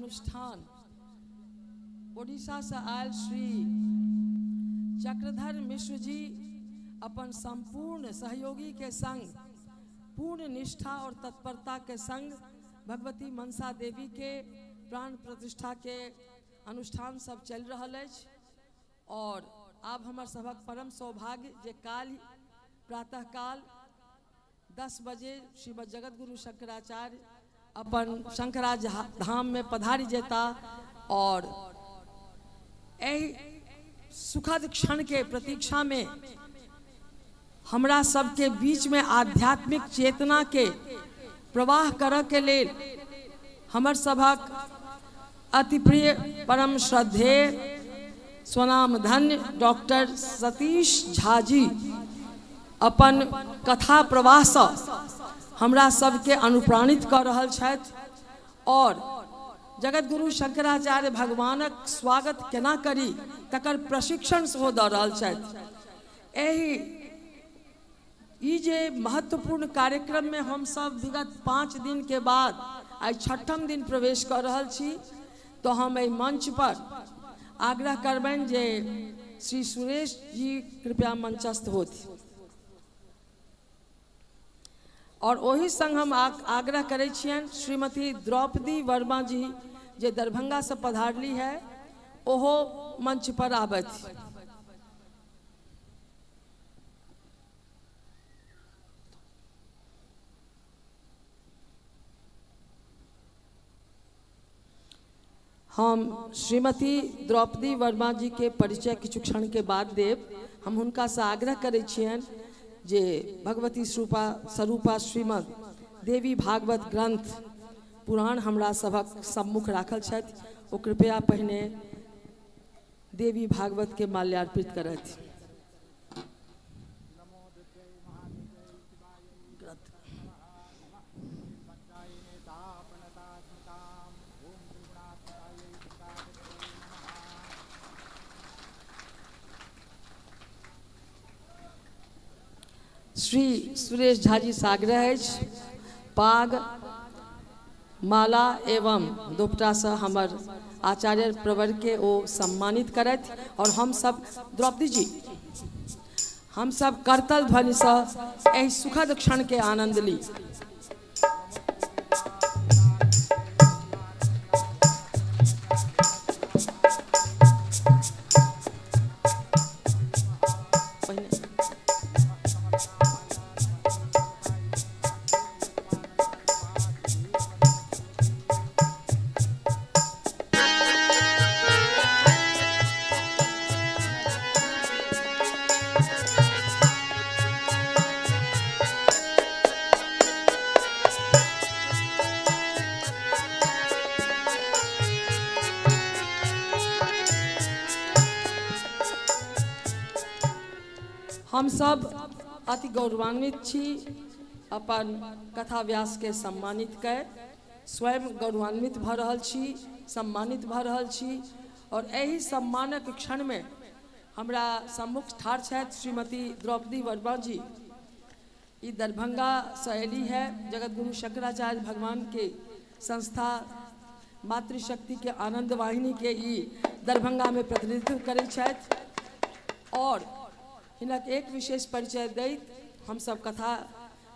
अनुष्ठान ओडिशा से आयल श्री चक्रधर मिश्र जी अपन संपूर्ण सहयोगी के संग पूर्ण निष्ठा और तत्परता के संग भगवती मनसा देवी के प्राण प्रतिष्ठा के अनुष्ठान सब चल रहा है। और अब हमार सबक परम सौभाग्य जे काल प्रातः काल 10 बजे श्रीमद जगत गुरु शंकराचार्य अपन शंकराज धाम में पधारी जेता और सुखद क्षण के प्रतीक्षा में हमरा सबके बीच में आध्यात्मिक चेतना के प्रवाह कर के लेल हमर सभक अति प्रिय परम श्रद्धेय स्वनाम धन्य डॉक्टर सतीश झा जी अपन कथा प्रवाह से हमरा सबके अनुप्राणित कर रहल छथि और जगत गुरु शंकराचार्य भगवानक स्वागत केना करी तकर प्रशिक्षण सेहो दऽ रहल छथि। एहि ई जे महत्वपूर्ण कार्यक्रम में हम सब विगत 5 दिन के बाद आज 6ठम दिन प्रवेश कर रहल छी, तो हम एहि मंच पर आग्रह करबनि जे श्री सुरेश जी कृपया मंचस्थ होती और वही संग हम आग्रह करे छियनि श्रीमती द्रौपदी वर्मा जी जे दरभंगा से पधारली है ओहो मंच पर आबथि। हम श्रीमती द्रौपदी वर्मा जी के परिचय किछु क्षण के बाद देव। हम हुनका से आग्रह करे छियनि जे भगवती स्वरूपा श्रीमद देवी भागवत ग्रंथ पुराण हमरा सभक सम्मुख राखल छथि, ओ कृपया पहिने देवी भागवत के माल्यार्पित करथि। श्री सुरेश झा जी साग्रह है पाग माला एवं दोपटा से हमर आचार्य प्रवर के ओ सम्मानित करत और हम सब द्रौपदी जी हम सब करतल ध्वनि से एहि सुखद क्षण के आनंद ली। हम सब अति गौरवान्वित छी अपन कथा व्यास के सम्मानित कर स्वयं गौरवान्वित भ रहल छी, सम्मानित भ रहल छी और एही सम्मानक क्षण में हमरा सम्मुख ठाढ़ छथि श्रीमती द्रौपदी वर्मा जी। ई दरभंगा से अयली है, जगत गुरु शंकराचार्य भगवान के संस्था मातृशक्ति के आनंद वाहिनी के ई दरभंगा में प्रतिनिधित्व करे छथि और हिनक एक विशेष परिचय दैत हम सब कथा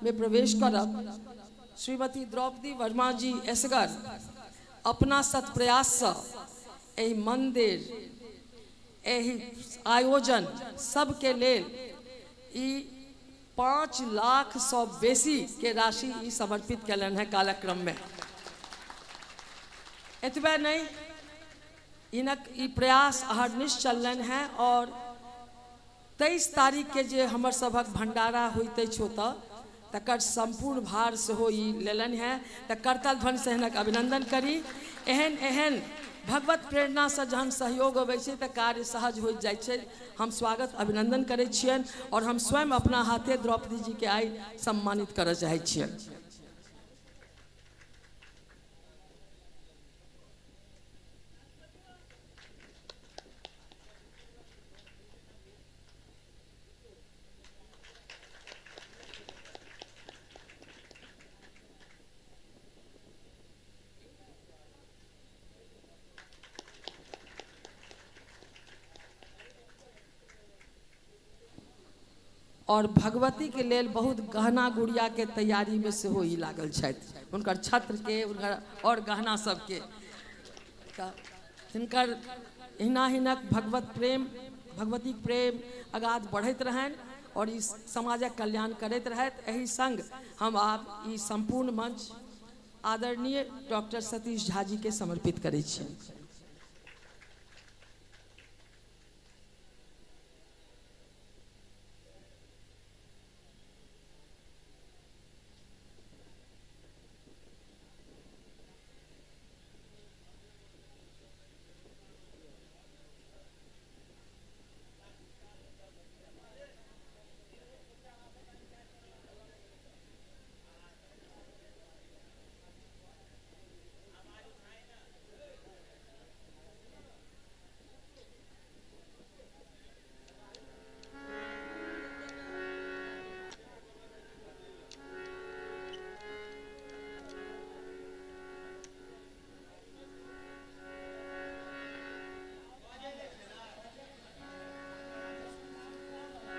में प्रवेश करब। श्रीमती द्रौपदी वर्मा जी एसगर अपना सत्प्रयास से एहि मंदिर एहि आयोजन सब के लेल ई 5 लाख से बेसी के राशि ई समर्पित कलन है कालक्रम में। एतबे नहीं इनक ई प्रयास अहर्निश चलन है और 23 तारीख के जे हमर सभक भंडारा होते छोता तकर संपूर्ण भार से हो लेलन है। त करतल ध्वनि से हिनक अभिनंदन करी। एहन एहन भगवत प्रेरणा से जहन सहयोग अबै छै त कार्य सहज हो जाय छै। हम स्वागत अभिनंदन करे छियन और हम स्वयं अपना हाथे द्रौपदी जी के आई सम्मानित करय चाहे छियन। और भगवती के लेल बहुत गहना गुड़िया के तैयारी में से हो लागल छथि, उनकर छत्र के उनकर और गहना सबके हिनकर हिना हिनक भगवत प्रेम भगवती प्रेम अगाध बढ़त रहन और इस समाजक कल्याण करते रहत। एही संग हम आप ई संपूर्ण मंच आदरणीय डॉक्टर सतीश झा जी के समर्पित करै छी।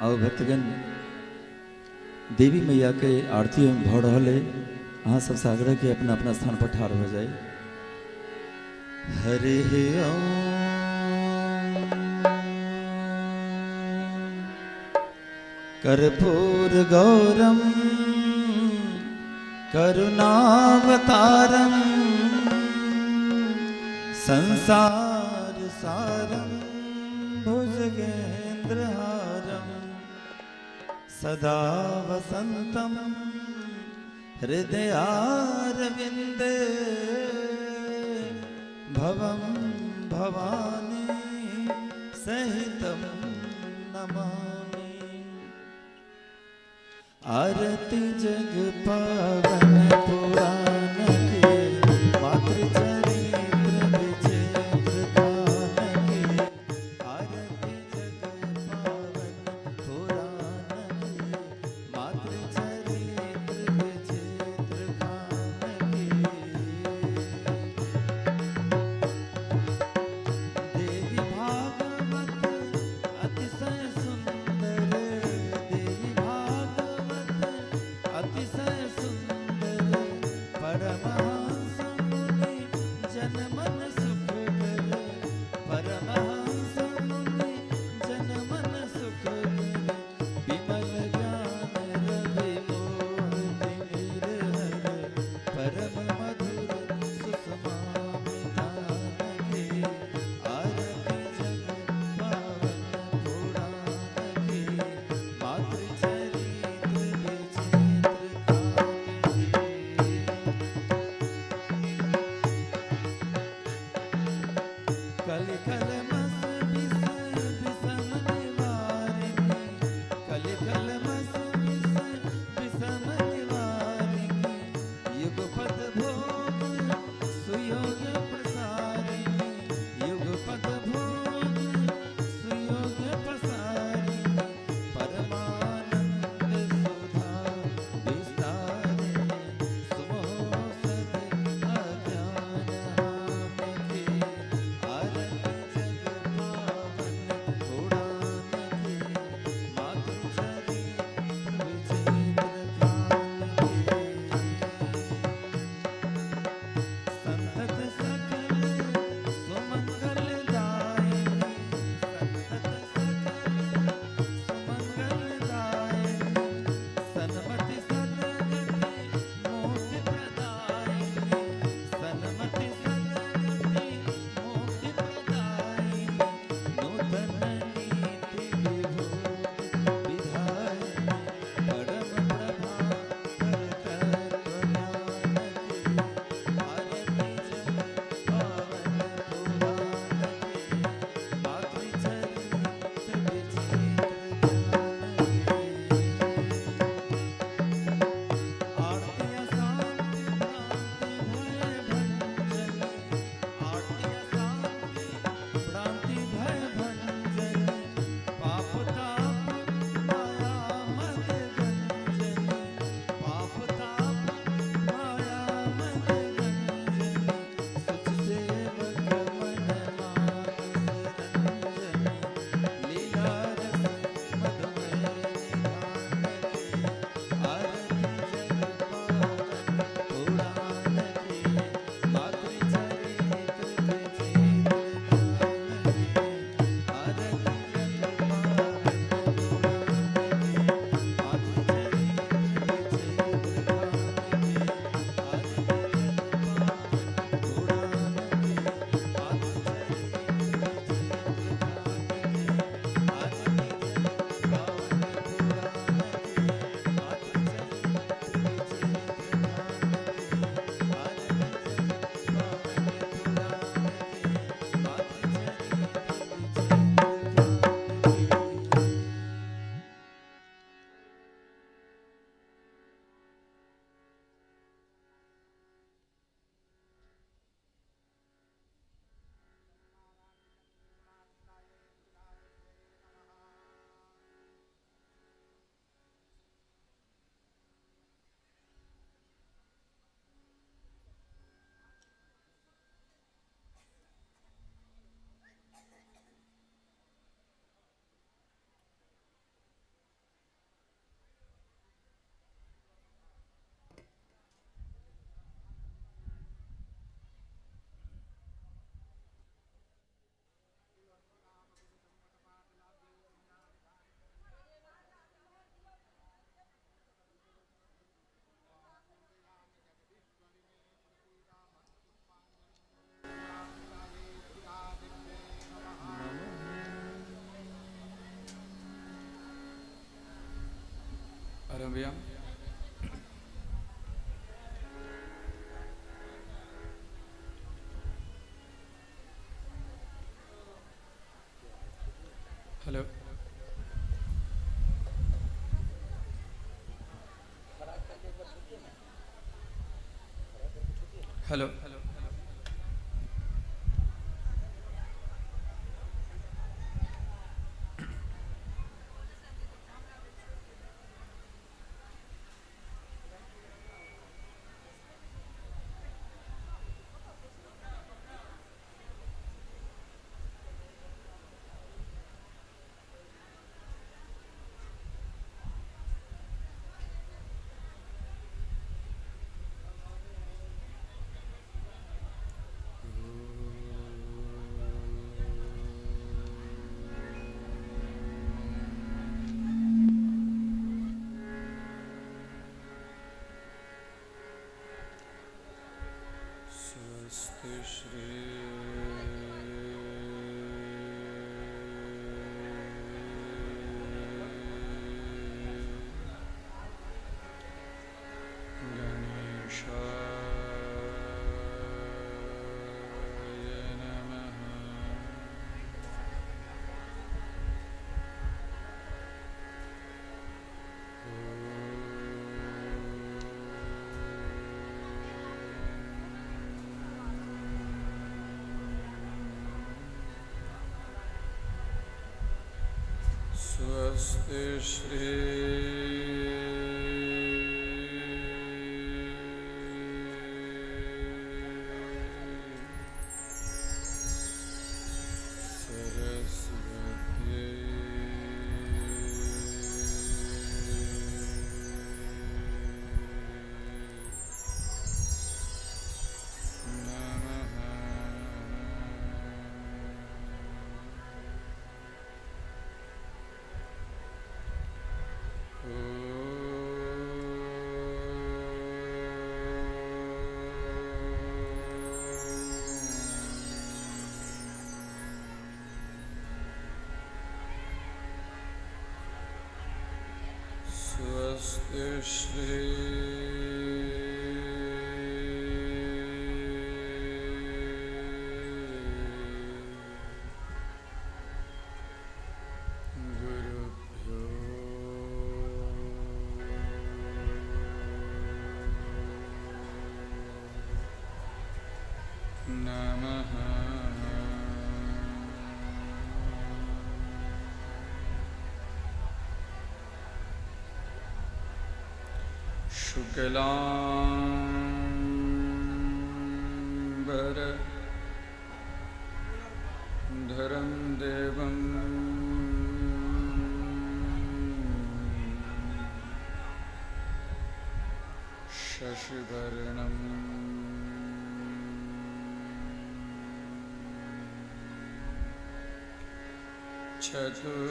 आओ भक्तगण, देवी मैया के आरती में भ रहा है। अहाँ सबसे आग्रह के अपना अपना स्थान पर ठाड़ हो जाए। हरे ओम कर्पूर गौरम करुणावतारम संसार सारम भुजगेन्द्रहारम सदा वसंतम हृदयारविंदे भवं भवानी सहितं नमामि। आरती जग पावन पुराण के मातृचरित्र विचित्र गान के। आरती जग पावन पुराण के मातृचरित्र विचित्र गान के। देवी भागवत अतिशय सुंदर, देवी भागवत अतिशय सुंदर, परमहंस मुनि जन मन सुखकर, परमहंस मुनि जन मन सुखकर, विमल ज्ञान रवि मोहि निर्हर, परम मधुर सुषमा विधान के। आरती जग पावन पुराण के मातृचरित्र विचित्र गान के। कलि कलमस विषय विषम निवारिणी, कलि कलमस विषय विषम निवारिणी, युगपद भोग सुयोग प्रसारिणी, युगपद भोग सुयोग प्रसारिणी, परमानंद सुधा विस्तारिणी, सुमोसद अज्ञान हाम के। आरती जग भैया। हेलो हेलो स्वस्ति श्री गणेशाय नमः। स्वस्ति श्री सरस्वत्यै नमः। स्वस्ति श्री गुरुभ्यो नमः। शुक्लांबर धरं देवं शशिवर्णं चतुर्भुजम्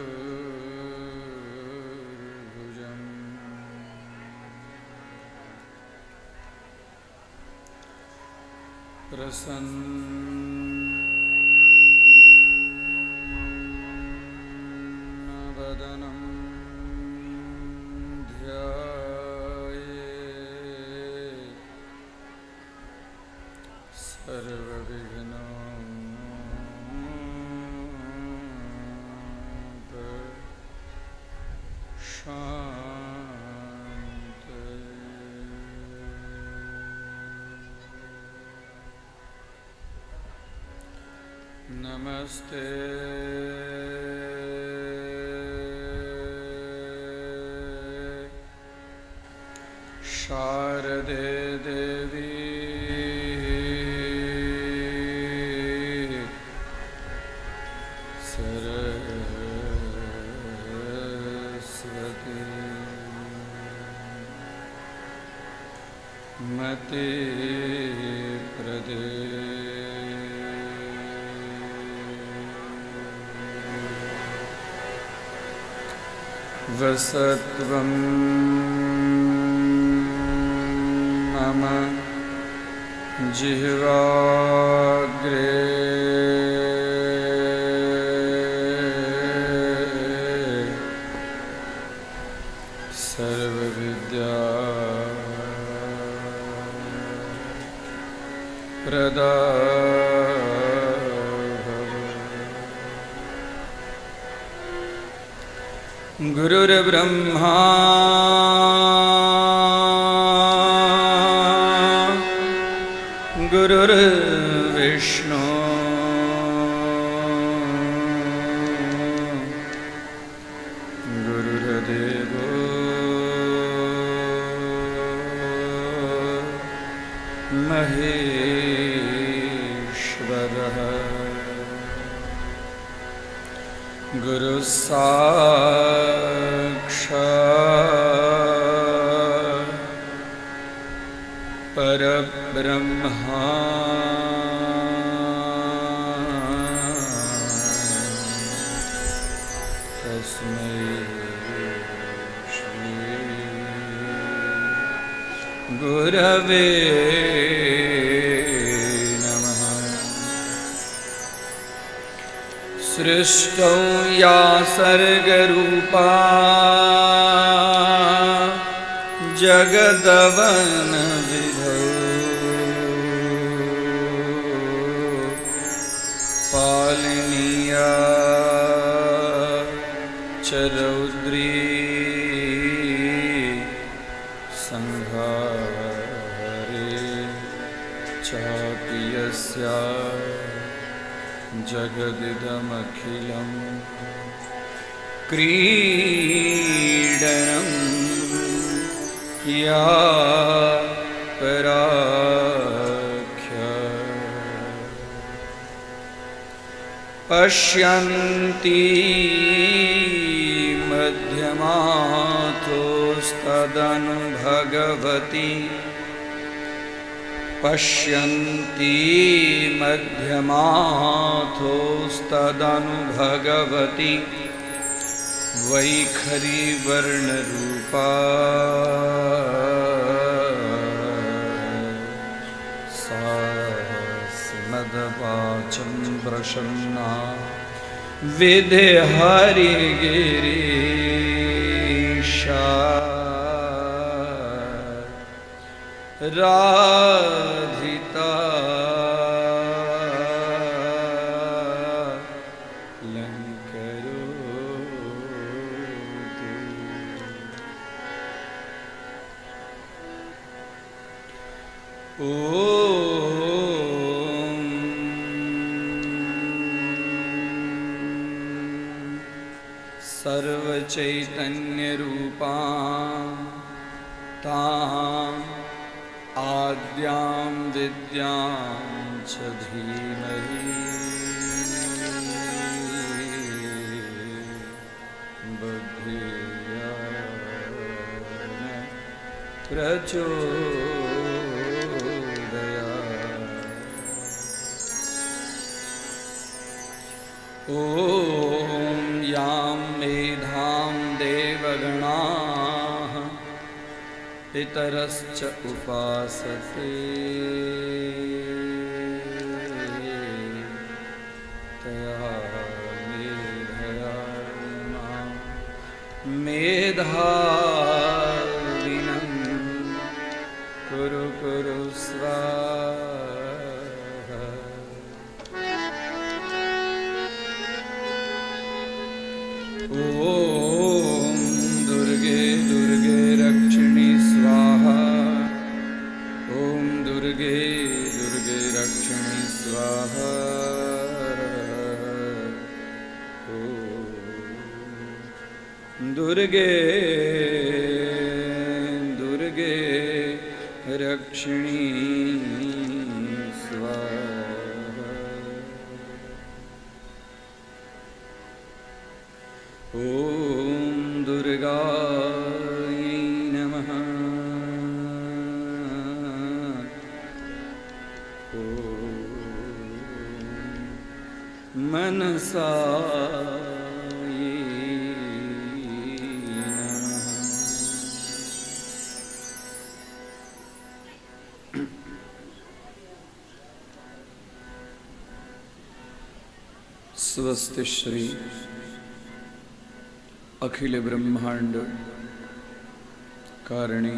प्रसन्नवदनं ध्यायेत् सर्वविघ्नोपशान्तये। नमस्ते शारदे देवी सरस्वती मति प्रदे वसत्वं मम जिह्वाग्रे सर्वविद्यानां गुरुर्ब्रह्मा गुरुर्विष्णु गुरुर्देवो महेश्वरः गुरु साक्षात् परब्रह्मा तस्मै श्री गुरवे नमः। सृष्टौ या सर्गरूपा जगदवन विधौ पालनीया च रौद्री संहारे चापि यस्या जगदिदमखिलं क्रीडनं या पराख्या पश्यन्ति मध्यमाथोस्तदनु भगवती पश्यन्ति मध्यमाथोस्तदनु भगवती वैखरी वर्णरूपा सा स्मदवाचं प्रसन्ना विदेहरिगिरीशा राधिता सर्वचैतन्यरूपा ताम् आद्यां विद्यां च धीमहि बुद्धिया प्रचोदयात्। ॐ यां मेधां देवगणाः पितरश्च उपासते तया मेधया मेधाविनं कुरु कुरु स्वाहा। ॐ दुर्गे दुर्गे रक्षिणि स्वाहा। ॐ दुर्गे दुर्गे रक्षिणि स्वाहा। ॐ दुर्गे दुर्गे रक्षिणि स्वाहा। ॐ दुर्गायै नमः। ॐ मनसायै नमः। स्वस्ति श्री अखिल ब्रह्मांड कारिणी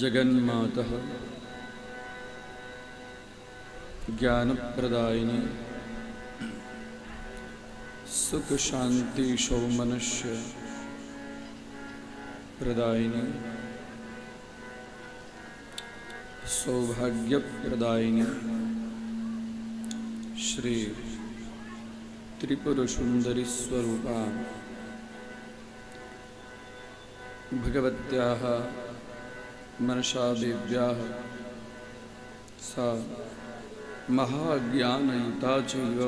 जगन्मातः ज्ञानप्रदायिनी सुख शांति सौमनस्य प्रदायिनी सौभाग्य प्रदायिनी श्री त्रिपुर सुंदरी स्वरूपा भगवत्याः मनसा देव्याः सा महाज्ञानयुता चैव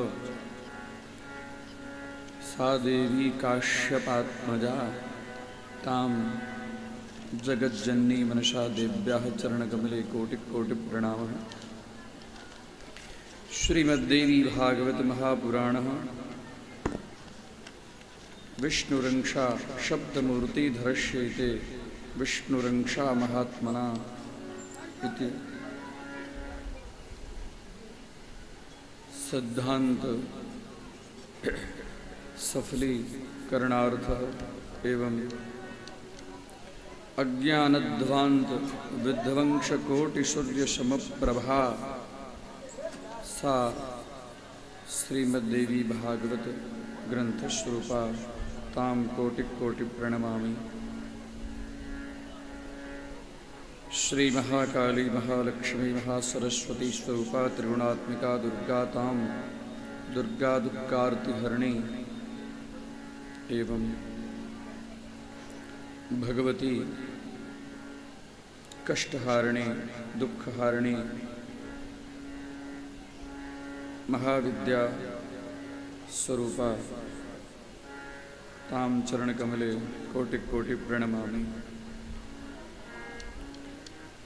सा देवी काश्यपात्मजा तां जगज्जननी मनसा देव्याः चरणकमले कोटिकोटिप्रणामः। श्रीमद्देवी भागवत महापुराणः विष्णुरंक्षा शब्दमूर्तिधरश्येते विष्णुरंक्षा महात्मना इति सिद्धांत सफलीकरणार्थः एवं अज्ञानध्वांत विध्वंसकोटिसूर्य समप्रभा सा श्रीमद्देवी भागवत ग्रंथस्वरूपा तां कोटि प्रणमामि। श्री महाकाली महालक्ष्मी महासरस्वती स्वरूपा त्रिगुणात्मिका दुर्गा तां दुर्गा दुःखार्तिहरिणी एवं भगवती कष्टहारिणी दुःखहारिणी महाविद्या स्वरूपा तां चरणकमले कोटि प्रणमामि।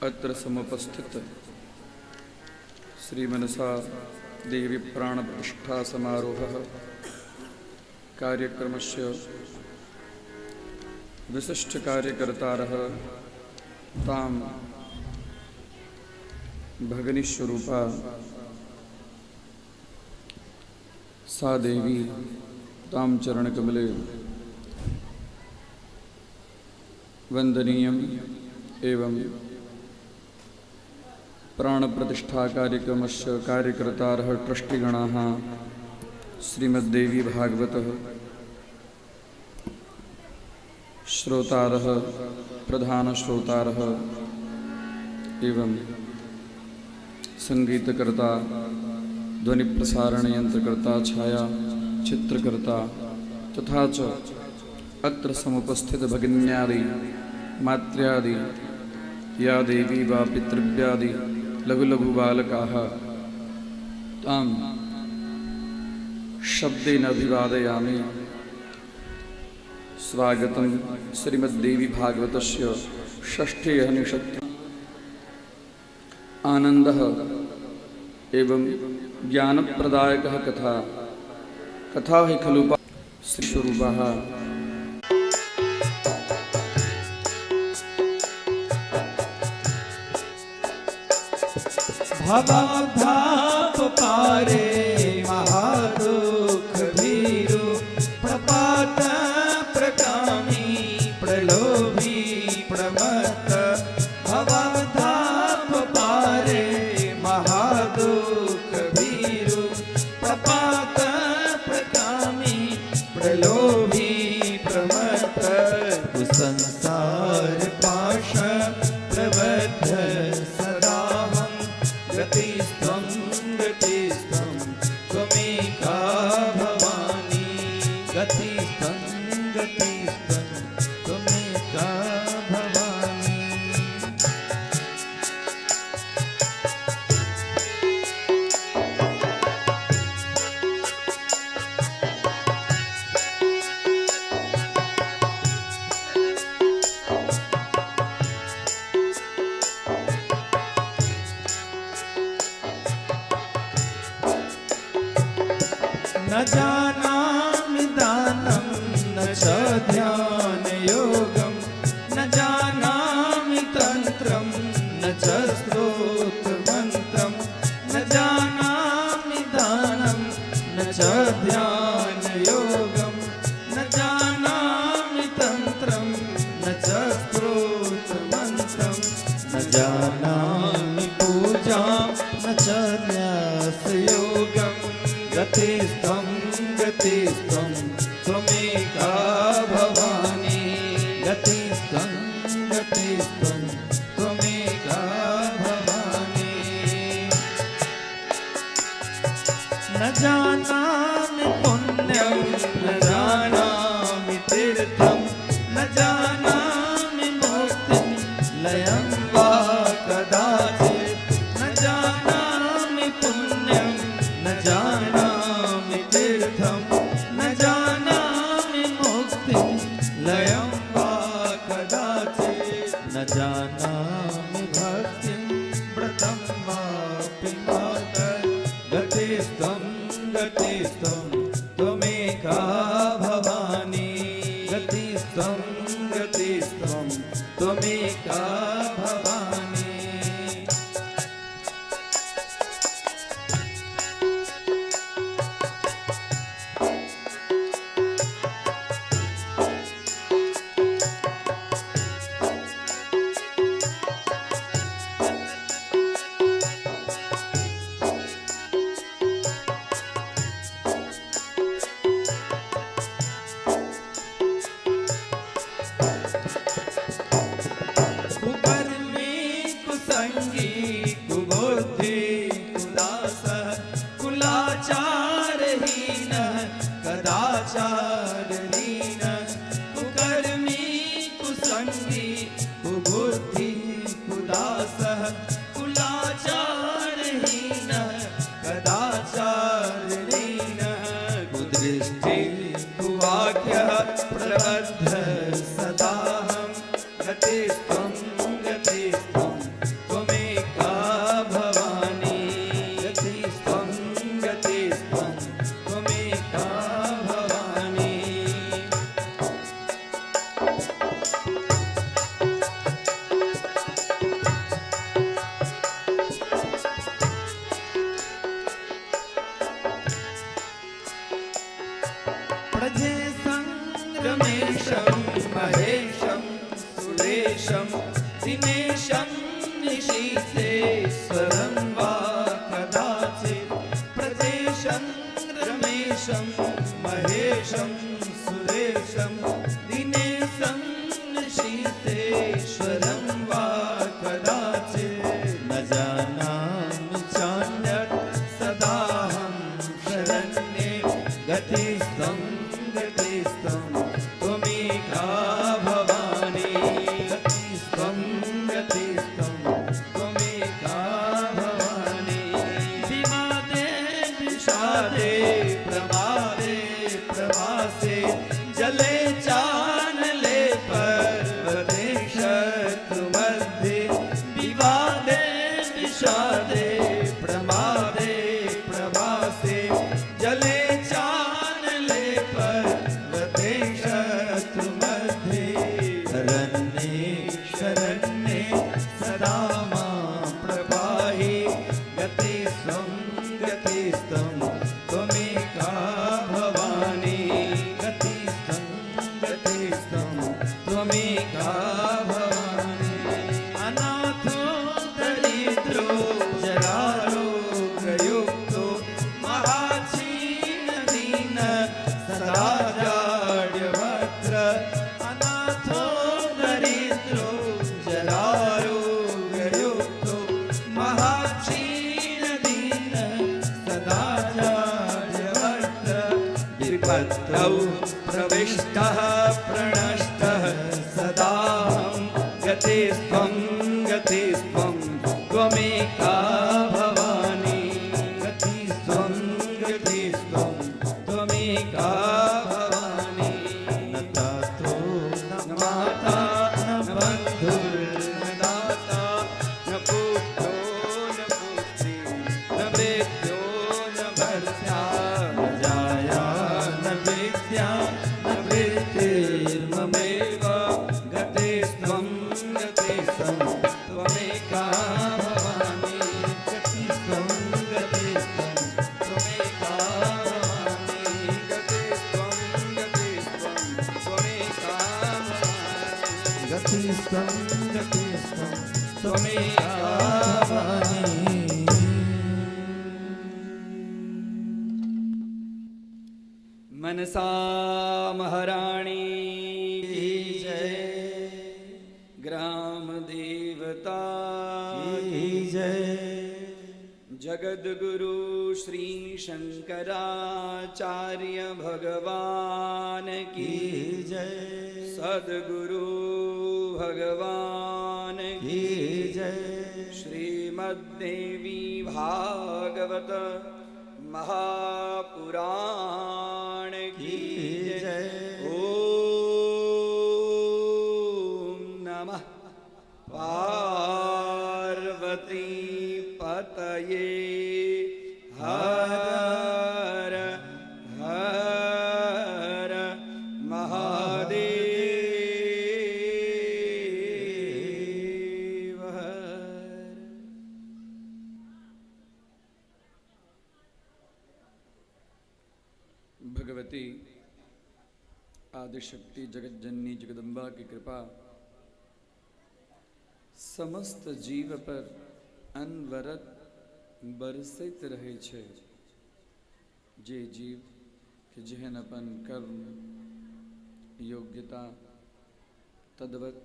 अत्र समुपस्थित श्रीमनसा देवी प्राणप्रतिष्ठा समारोहः कार्यक्रमस्य विशिष्ट कार्यकर्तारः तां भगिनीस्वरूपा सा देवी तां चरणकमले वंदनीयम् एवं प्राणप्रतिष्ठा कार्यक्रमस्य कार्यकर्तारः ट्रस्टिगणाः श्रीमद्देवी भागवतः श्रोतारः प्रधानश्रोतारः एवं संगीतकर्ता ध्वनिप्रसारणयंत्रकर्ता छाया चित्रकर्ता तथा च अत्र समुपस्थित भगिन्यादि मात्र्यादि या देवी वा पितृव्यादि लघु लघु बालकाः तां शब्देन अभिवादयामि। स्वागतं श्रीमद्देवी भागवतस्य षष्ठे निषत् आनंदः एवं ज्ञानप्रदायकः कथा हि खलु श्रीस्वरूपः। भवधाप पारे महादुख भीरु प्रपात प्रकामी प्रलोभी प्रमत्त भवधाप पारे महादुख भीरु प्रपात प्रकामी प्रलोभी प्रमत्त कुसंसार पाश प्रबद्ध सदाहं गतिस्त्वं त्वमेका भवानी गतिस्त्वं त्वमेका भवानी। न जानामि दानं न च ध्यान योगं न जानामि तन्त्रं न च स्तोत्रमन्त्रं न जानामि दानं न च ध्यान योगं न जानामि तन्त्रं न च स्तोत्रमन्त्रं न जानामि पूजां न च न्यासयोगं गतिस्त्वं गतिस्त्वं त्वमेका भवानी गतिस्त्वं गतिस्त्वं त्वमेका भवानी न जानामि पुण्यं न जानामि तीर्थं न जानामि मुक्तिं लयं वा कदाचित् न जानामि पुण्यं न जानामि तीर्थं न जानामि मुक्तिं लयं वा कदाचित् न जानामि भक्तिं व्रतं वापि मातर् गतिस्त्वं गतिस्त्वं त्वमेका भवानी गतिस्त्वं गतिस्त्वं त्वमेका भवानी कुकर्मी कुसंगी कुबुद्धि कुदास कुलाचारहीन कदाचारहीन कुकर्मी कुसंगी कुबुद्धि कुदास कुलाचारहीन कदाचारहीन कुदृष्टि कुवाक्य प्रबद्ध सदाहं गतिस्त्वं गतिस्त्वं त्वमेका भवानी गतिस्त्वं गतिस्त्वं त्वमेका भवानी प्रजे संग्रमेशं महेशं सुरेशं दिनेशं निशीथेश्वरं वा कदाचित् प्रजेशं रमेशं महेशं सुरेशं दिनेशं निशीथेश्वरं वा कदाचित् न जानामि चान्यत् सदाहं शरण्ये गतिस्त्वं गतिस्त्वं त्वमेका भवानी गतिस्त्वं गतिस्त्वं त्वमेका भवानी विवादे विषादे प्रमादे प्रवासे जले चानले पर्वते शत्रुमध्ये विवादे विषादे प्रमादे प्रवासे जले चानले पर्वते शत्रुमध्ये शरण्ये शरण्ये सदा मां प्रपाहि गतिस्त्वं गतिस्त्वं त्वमेका भवानी गतिस्त्वं गतिस्त्वं त्वमेका भवानी अनाथो दरिद्रो जरारोगयुक्तो महाक्षीणदीन सदा जाड्यवक्त्र अनाथो दरिद्रो जरारोगयुक्तो महाक्षीणदीन सदा जाड्यवक्त्र विपत्तौ प्रविष्टः प्रणष्टः सदाहं गतिस्त्वं गतिस्त्वं त्वमेका भवानी गतिस्त्वं गतिस्त्वं त्वमेका भवानी न तातो न माता न बन्धुर्न दाता न पुत्रो न पुत्री न वेद्यो न भर्त्या न जाया न विद्या न वृत्तिर्ममेव गतिस्त्वं गतिस्त्वं त्वमेका भवानी गतिस्त्वं गतिस्त्वं त्वमेका भवानी गतिस्त्वं गतिस्त्वं त्वमेका भवानी गतिस्त्वं गतिस्त्वं त्वमेका भवानी मनसा महाराणी की जय, ग्राम देवता की जय, जगद्गुरु श्री शंकराचार्य भगवान की की जय, सद्गुरु भगवान की जय, श्रीमद्देवी भागवत महापुराण की जय। ओम नमः पार्वती पतये हर हर महादेव हर। भगवती आदिशक्ति जगज्जननी जगदम्बा की कृपा समस्त जीव पर अनवरत बरसैत रहे छे। जे जीव के जेहन अपन कर्म योग्यता तद्वत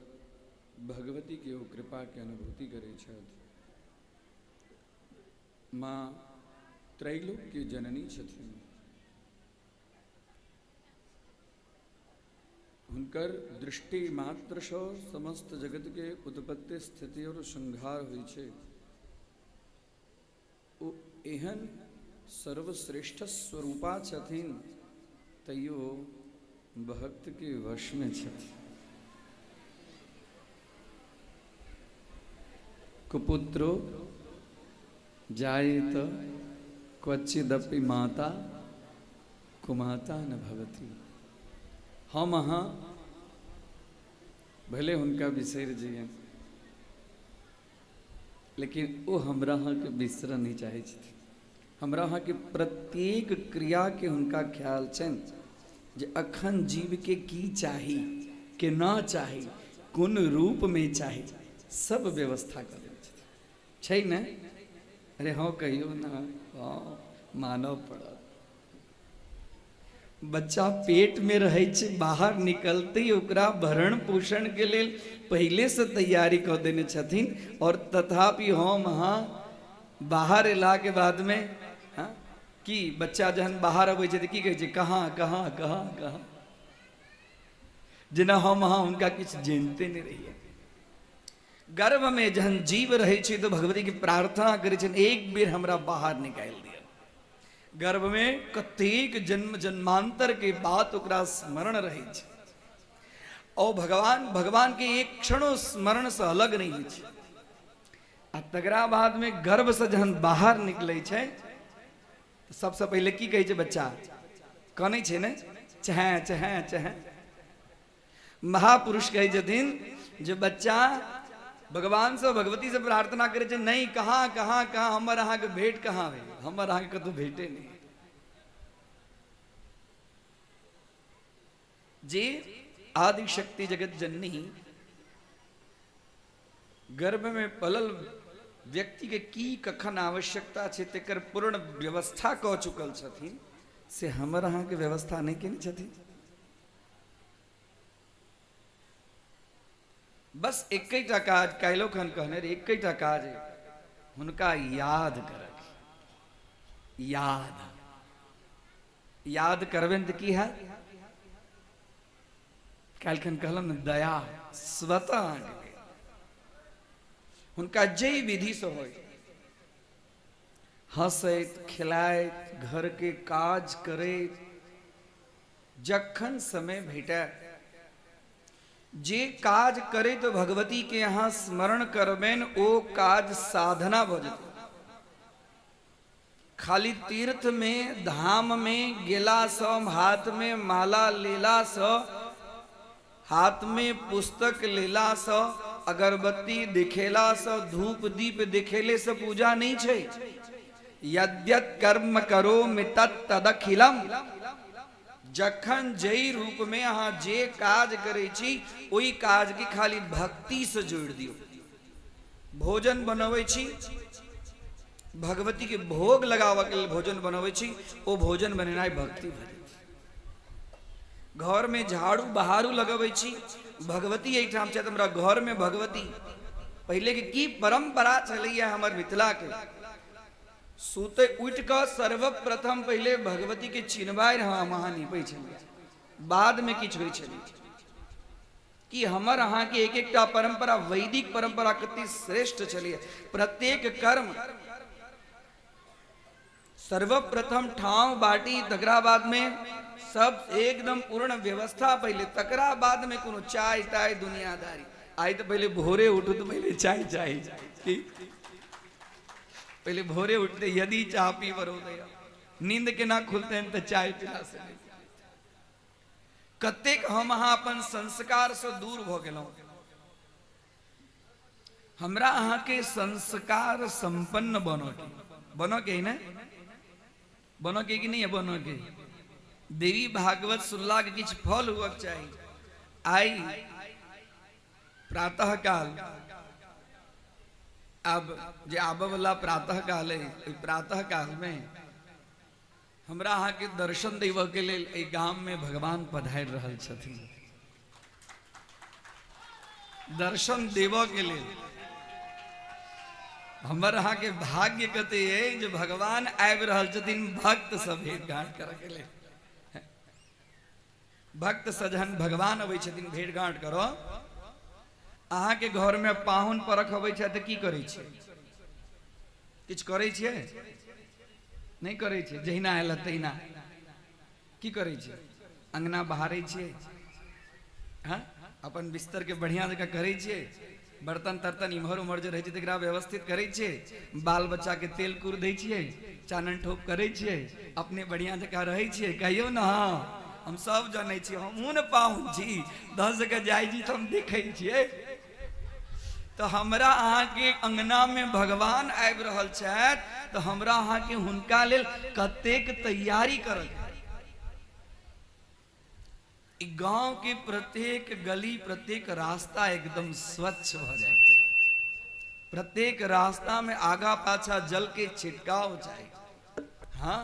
भगवती के ओ कृपा के अनुभूति करे छथि। माँ त्रैलोक के जननी छथिन। हुनकर दृष्टि मात्र सँ समस्त जगत के उत्पत्ति स्थिति और संहार होइ छै। ओ एहन सर्वश्रेष्ठ स्वरूपा छथिन, तैयो भक्त के वश में छथिन। कुपुत्रो जायेत क्वचिदपि माता कुमाता न भवति। हम अहाँ भले हुनका बिसर जाइए, लेकिन वो हमरा अहाँ के बिसर नहीं चाहे छथिन। हमरा अहाँ के प्रत्येक क्रिया के हुनका ख्याल छनि जे अखन जीव के की चाही, के ना चाही, कोन रूप में चाही, सब व्यवस्था कर दै छथिन। छै ने? अरे हाँ कहियो ना, हाँ मानव पड़त। बच्चा पेट में रहे छे, बाहर निकलते ही ओकरा भरण पोषण के लिए पहले से तैयारी कर देने छथिन। और तथापि हम हाँ बाहर एला के बाद में हाँ कि बच्चा जहन बाहर अबै छै त की कहै छै, कहाँ कहाँ कहाँ कहाँ, जेना हम हाँ हुनका किछ जानते नहीं रहिए। गर्भ में जहन जीव रहे छै तो भगवती के प्रार्थना करे छन, एक बेर हमरा बाहर निकाल दिया। गर्भ में कतेक जन्म जन्मांतर के बाद ओकरा स्मरण रहे छै। और भगवान के एक क्षणों स्मरण से अलग नहीं होइ छै। आ तकरा बाद में गर्भ से जहन बाहर निकले छै तो सबसे पहले की कहे छै, बच्चा कने छै ने, चहे चहे चहे। महापुरुष कहे छथिन जे बच्चा भगवान से भगवती से प्रार्थना करे छे, नहीं कहाँ कहाँ कहाँ, हमर अहाँ के भेंट कहाँ है, हमर अहाँ के तो भेंटे नहीं। जे आदि शक्ति जगत जननी गर्भ में पलल व्यक्ति के की कखन आवश्यकता छै तेकर पूर्ण व्यवस्था कऽ चुकल छथिन, से हमर अहाँ के व्यवस्था नहीं केने छथिन। बस एकैटा काज काल्हि खन कहने रे, एकैटा काज हुनका याद करक। याद करबेन त की है? काल्हि खन कहलन न, दया स्वतः हुनका जय विधि से हो, हंसैत खिलाइत घर के काज करैत जखन समय भेटे जे काज करे तो भगवती के यहाँ स्मरण करबेन, ओ काज साधना भ जेतै। खाली तीर्थ में धाम में गेला सँ, हाथ में माला लेला सँ, हाथ में पुस्तक लेला सँ, अगरबत्ती दिखेला सँ, धूप दीप दिखेले से पूजा नहीं छै। यद्यत कर्म करो मितत तदखिलम। जखन जय रूप में अहाँ जे काज करे छी, ओई काज के खाली भक्ति से जोड़ दियो। भोजन बनबै छी, भगवती के भोग लगाव के लिए भोजन बनबै छी, ओ भोजन बनेनाइ भक्ति भजन। घर में झाड़ू बहारू लगबै छी, भगवती एहिठाम छथि हमरा घर में भगवती। पहले के की परंपरा चलैया हमर मिथिला के, सुते उठ कर सर्वप्रथम पहले भगवती के चिन्हबार हम अहाँ निपै छलियै, बाद में किछु होइ छलै। कि हमर अहाँ के एक एकटा परंपरा, वैदिक परंपरा कते श्रेष्ठ छलियै। प्रत्येक कर्म सर्वप्रथम ठाव बाटी, तकरा बाद में सब एकदम पूर्ण व्यवस्था पहले, तकरा बाद में कोनो चाय ताय दुनियादारी। आई तो पहले भोरे उठो तो पहले चाय चाहिए, पहले भोरे उठते यदि चाह पी बरोदय, नींद के ना खुलते हैं तो चाय पिला से। कतेक हम अहाँ अपन संस्कार से दूर भ गेलहुं। हमरा अहाँ के संस्कार संपन्न बनो के ना, बनो के कि नहीं बनो के। देवी भागवत सुनला के किछ फल हुआ चाहिए। आई प्रातः काल, अब जे आबे वाला प्रातः काल है, प्रातः काल में हमरा अहाँ के दर्शन देव के लेल एहि गाम में भगवान पधारि रहल छथिन। दर्शन देव के लेल हमर अहाँ के भाग्य कते है जो भगवान आबि रहल छथिन भक्त सब भेंट घाट करऽ के लेल। भक्त सजन भगवान अबै छथिन भेंट घाट करो। अहाँ के घर में पाहुन परख अबै छै त की करै छियै? किछ करै छियै? नहीं करै छियै। जहिना आयल तहिना की करै छियै? अंगना बहारै छियै, हाँ अपन बिस्तर के बढ़िया जगह करै छियै, बर्तन तर्तन इम्हर उम्हर जे रहै छै तकरा व्यवस्थित करै छियै, बाल बच्चा के तेल कूर दै छियै, चानन ठोप करै छियै, अपने बढ़िया जगह रहै छियै। कहियो ना हम सब जानै छियै, हमहूँ ने पाहुन छी, 10 जगह जाइ छी तो हम देखै छियै। तो हमरा अहाँ के अंगना में भगवान आबि रहल छथि तो हमरा अहाँ के हुनका लेल कतेक तैयारी करल। गांव के प्रत्येक गली, प्रत्येक रास्ता एकदम स्वच्छ हो जाए, प्रत्येक रास्ता में आगा पाछा जल के छिड़काव जाए। हाँ,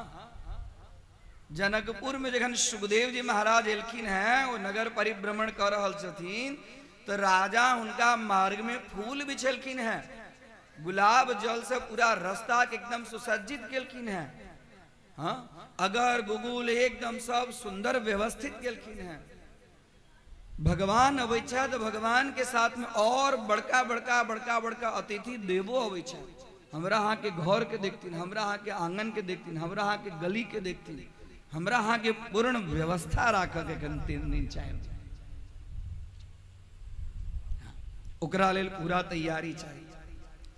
जनकपुर में जखन सुखदेव जी महाराज एलखिन हैं, वो नगर परिभ्रमण कर रहल छथिन, तो राजा उनका मार्ग में फूल बिछेलखिन हैं, गुलाब जल से पूरा रास्ता के एकदम सुसज्जित केलखिन हैं। हाँ, अगर गुगुल एकदम सब सुंदर व्यवस्थित केलखिन हैं। भगवान अबै छै तो भगवान के साथ में और बड़का बड़का बड़का बड़का अतिथि देवो अबै छै। हमरा अहाँ के घर के देखथिन, हमरा अहाँ के आंगन के देखथिन, हमरा अहाँ के गली के देखथिन, हमरा अहाँ के पूर्ण व्यवस्था राखऽ के 3 दिन चाहिए। ओकरा लेल पूरा तैयारी चाहिए।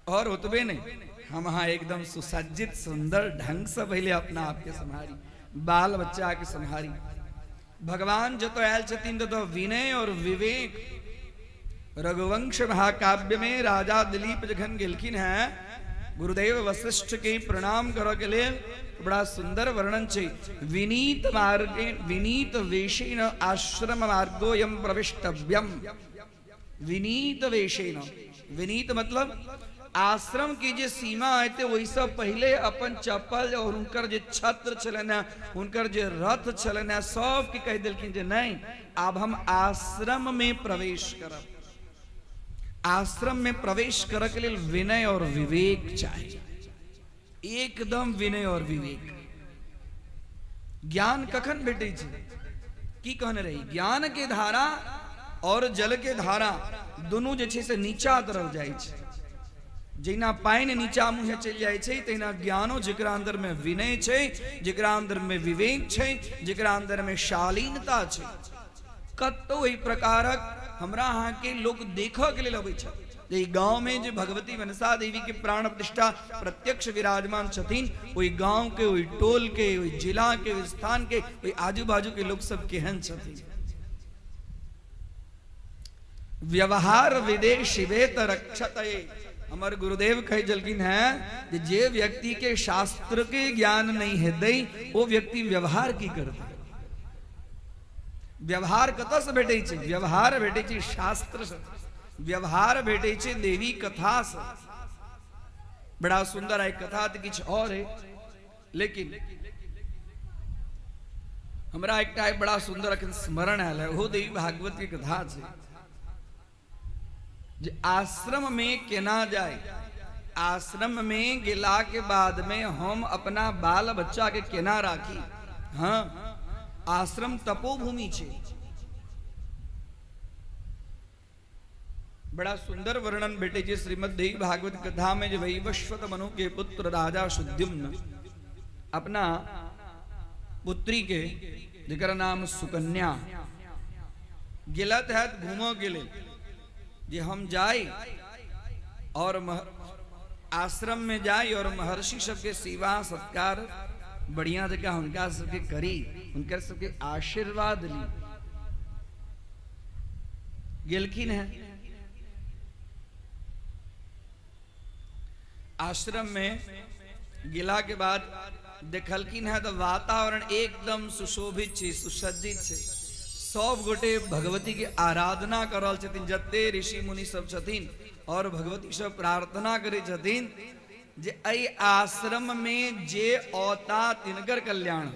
और ओतबे नहीं, हम अहाँ एकदम सुसज्जित सुंदर ढंग से पहले अपना आप के संभारी, बाल बच्चा के संभारी। भगवान जो तो आयल छथिन तो विनय और विवेक। रघुवंश महाकाव्य में राजा दिलीप जखन गेलखिन हैं गुरुदेव वशिष्ठ के प्रणाम करऽ के लेल, बड़ा सुंदर वर्णन छै। विनीत मार्गे विनीत वेशेन आश्रम मार्गोयम प्रविष्टव्यम। विनीत वेशेन, विनीत मतलब आश्रम की जे सीमा है वही सब पहले अपन चप्पल और उनकर जे छत्र छलन, उनकर जे रथ छलन, सब के कह दिलखिन जे नहीं, अब हम आश्रम में प्रवेश करब। आश्रम में प्रवेश करे के लिए विनय और विवेक चाहिए, एकदम विनय और विवेक। ज्ञान कखन भेटे छै? की कहने रही, ज्ञान के धारा और जल के धारा दोनों जे छै से नीचा तरफ जाइ छै। जहिना पानी नीचा मुँहे चल जाए छै, तहिना ज्ञानो जेकरा अंदर में विनय छै, जेकरा अंदर में विवेक छै, जेकरा अंदर में शालीनता छै, कतौ एहि प्रकारक हमरा अहाँ के लोग देखऽ के लेल अबै छै। जे गांव में जे भगवती मनसा देवी के प्राण प्रतिष्ठा प्रत्यक्ष विराजमान छथिन, ओहि गांव के, ओहि टोल के, ओहि जिला के, ओहि स्थान के, ओहि आजू बाजू के लोग सब केहन छथिन। व्यवहार विदेश शिवेत रक्षतये। हमारे गुरुदेव कहे जलकिन है जे व्यक्ति के शास्त्र के ज्ञान नहीं है दई, वो व्यक्ति व्यवहार की करते। व्यवहार कतऽ से भेटे छै? व्यवहार भेटे छै शास्त्र से, व्यवहार भेटे छै देवी कथा से। बड़ा सुंदर है कथा तो किछ और है, लेकिन हमरा एक बड़ा सुंदर अखन स्मरण आयल है वो देवी भागवत की कथा से जे आश्रम में केना जाए, आश्रम में गेला के बाद में हम अपना बाल बच्चा के केना राखी। हाँ, आश्रम तपोभूमि छे। बड़ा सुंदर वर्णन भेटे जे श्रीमद् देवी भागवत कथा में जो वैवस्वत मनु के पुत्र राजा शुद्युम्न अपना पुत्री के जेकर नाम सुकन्या गिलत है घूमो गिले जे हम जाए और आश्रम में जाए और महर्षि सबके सेवा सत्कार बढ़िया जगह उनका सबके करी, उनकर सबके आशीर्वाद ली। गिलखिन है आश्रम में गिला के बाद देखलखिन है तो वातावरण एकदम सुशोभित छे, सुसज्जित छे। सब गोटे भगवती के आराधना कर रहल छथिन, जते ऋषि मुनि सब छथिन और भगवती सब प्रार्थना करे छथिन जे अई आश्रम में जे औता तिनकर कल्याण।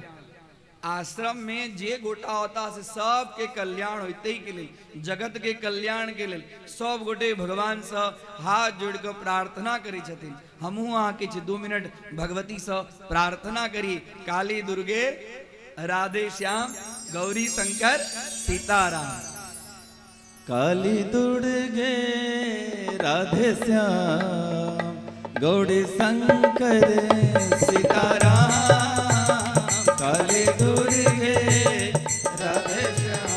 आश्रम में जे गोटा होता से सबके कल्याण होते के लिए, जगत के कल्याण के लिए सब गोटे भगवान से हाथ जोड़ कर प्रार्थना करे छथिन। हमहू अहाँ के 2 मिनट भगवती से प्रार्थना करी। काली दुर्गे राधे श्याम गौरी शंकर सीताराम। काली दुर्गे राधे श्याम गौरी शंकर सीताराम। काली दुर्गे राधे श्याम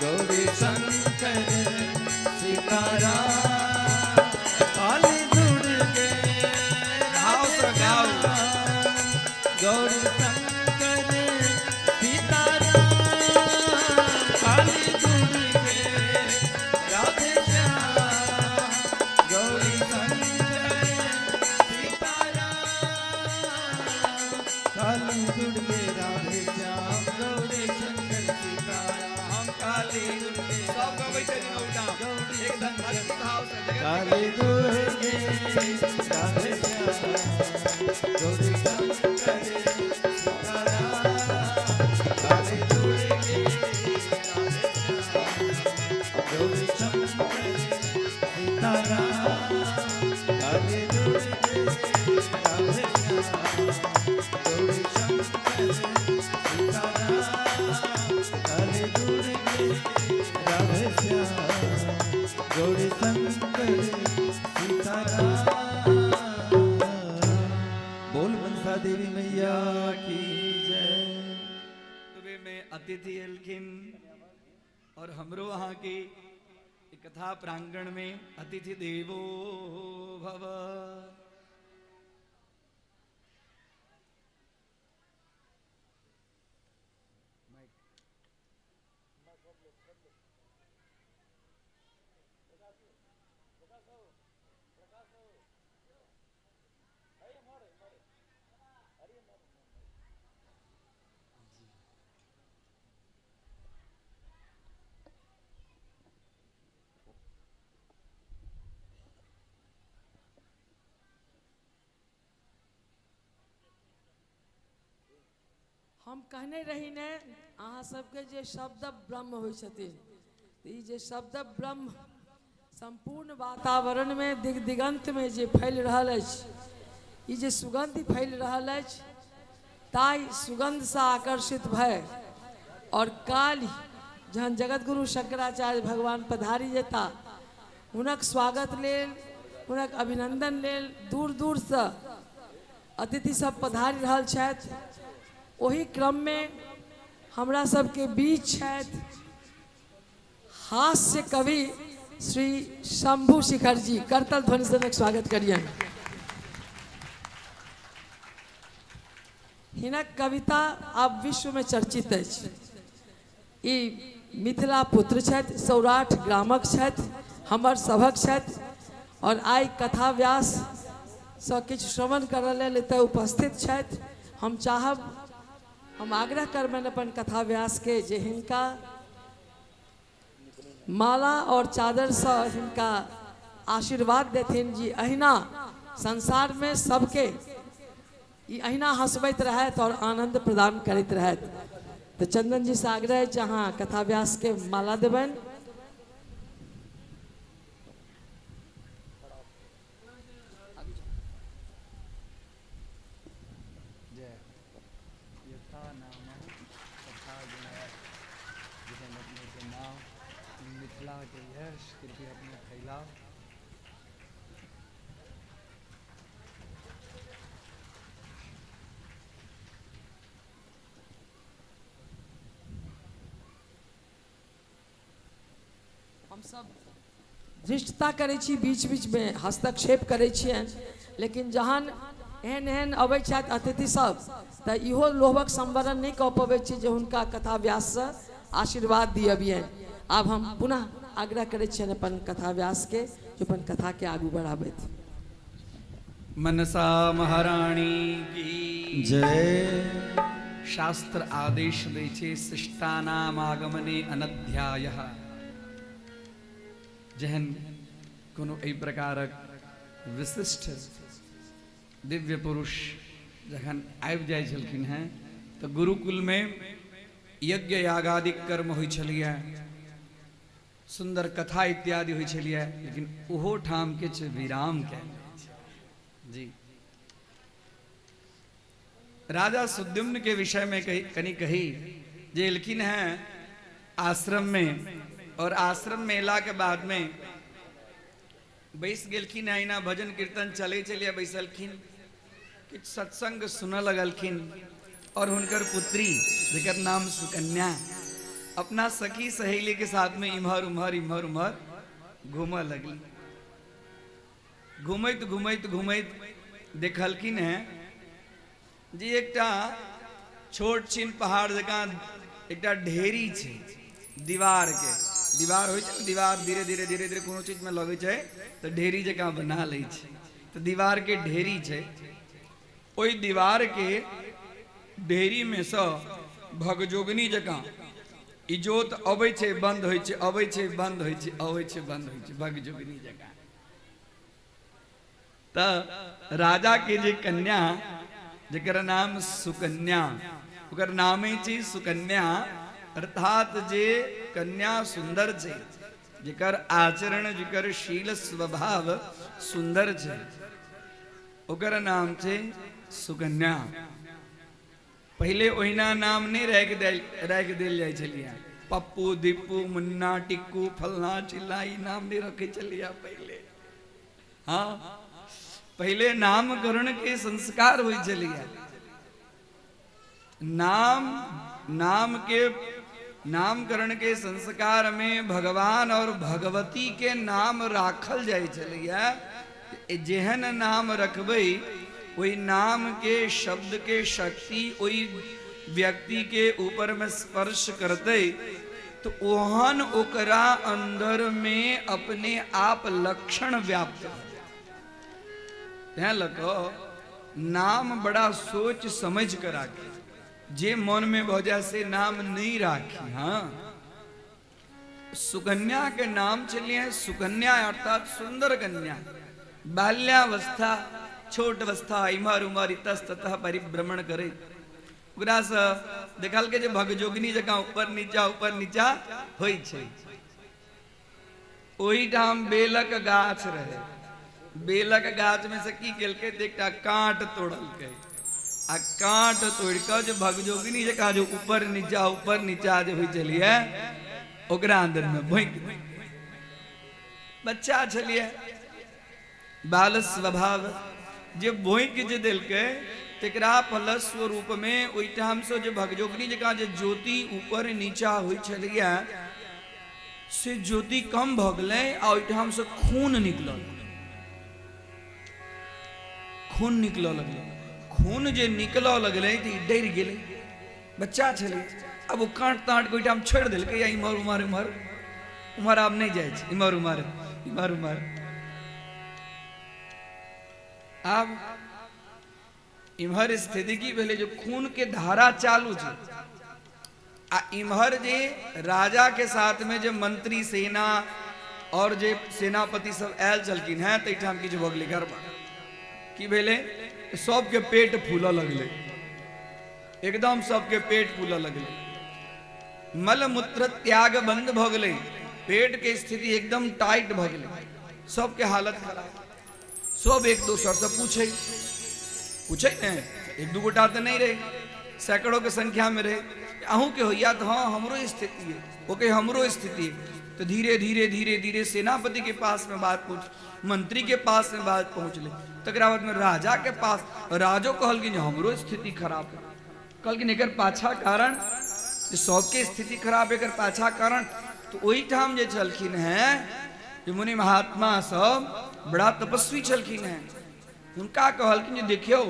गौरी शंकर सीताराम। काली दुर्गे राधे श्याम गौरी शंकर सीताराम। काली दुर्गे राधे श्याम गौरी शंकर सीताराम। काली दुर्गे राधे श्याम गौरी शंकर सीताराम। काली दुर्गे सब गबै छथिन औटा एकदम भक्ति भाव से जगत काली दुर्गे राधे श्याम गौरी शंकर सीताराम। काली दुर्गे राधे श्याम गौरी शंकर सीताराम। काली दुर्गे राधे श्याम गौरी शंकर सीताराम। काली दुर्गे राधे श्याम गौरी शंकर सीताराम। बोल मनसा देवी मैया की जय। सुबह में अतिथि एलखिन और हमरो वहां के कथा प्रांगण में अतिथि देवो भव। हम कहने रही ने अहाँ सबके जे शब्द ब्रह्म होइ छथिन, ई जे शब्द ब्रह्म संपूर्ण वातावरण में दिग दिगंत में जे फैल रहल अछि, ई जे सुगंध फैल रहल अछि, ताई सुगंध से आकर्षित भय और काली जहन जगत गुरु शंकराचार्य भगवान पधारी जेता हुनक स्वागत लेल, हुनक अभिनंदन लेल दूर दूर से अतिथि सब पधारी रहल छथि। ओही क्रम में हमरा सबके बीच छथि हास्य कवि श्री शंभू शिखर जी। करतल ध्वनि से स्वागत करियन। हिनक कविता आब विश्व में चर्चित अछि। ई मिथिला पुत्र छथि, सौराठ ग्रामक छथि, हमर सभक छथि और आइ कथा व्यास से किछु श्रवण करय लेल एतय उपस्थित छथि। हम चाहब, हम आग्रह करबनि अपन कथा व्यास के जे हिनका माला और चादर से हिनका आशीर्वाद देथिन जी अहिना संसार में सबके ई अहिना हंसबैत रहथि और आनंद प्रदान करैत रहथि। तो चंदन जी से आग्रह है जहाँ कथा व्यास के माला देवन। मिथिला के यश कृपया अपने फैलाओ। हम सब धृष्टता करै छी, बीच बीच में हस्तक्षेप करै छियनि, लेकिन जहन एहन एहन अबै छथि अतिथि सब तऽ इहो लोभक संवरण नहीं कऽ पबै छी जे हुनका कथा व्यास से आशीर्वाद दियबियनि। आब हम पुनः आग्रह करै छियनि अपन कथा व्यास के जो अपन कथा के आगू बढ़ाबैत। मनसा महारानी की जय। शास्त्र आदेश दै छै शिष्टानाम आगमने अनध्यायः। जहन कोनो एहि प्रकारक विशिष्ट दिव्य पुरुष जखन आबि जाइ छलखिन हैं तऽ गुरुकुल में यज्ञ यागादिक कर्म होइ छलिए, सुंदर कथा इत्यादि होइ छलिए, लेकिन ओहो ठाम किछु विराम कएल जी। राजा सुद्युम्न के विषय में कनी कही जे एलखिन हैं आश्रम में, और आश्रम में अयला के बाद में बैस गेलखिन है, एना भजन कीर्तन चले चलिए बैसलखिन, किछु सत्संग सुनऽ लगलखिन, और हुनकर पुत्री जेकर नाम सुकन्या अपना सखी सहेली के साथ में इम्हर उम्हर घूमऽ लगली। घूमैत घूमैत घूमैत देखलखिन है जे एकटा छोट छिन पहाड़ जकाँ एकटा ढेरी छै दीवार के। दीवार होइ छै, दीवार धीरे धीरे धीरे धीरे कोनो चीज में लगे छै तो ढेरी जकाँ बना लै छै, तो दीवार के ढेरी छै। ओई दीवार के ढेरी में से भगजोगनी जकाँ इजोत अबै छै बंद होइ छै, अबै छै बंद होइ छै, अबै छै बंद होइ छै, भगजोगनी जकाँ। त राजा के जे कन्या जेकर नाम सुकन्या, ओकर नाम छै सुकन्या, अर्थात जे कन्या सुंदर छै, जेकर आचरण जेकर शील स्वभाव सुंदर छै, ओकर नाम छै सुकन्या। पहले ओहिना नाम नहीं राखि देल जाइ छलिए, पप्पू दीपू मुन्ना टिक्कू फलना चिल्ला ई नाम नहीं रखे चलिए पहले। हाँ, पहले नामकरण के संस्कार हुई चलिए। नामकरण के संस्कार में भगवान और भगवती के नाम राखल जाय चलिए। जेहन नाम रखबै वही नाम के शब्द के शक्ति वही व्यक्ति के ऊपर में स्पर्श करते तो ओहन ओकरा अंदर में अपने आप लक्षण व्याप्त। लको नाम बड़ा सोच समझ कर राखी, जे मन में वजह से नाम नहीं राखी। हाँ, सुकन्या के नाम चलिए सुकन्या अर्थात सुंदर कन्या। बाल्यावस्था छोट अवस्था इमर उमर इतस्ततः परिभ्रमण करे, ओकरा से देखल के जे भगजोगिनी जकाँ ऊपर नीचा होइ छै। ओही ठाम बेलक गाछ रहे, बेलक गाछ में से की केलकै एकटा कांट तोड़लकै, आ कांट तोड़ के जो भगजोगिनी जकाँ जो ऊपर नीचा जो होइ छलिए ओकरा अंदर में भोंक। बच्चा छलिए बाल स्वभाव, जे भोंक जे देलकै तेकरा फलस्व रूप में ओहिठाम से जो भगजोगिनी जकाँ जे ज्योति ऊपर नीचा होइ छलिए से ज्योति कम भ गेलै, आ ओहिठाम से खून निकलल। खून निकल लगल, खून जे निकल लगल तो डर गए। बच्चा छे, अब वो काट ताट के ओहिठाम छोड़ दिल या इमर उमर उमर उमर आब नहीं जाए, इमर उमर अब इमहर स्थिति की भेले जो खून के धारा चालू छे, आ इमहर जे राजा के साथ में जो मंत्री सेना और जे सेनापति सब आयल चलकिन हैं तो ठाम किछु भ गेलै गड़बड़। की भेले सबके पेट फूल लगले, एकदम सबके पेट फूल लगले। मल मूत्र त्याग बंद भ गेलै, पेट के स्थिति एकदम टाइट भ गेलै, सबके हालत खराब। सब एक दोसर से पूछे ने, एक दू गोटा तो नहीं रहे, सैकड़ों के संख्या में रहे, अहूँ के होइया तो हाँ हमरो स्थिति है, ओके हमरो स्थिति है। तो धीरे धीरे धीरे धीरे सेनापति के पास में बात पहुंच, मंत्री के पास में बात पहुंच ले, तकरा बाद में राजा के पास, राजो कहल कि हमरो स्थिति खराब है। कहल कि एकर पाछा कारण, सबके स्थिति खराब एकर पाछा कारण, तो वही ठाम जे चलखिन है जो मुनि महात्मा सब बड़ा तपस्वी चलखिन है, उनका कहलखिन जे देखियो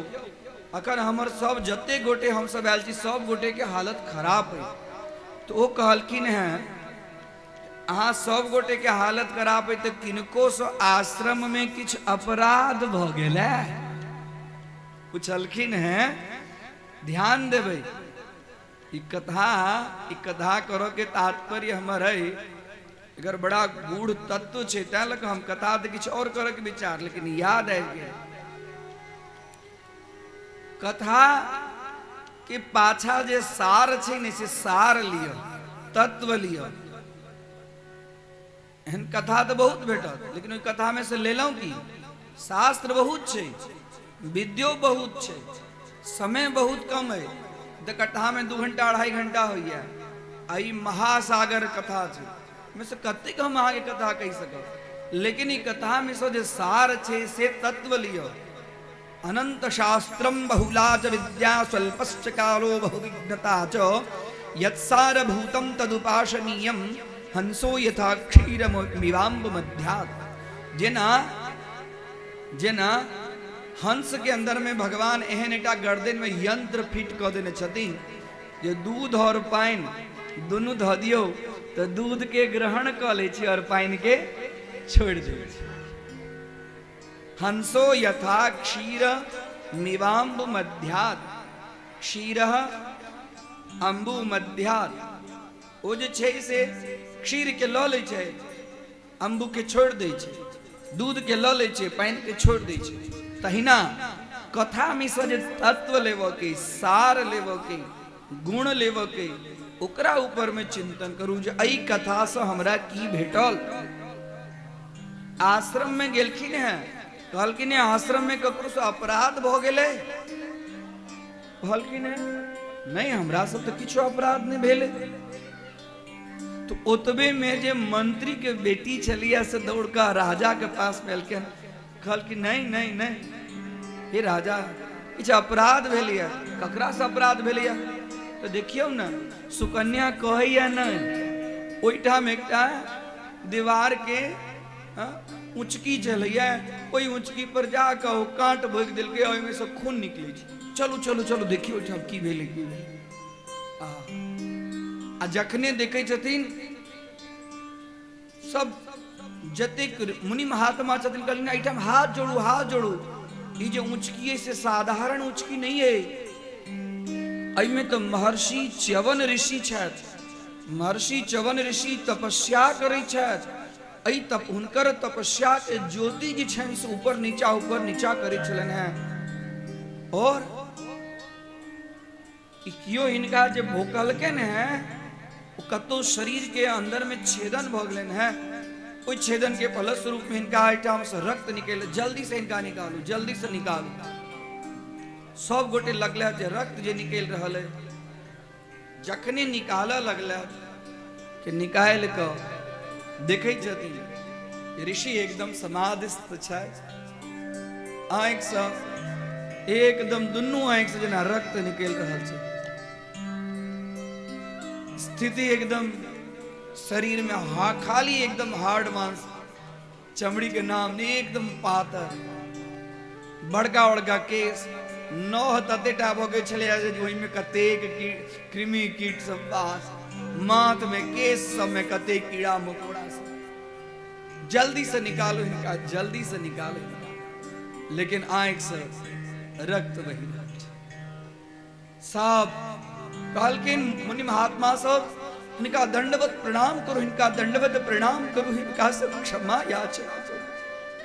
अखन हमर सब जते गोटे हम सब आयल छी सब गोटे के हालत खराब है। तो वो कहलखिन है अहाँ सब गोटे के हालत खराब है तो किनको से आश्रम में किछ अपराध भ गेल है? पूछलखिन है, ध्यान देवे ई कथा करो के तात्पर्य हमर है, अगर बड़ा गूढ़ तत्व छे तै लग हम कथा तो किछ और करे के विचार, लेकिन याद आबि गेल कथा के पाछा जे सार छे ने से सार लियो, तत्व लियो। एहन कथा तो बहुत भेटत, लेकिन ओई कथा में से लेलौं की शास्त्र बहुत छे, विद्यो बहुत छे, समय बहुत कम है, तो कथा में 2 घंटा 2.5 घंटा होइया। आई महासागर कथा छे, में से कतेक हम आगे कथा कह सकब, लेकिन ई कथा में से जे सार छे से तत्व लियो। अनंत शास्त्रम बहुला च विद्या स्वल्पश्च कालो बहुविघ्नता च यत्सार भूतम तदुपासनीयम हंसो यथा क्षीरमिवाम्ब मध्यात्। जेना हंस के अंदर में भगवान एहन एकटा गर्दन में यंत्र फिट क देने छथिन जे दूध और पानि दुनू ध दियो तो दूध के ग्रहण क ले छी और पानि के छोड़ दे छी। हंसो यथा क्षीर मिवाम्ब मध्यात्, क्षीर अम्बु मध्यात्। ओ जे छै से क्षीर के ल लै छै, अम्बु के छोड़ दै छै, दूध के ल लै छै, पानि के छोड़ दै छै। तहिना कथा में से जे तत्व लेव के, सार लेव के, गुण लेव के, ओकरा ऊपर में चिंतन करू जे एई कथा से हमरा की भेटल। आश्रम में गेलखिन है, कहलखिन आश्रम में ककरो से अपराध भ गेलै? कहलखिन नहीं हमरा सब तो किछो अपराध नहीं भेले। तो ओतबे में जे मंत्री के बेटी छलिया से दौड़ कर राजा के पास में एलखिन, कहलखिन नहीं नहीं नहीं हे राजा किछ अपराध भेलिया। ककरा से अपराध भेलिया? तो देखियो ना सुकन्या कहैया नहीं, ओइठाम एकटा दीवार के उचकी चलैया, ओई उचकी पर जाके ओ कांट भोग देलकै, ओइ में से खून निकलै छै। चलू चलू चलू देखियो ओइठाम की भेलै की भेलै। आ जखने देखै छथिन सब जतेक मुनि महात्मा छथिन, कहलिन एहिठाम हाथ जोड़ू हाथ जोड़ू, ई जे उचकी है से साधारण उचकी नहीं है, एहिमे तो महर्षि च्यवन ऋषि छथि। महर्षि च्यवन ऋषि तपस्या करै छथि, एहि तप हुनकर तपस्या के ज्योति जी छनि से ऊपर नीचा करै छलनि हैं। और कियो हिनका जे भोकलकनि हैं कतो शरीर के अंदर में छेदन भ गेलनि हैं, ओहि छेदन के फलस्वरूप में हिनका एहिठाम से रक्त निकल, जल्दी से हिनका निकालू जल्दी से निकालू। सब गोटे लगले जे रक्त जे निकल रहल है, जखने निकालऽ लगले कि निकाल के देखै छथिन ऋषि एकदम समाधिस्थ छथि, आँखि से एकदम दुनू आँखि से जेना रक्त निकल रहल छै, स्थिति एकदम शरीर में खाली एकदम हार्ड मांस, चमड़ी के नाम नहीं, एकदम पातर, बड़का बड़का केस, नौह ततेटा भगे छले ओहिमे कतेक कृमि कीट सब बास, माथ में केस सब में कते कीड़ा मकोड़ा सब। जल्दी से निकालो इनका, जल्दी से निकालो इनका। लेकिन आंख से रक्त बही रहल छै। सब कहलखिन मुनि महात्मा सब इनका दंडवत प्रणाम करो, इनका दंडवत प्रणाम करो, इनका से क्षमा याचना करो,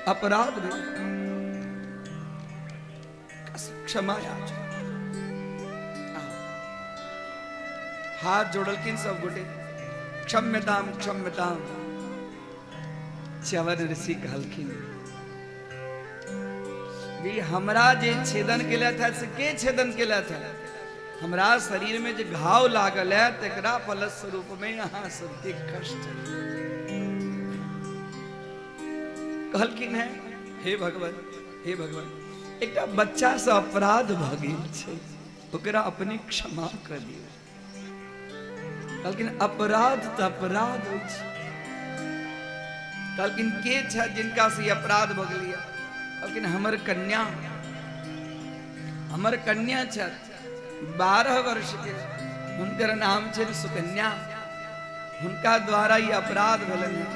अपराध भेल क्षमा याचना। हाथ जोड़लखिन सब गोटे, क्षम्यताम क्षम्यताम। च्यवन ऋषि कहलखिन जी हमरा जे छेदन केला था से के छेदन केला था? हमरा शरीर में जो घाव लागल है तकरा फलस्वरूप में यहाँ सबके कष्ट है। कहलखिन है हे भगवान, हे भगवान, एक बच्चा से अपराध भ गेल छै, ओकरा अपने क्षमा कर दियो। कहलखिन अपराध तो अपराध होइ छै। कहलखिन के छै जिनका से अपराध भ गेलिए? कहलखिन हमर कन्या, हमर कन्या छै 12 वर्ष के, हुनकर नाम छै सुकन्या, हुनका द्वारा ये अपराध भेलन है।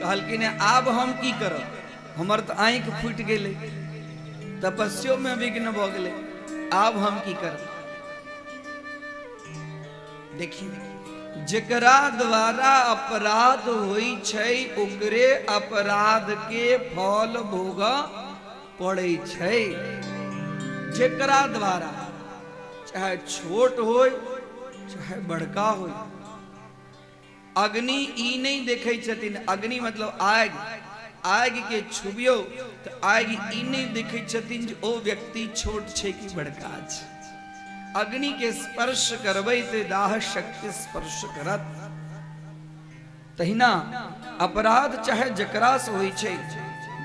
कहलखिन आब हम की करब? हमर तो आंख फूट गेले, तपस्यो में विघ्न भ गेले, आब हम की करब? देखिए जेकरा द्वारा अपराध होई छै ओकरे अपराध के फल भोग पड़े छै। जेकरा द्वारा चाहे छोट होय चाहे बड़का होय। अग्नि ई नहीं देखे छथिन, अग्नि मतलब आग, आग के छुबियो तो आग ई नहीं देखे छथिन जे ओ व्यक्ति छोट छै कि बड़का छै। अग्नि के स्पर्श करबै ते दाह शक्ति स्पर्श करत। तहिना अपराध चाहे जकरा से होई छै,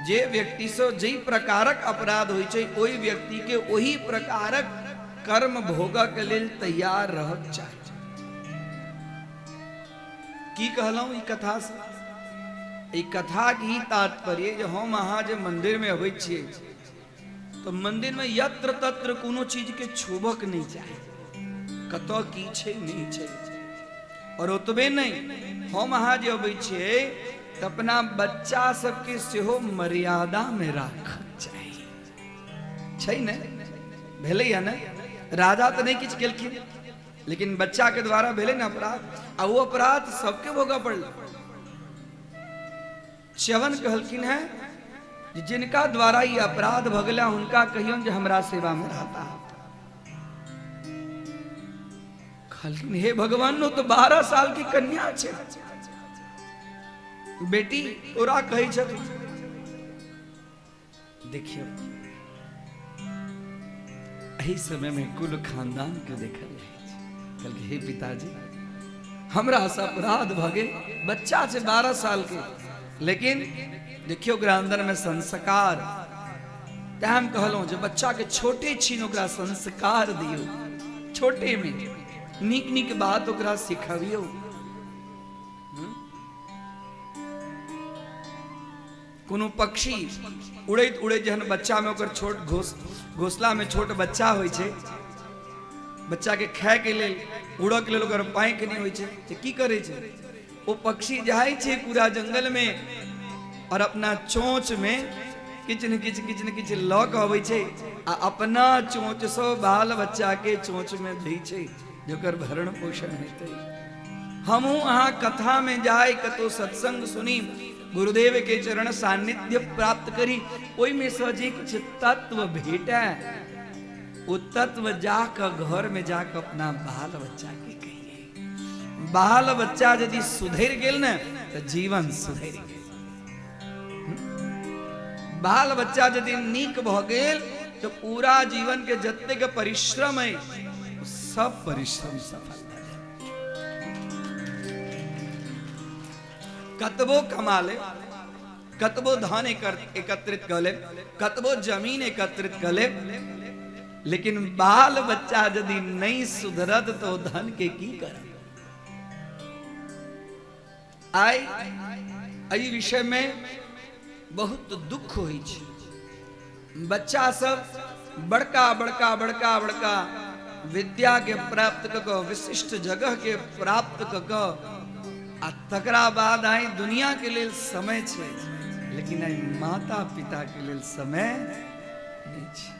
जे व्यक्ति से जे प्रकारक अपराध होई छै ओई व्यक्ति के वही प्रकारक कर्म भोगक के लेल तैयार रहक चाही। की कहलहुं ई कथा से? ई कथा की तात्पर्य जे हम अहाँ जे मंदिर में अबै छियै तो मंदिर में यत्र तत्र कोनो चीज के छुबक नहीं चाही, कतौ की छै नहीं छै। और ओतबे नहीं, हम अहाँ जे अबै छियै तो अपना बच्चा सबके सेहो मर्यादा में राखक चाही, छै ने? भेलै या ने? राजा तो नहीं किछ केलखिन, लेकिन बच्चा के द्वारा भेलै ना अपराध, आ वो अपराध सबके भोगऽ पड़ल। च्यवन कहलखिन है जिनका द्वारा ये अपराध भगला उनका कहियो जे हमरा सेवा में रहता। कहलखिन हे भगवान, नो तो 12 साल की कन्या छे, बेटी तोरा कहै छथिन। देखियो एही समय में कुल खानदान के देखल रहे। कहलखिन हे पिताजी, हमरा से अपराध भगे, बच्चा छे 12 साल के, लेकिन देखियो ओकरा अंदर में संस्कार। तें हम कहलहुं जे बच्चा के छोटे छीन ओकरा संस्कार दियो, छोटे में नीक नीक बात ओकरा सिखावियो। कोनो पक्षी उड़ैत उड़ैत जहन बच्चा में ओकर छोट घोसला में छोट बच्चा होइ छै, बच्चा के खाय के लेल उड़ऽ के लेल ओकर पाँख नहीं होइ छै, तो की करे छै? ओ पक्षी जाइ छै पूरा जंगल में और अपना चोंच में किछ न किछ लऽ कऽ अबै छै, आ अपना चोंच से बाल बच्चा के चोंच में दै छै जेकर भरण पोषण हेतै। हमहू अहाँ कथा में जाय, कतो सत्संग सुनी, गुरुदेव के चरण सानिध्य प्राप्त करी, ओई में से जे किछ तत्व भेटै ओ तत्व जाकर घर में जाकर अपना बाल बच्चा के कहिए। बाल बच्चा यदि सुधर गेल न तो जीवन सुधर गेल। बाल बच्चा यदि नीक भ गेल तो पूरा जीवन के जतेक परिश्रम है सब परिश्रम सफल भ जाए। कतबो कमा ले, कतबो धन एकत्रित कर ले, कतबो जमीन एकत्रित कर ले, लेकिन बाल बच्चा यदि नहीं सुधरत तो धन के की करब? आई एहि विषय में बहुत दुख होइ छै। बच्चा सब बड़का बड़का बड़का बड़का विद्या के प्राप्त क के, विशिष्ट जगह के प्राप्त क के, आ तकरा बाद आई दुनिया के लेल समय छै, लेकिन आई माता पिता के लेल समय नहीं छै।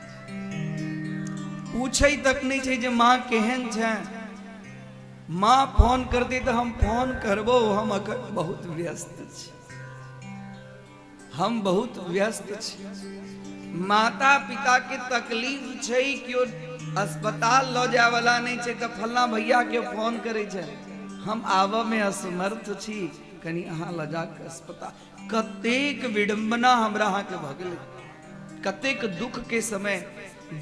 पूछे तक नहीं छै जे माँ केहन छै। माँ फोन करती तो हम फोन करबो, हम अखन बहुत व्यस्त छी, हम बहुत व्यस्त छी। माता पिता के तकलीफ छै क्यों अस्पताल ल जाय वाला नहीं छै त फल्ला भैया के फोन करे छै हम आवा में असमर्थ छी कनी अहाँ ल जा के अस्पताल। कतेक विडंबना हमरा अहाँ के भ गेलै, कतेक दुख के समय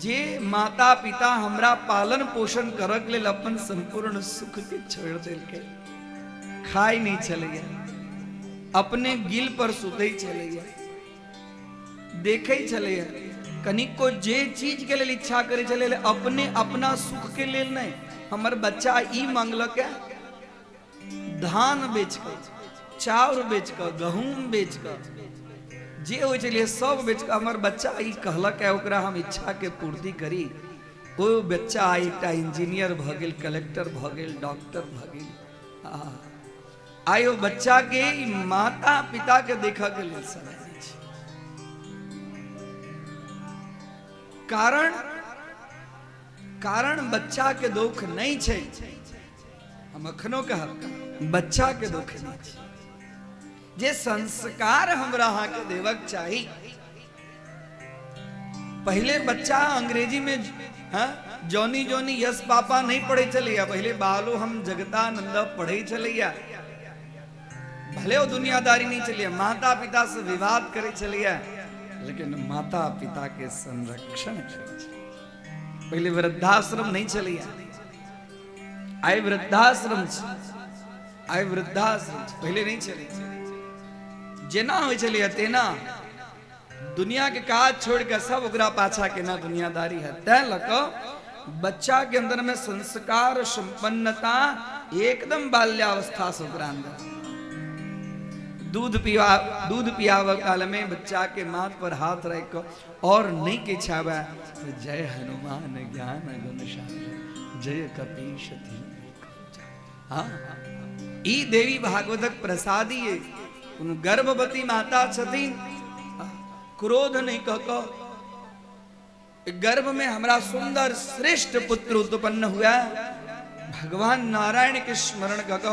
जे माता पिता हमरा पालन पोषण करक लेल अपन संपूर्ण सुख के छोड़ देलकै, खाई नहीं चलैया, अपने गिल पर सुतै चलैया, देखे चलैया, कनिको जे चीज के लिए इच्छा करे चले अपने अपना सुख के लिए नहीं। हमर बच्चा ई मांगलक धान बेच कर, चाउर बेच कर, गहूम बेच कर, जे हो चलिए सब बेच कर हमर बच्चा ई कहलक है ओकरा हम इच्छा के पूर्ति करी। वो बच्चा एकटा इंजीनियर भ गेल, कलेक्टर भ गेल, डॉक्टर भ गेल। आयो बच्चा के माता पिता के देखा के लिए समय नहीं छै। कारण बच्चा के दुख नहीं छै। हम अखनो कहब बच्चा के दुख नहीं छै। जे संस्कार हमरा अहाँ के देवक चाही। पहले बच्चा अंग्रेजी में जॉनी जॉनी यस पापा नहीं पढ़े चलिया, पहले बालो हम जगतानंद पढ़े चलिया। भले वो दुनियादारी नहीं चलिए, माता पिता से विवाद करे चलिए, लेकिन माता पिता के संरक्षण पहले वृद्धाश्रम नहीं चलिए। आए वृद्धाश्रम पहले नहीं चले। जेना हो चलिए तेना दुनिया के काज छोड़ कर सब ओकरा पाछा के ना दुनियादारी है। तै लक बच्चा के अंदर में संस्कार संपन्नता एकदम बाल्यावस्था से ओकरा अंदर। दूध पियाव काल में बच्चा के माथ पर हाथ रख कर और नहीं के छावा तो जय हनुमान ज्ञान गुणशाली जय कपीश। हाँ ई देवी भागवतक प्रसादी है। गर्भवती माता छथिन, क्रोध नहीं कह गर्भ में हमरा सुंदर श्रेष्ठ पुत्र उत्पन्न हुआ। भगवान नारायण के स्मरण कह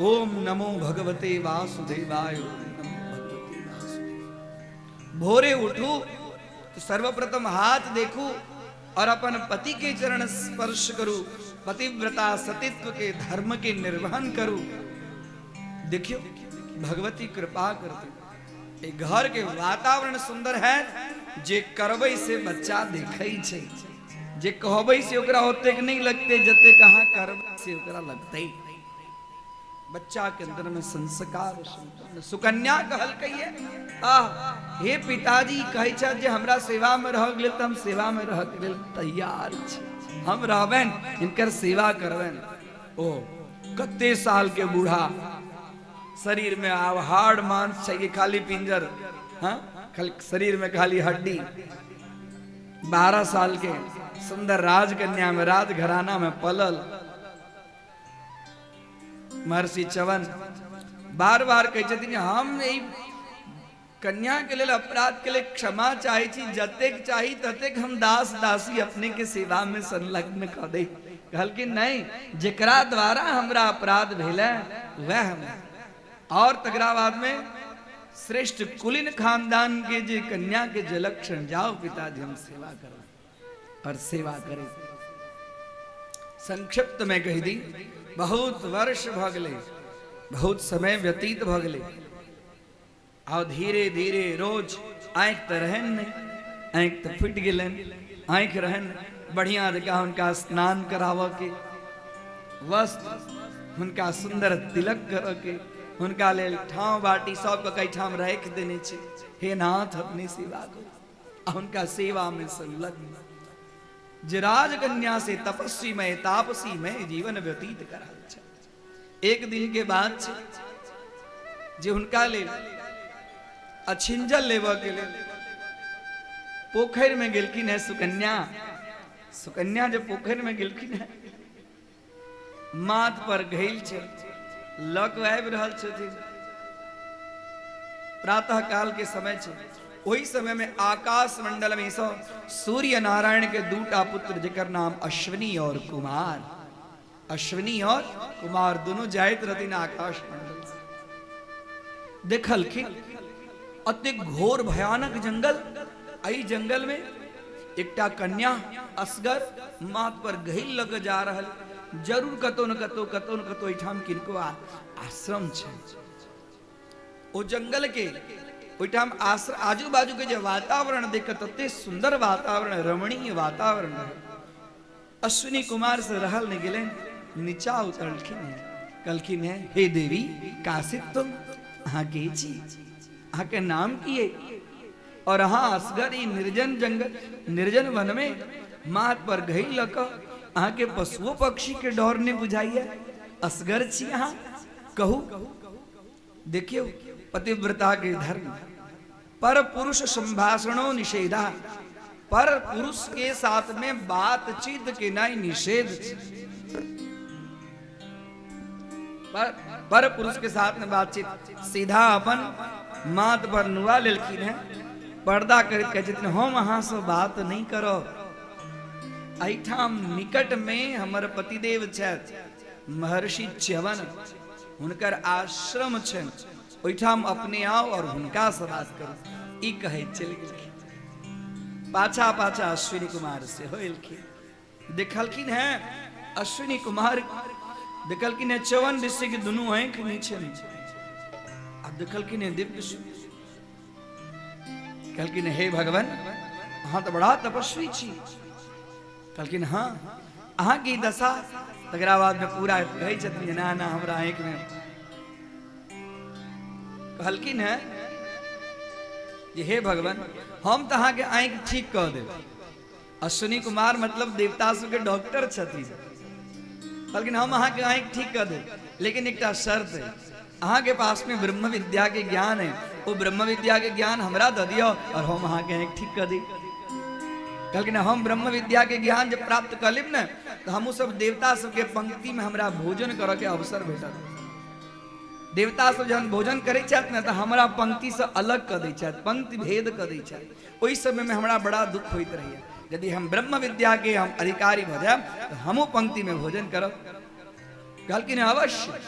ओम नमो भगवते वासुदेवाय। भोरे उठू तो सर्वप्रथम हाथ देखू और अपन पति के चरण स्पर्श करूं, पतिव्रता सतीत्व के धर्म के निर्वहन करूं। देखियो भगवती कृपा करती। एक घर के वातावरण सुंदर है, जे करबै से बच्चा देखै छै, जे कहबै से ओकरा होते नहीं लगते, जते कहाँ करबै से ओकरा लगते। बच्चा के अंदर में संस्कार सुकन्या कहल कहिए हे पिताजी कहे छ जे हमरा सेवा में रह गेल त हम सेवा में रह गेल तैयार छी, हम रहबन इनकर सेवा करबन। ओ कते साल के बूढ़ा, शरीर में हाड़ मांस चाहिए, खाली पिंजर, हाँ शरीर में खाली हड्डी। 12 साल के सुंदर राजकन्या में राज घराना में पलल महर्षि चवन बार बार कहते हम यही कन्या के लिए अपराध के लिए क्षमा चाहे छी, जतेक चाही ततेक हम दास दासी अपने के सेवा में संलग्न कर दे। कहल कि नहीं, जेकरा द्वारा हमरा अपराध भेला वह हम। और तकरा बाद में श्रेष्ठ कुलीन खानदान के जे कन्या के जलक्षण जाओ पिताजी हम सेवा करो और सेवा करें। संक्षिप्त में कह दी, बहुत वर्ष भ गए, बहुत समय व्यतीत भ गए। और धीरे धीरे रोज आँख तो रहन नहीं, आँख तो फुट गलन, आँख रहन बढ़िया जगह उनका स्नान कराव के, वस्त्र उनका सुंदर तिलक कर के, उनका लेल ठाव बाटी सबके कई ठाम रख देने छे। हे नाथ अपनी सेवा करो, उनका सेवा में संलग्न। जे राजकन्या से तपस्वी में तापसी में जीवन व्यतीत करा। एक दिन के बाद जे उनका ले अछिंजल लेवा के लिए पोखर में गिलखिन है सुकन्या। सुकन्या जब पोखर में गिलखिन है, माथ पर घैल छे, लक आबि रहल छथिन। प्रातः काल के समय छे। वही समय में आकाश मंडल में सूर्य नारायण के दूटा पुत्र जेकर नाम अश्विनी और कुमार, अश्विनी और कुमार दोनों जाइत रहती आकाश मंडल से। देखल कि अति घोर भयानक जंगल आई जंगल में एकटा कन्या असगर माथ पर गहिल लग जा रहल, जरूर कतो न कतो एठाम किनको आश्रम छै। ओ जंगल के ओठाम आजू बाजू के जो वातावरण देख तते सुंदर वातावरण, रमणीय वातावरण रहे। अश्विनी कुमार से रहल ने गेले, नीचा उतरलखिन, कहलखिन है हे देवी कासित तुम अहाँ के छी, अहाँ के नाम की है? और अहाँ असगर ई निर्जन जंगल निर्जन वन में माथ पर गही लक अहाँ के पशुओं पक्षी के डर ने बुझाइए, असगर छी अहाँ, कहू। देखियो पतिव्रता के धर्म, पर पुरुष संभाषणों निषेधा, पर पुरुष के साथ में बातचीत के नहीं निषेध, पर पुरुष के साथ में बातचीत। सीधा अपन माथ पर नुआ लेलखिन है, पर्दा करके जितने हम अहाँ से बात नहीं करो। एठाम निकट में हमर पतिदेव छथि महर्षि च्यवन, हुनकर आश्रम छन, ओठाम अपने आओ और हुनका से बात करो। ई कहे चल गेलखिन। पाछा पाछा अश्विनी कुमार से होलखिन, देखलखिन है अश्विनी कुमार, देखलखिन है च्यवन ऋषि के दुनू आंख नीचे नीचे, अब देखलखिन है दिव्य, कहलखिन हे भगवान अहाँ तो बड़ा तपस्वी छी। कहलखिन हाँ अहाँ की दशा, तकरा बाद में पूरा कहे छथिन ना ना हमरा आंख में। कहलखिन है जे हे भगवान हम तो अहाँ के आंख ठीक कह देब। अश्विनी कुमार मतलब देवता सब के डॉक्टर छथिन। कहलखिन हम अहाँ के आंख ठीक कह देब, लेकिन एक शर्त है, अहाँ के पास में ब्रह्म विद्या के ज्ञान है, वो ब्रह्म विद्या के ज्ञान हमरा दे दियो और हम अहाँ के आंख ठीक कर दी। कहलखिन हम ब्रह्म विद्या के ज्ञान जब प्राप्त कर लेब न, तो हम सब देवता सब के पंक्ति में हमरा भोजन करे के अवसर भेटत। देवता सब जब भोजन करे छथि न, तो हमरा पंक्ति से अलग कर दै छथि, पंक्ति भेद कर दै छथि। ओहि समय में हमरा बड़ा दुख होइत रहैया, यदि हम ब्रह्म विद्या के हम अधिकारी भ जाब तो हमो पंक्ति में भोजन करब। कहलखिन अवश्य।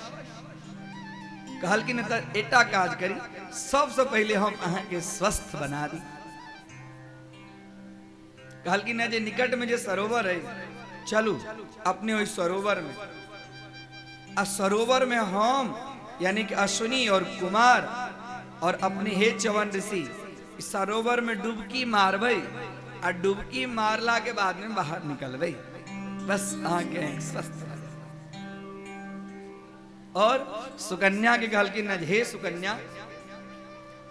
कहलखिन एटा काज करी, सबसे पहले हम अहाँ के स्वस्थ बना दी। कहलखिन जे निकट में जे सरोवर है, चलू अपने ओहि सरोवर में, आ सरोवर में हम यानी कि अश्विनी और कुमार और अपने हे च्यवन ऋषि सरोवर में डुबकी मारबै, आ डुबकी मारला के बाद में बाहर निकलबै, बस अहाँ के स्वस्थ। और सुकन्या के कहलखिन हे सुकन्या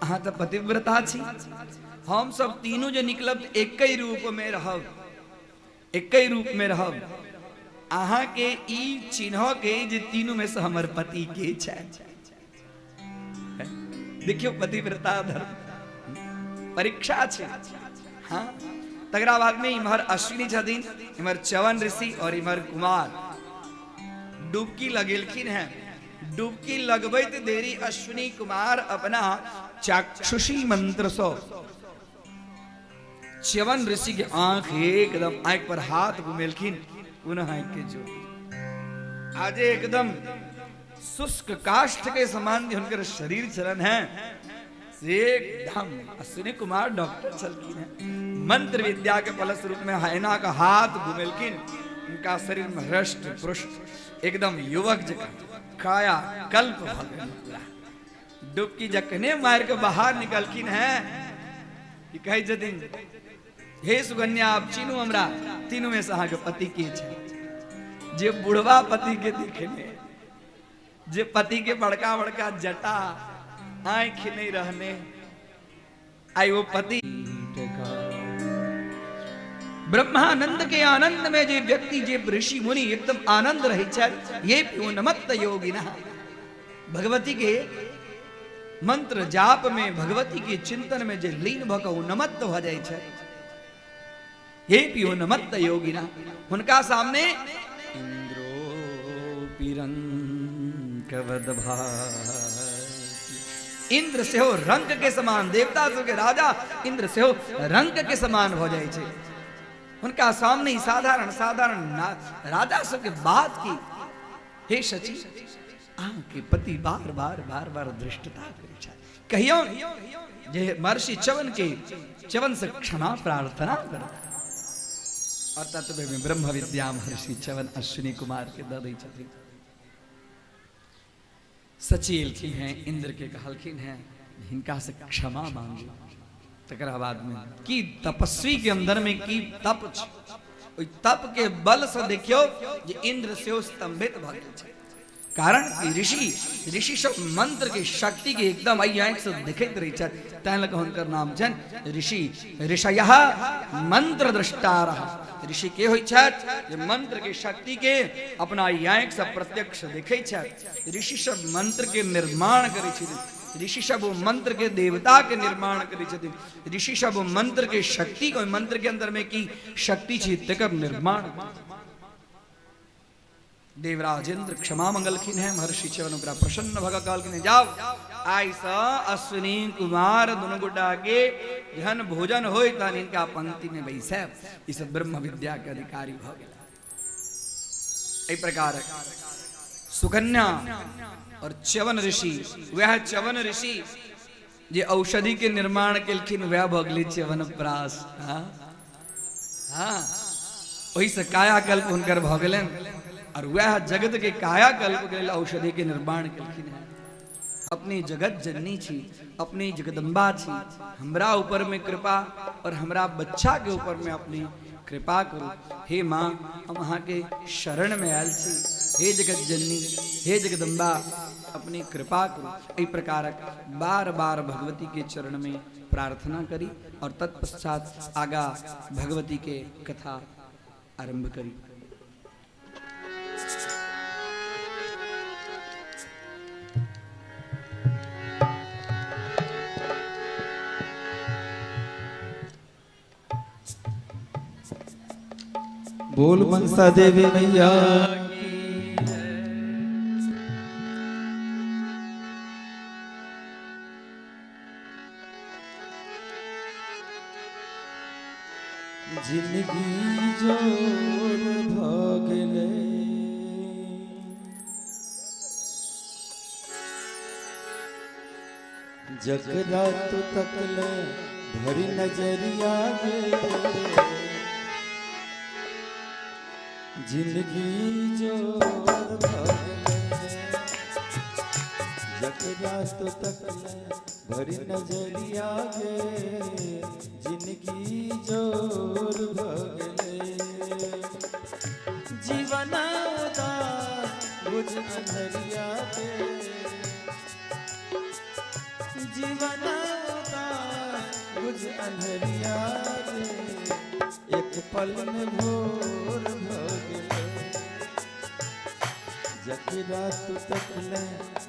अहाँ तो पतिव्रता छी, हम सब तीनों जो निकलब एक ही रूप में रहब, एक ही रूप में रहब। अहाँ के ई चिन्ह के जे तीनों में से हमर पति के छै। देखियो पतिव्रता धर्म परीक्षा छै। हाँ तकरा बाद में इमहर अश्विनी छथिन, इमहर च्यवन ऋषि और इमहर कुमार डुबकी लगेलखिन है। डुबकी लगबैत देरी अश्विनी कुमार अपना चाक्षुषी मंत्र सो च्यवन ऋषि के आंख एकदम आंख पर हाथ घुमेलखिन, पुनः आंख के ज्योति आज एकदम शुष्क काष्ठ के समान उनकर शरीर चलन है से एकदम। अश्विनी कुमार डॉक्टर चलकिन है, मंत्र विद्या के फलस रूप में हैना का हाथ घुमेलखिन, उनका शरीर में हृष्ट पुष्ट एकदम युवक जका काया कल्प भगन पूरा। डुबकी जखने मार के बाहर निकलकिन है कि कहे जदिन हे सुकन्या आप चिन्हू हमरा तीनों में से अहाँ के पति के छै। जे बुढ़वा पति के देखने, जे पति के बड़का बड़का जटा आंख नहीं रहने, आई वो पति ब्रह्मानंद के आनंद में जे व्यक्ति जे ऋषि मुनि एकदम आनंद रहे छै, ये उन्मत्त योगिना भगवती के मंत्र जाप में भगवती के चिंतन में जे लीन भक उन्मत्त हो जाए छै, ये उन्मत्त योगिना उनका सामने इंद्रो पिरंकवद इंद्र से हो रंग के समान, देवता के राजा इंद्र से हो रंग के समान हो जाए छै। उनका सामने ही साधारण साधारण राजा सब के बात की, हे शची के पति बार बार बार बार दृष्टता करे, कहियो जे महर्षि च्यवन के च्यवन से क्षमा प्रार्थना कर और तत्व में ब्रह्म विद्या महर्षि च्यवन अश्विनी कुमार के दे छथि सचेलखिन हैं इंद्र के कहलखिन हैं हिनका से क्षमा मांगू तकरा बाद में की तपस्वी के अंदर में की तप छ ओइ तप के बल से देखियो जे इंद्र से स्तंभित भ गेल छै कारण ऋषि सब मंत्र के शक्ति के एकदम आंख से देखते रही तैं लग हुनकर नाम छन ऋषि ऋषयः मंत्र दृष्टार ऋषि के होइ छथि जे मंत्र के शक्ति के अपना आंख से प्रत्यक्ष देखै छथि ऋषि सब मंत्र के निर्माण करै छथि ऋषि सब मंत्र के देवता के निर्माण करै छथि ऋषि सब मंत्र के शक्ति को मंत्र के अंदर में की शक्ति छै तकर निर्माण देवराज इंद्र क्षमा मंगलखिन है महर्षि च्यवन ओकरा प्रसन्न भग कहलखिन जाओ आइ स अश्विनी कुमार दुनु गोटा के जहन भोजन होय तहन इनका पंक्ति में बैसे इस ब्रह्म विद्या के अधिकारी भ गेला एहि प्रकार सुकन्या और च्यवन ऋषि वह च्यवन ऋषि जे औषधि के निर्माण केलखिन वह भ गेलै च्यवन प्रास हाँ ओहि से कायाकल्प हुनकर भ गेलनि और वह जगत के कायाकल्प के लिए औषधि के निर्माण केलखिन है अपनी जगत जननी छी अपनी जगदम्बा छी हमरा ऊपर में कृपा और हमरा बच्चा के ऊपर में अपनी कृपा करू हे माँ हम अहाँ के शरण में आयल छी हे जगत जननी हे जगदम्बा अपनी कृपा करू इस प्रकार बार बार भगवती के चरण में प्रार्थना करी और तत्पश्चात आगा भगवती के कथा आरंभ करी बोल मनसा देवी मैया जिंदगी जोर भ गेलै जकरा तो तकले भरी नजरिया गे जिंदगी जोर भ गेलै जकरा तो तकले भरी नजरिया गे जिंदगी जोर भ गेलै जीवन उदास बुझ अंधरिया गे जीवन उदास बुझ अंधरिया गे एक पल में भोर भ जकरा तू तकले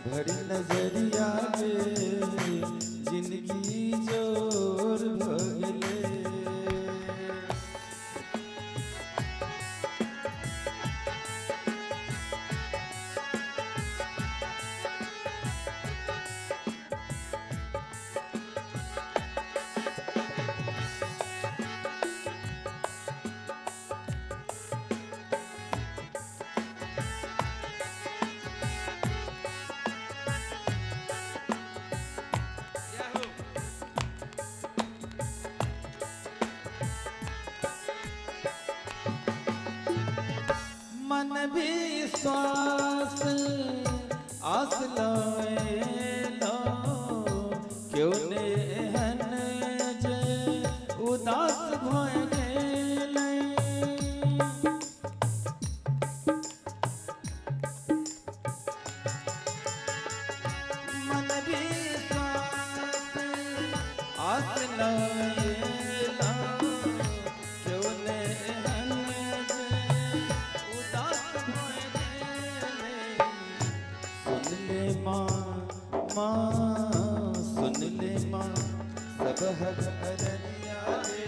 भरी नजरिया गे जिंदगी जोर भ गेलै मन विश्वास आस लाएला क्यों ने हन जे उदास भय गेलै मन विश्वास आस लाएला क्यों ने हन सुन ले माँ सब हक अरनिया रे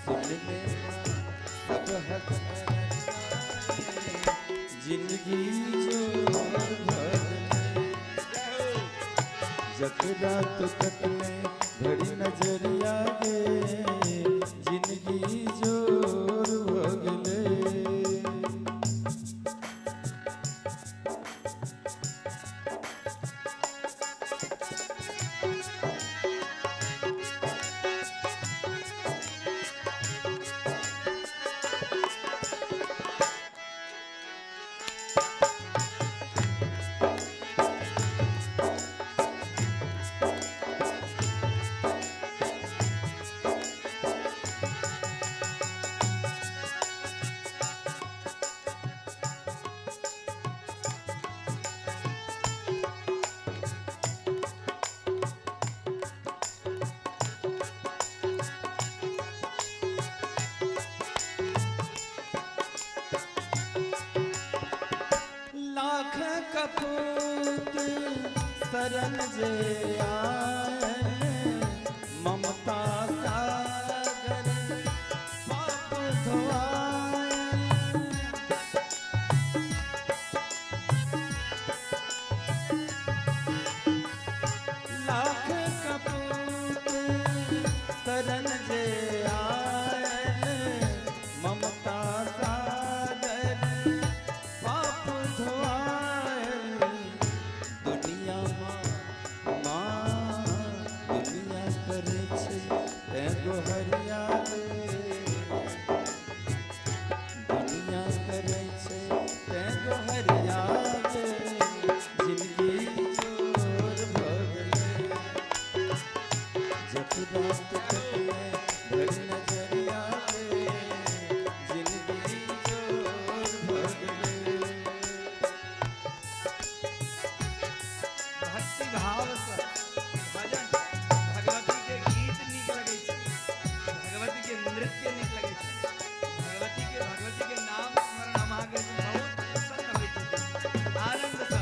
सुन ले माँ सब हक अरनिया जिंदगी जोर भ गेलै जकरा तो तकले भरी नजरिया गे जिंदगी जोर भ गेलै शरण जे आए ममता सागर पाप धोआए लाख कपूत शरण जे आए ममता सागर पाप धोआए दुनिया दुनिया करे छे ते गोहरिया दुनिया करे छे ते गोहरिया जिंदगी चोर भगले जब रात कटले घर नजरिया जिंदगी चोर भगले भक्ति भाव से भजन भगवती के गीत नीक लगे छे, भगवती के नृत्य नीक लगे छे, भगवती के नाम स्मरण हम आगे बहुत प्रसन्न होई छे, आनंद से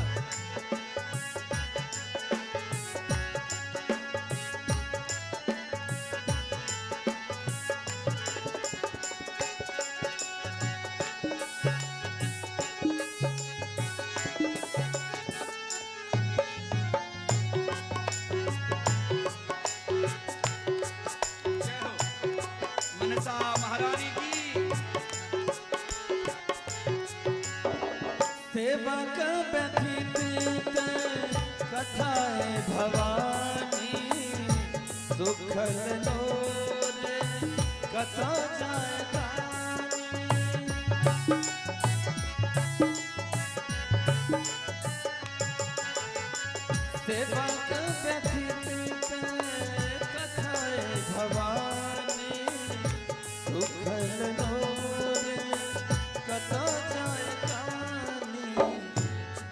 जय हो मनसा महारानी की। सेवक व्यथित कथाएं भवानी सुखल लोरे कथा जाए सेवक व्यथित कथाएं भवानी सुखल लोरे कथा जाए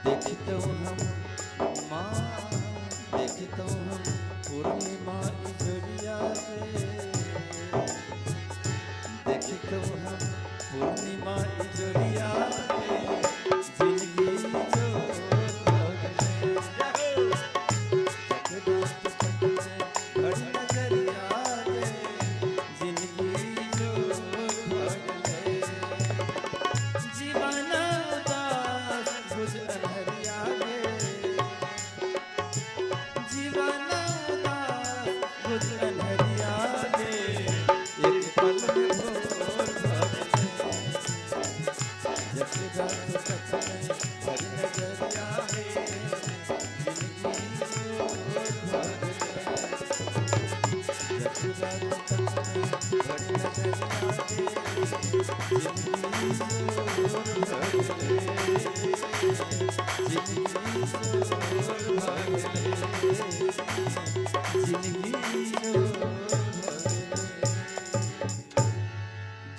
देखतो हम माँ देखतो हम पूर्णिमा इजरिया देखतो हम पूर्णिमा इजरिया जिंदगी जो जीवन दास गुज अनहरिया जीवन दास गुज अनहरिया एक पल में भोर भगले जब रात सपने हर नजरिया जिंदगी चोर भगले जब रात सपने हर नजरिया जिंदगी चोर भगले जिंदगी चोर भगले जिंदगी चोर भगले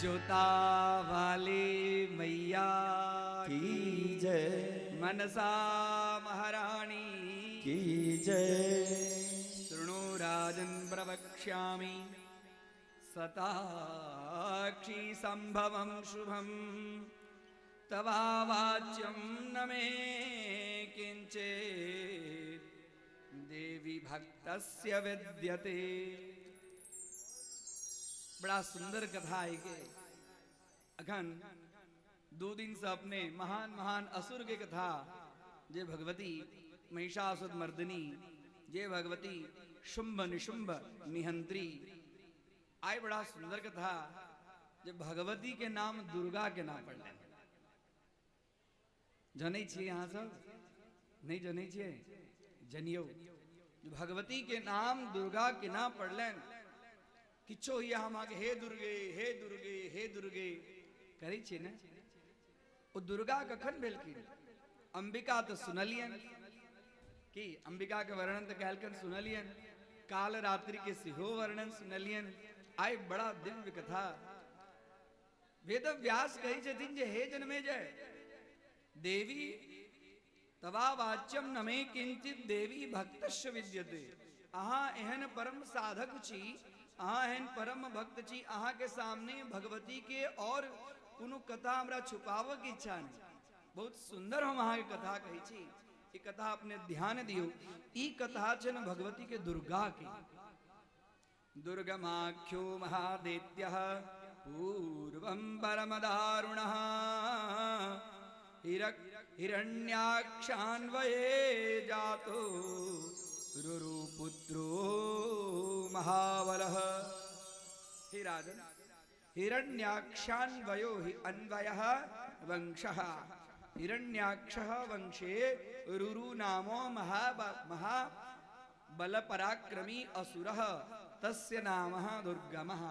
जोता वाली मैया की जय मनसा महारानी की जय शृणु राजन् प्रवक्ष्यामि सताक्षी संभवं शुभं तवावाच्यं न मे किंचित् देवी भक्तस्य विद्यते। बड़ा सुंदर कथा है के अखन 2 दिन से अपने महान महान असुर के कथा जे भगवती महिषासुर मर्दिनी जे भगवती शुंभ निशुंभ निहंत्री आय बड़ा सुंदर कथा जब भगवती के नाम दुर्गा के नाम पढ़ले जनै छियै यहाँ सब नहीं जनै छियै जनियो भगवती के नाम दुर्गा के नाम पढ़ले किछो हिया हम आगे हे दुर्गे हे दुर्गे हे दुर्गे करै छियै ने ओ दुर्गा कखन भेलखिन अंबिका तो सुनलियन कि अंबिका के वर्णन तो कहलकन सुनलियन काल रात्रि के सिहो वर्णन सुनलियन आय बड़ा दिव्य कथा वेद व्यास कही छथिन जे हे जन्मे जय देवी तवा वाच्यम नमे किंचित देवी भक्तस्य विद्यते अहाँ एहन परम साधक छी अहाँ एहन परम भक्त छी अहाँ के सामने भगवती के और कोनो कथा हमरा छुपाव के इच्छा नहीं बहुत सुंदर हम अहाँ के कथा कही छी ई कथा अपने ध्यान दियो। ई कथा छे न भगवती के दुर्गा की। दुर्गमाख्यो महादेत्यः पूर्वं परमदारुणः हिरण्याक्षान्वये जातो रुरुपुत्रो महाबलः। हे राजन, हिरण्याक्षान्वयो हि अन्वयः वंशः। हिरण्याक्षः वंशे रुरु नामो महाबलपराक्रमी असुरः, तस्य नामः दुर्गमः।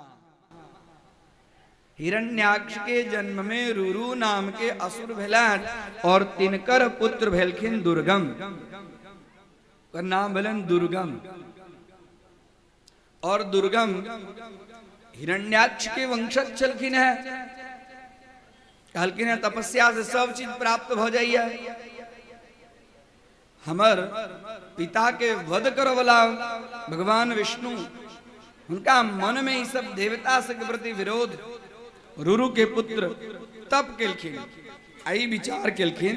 हिरण्याक्ष के जन्म में रुरु नाम के असुर भेलन और तिनकर पुत्र भेलखिन दुर्गम। का नाम भेलन दुर्गम। और दुर्गम हिरण्याक्ष के वंशज चलखिन है। कहलखिन है तपस्या से सब चीज प्राप्त हो जाइए। हमर पिता के वध करो वाला भगवान विष्णु, उनका मन में ये सब देवता से के प्रति विरोध। रुरु के पुत्र तप केलखिन, आई विचार केलखिन,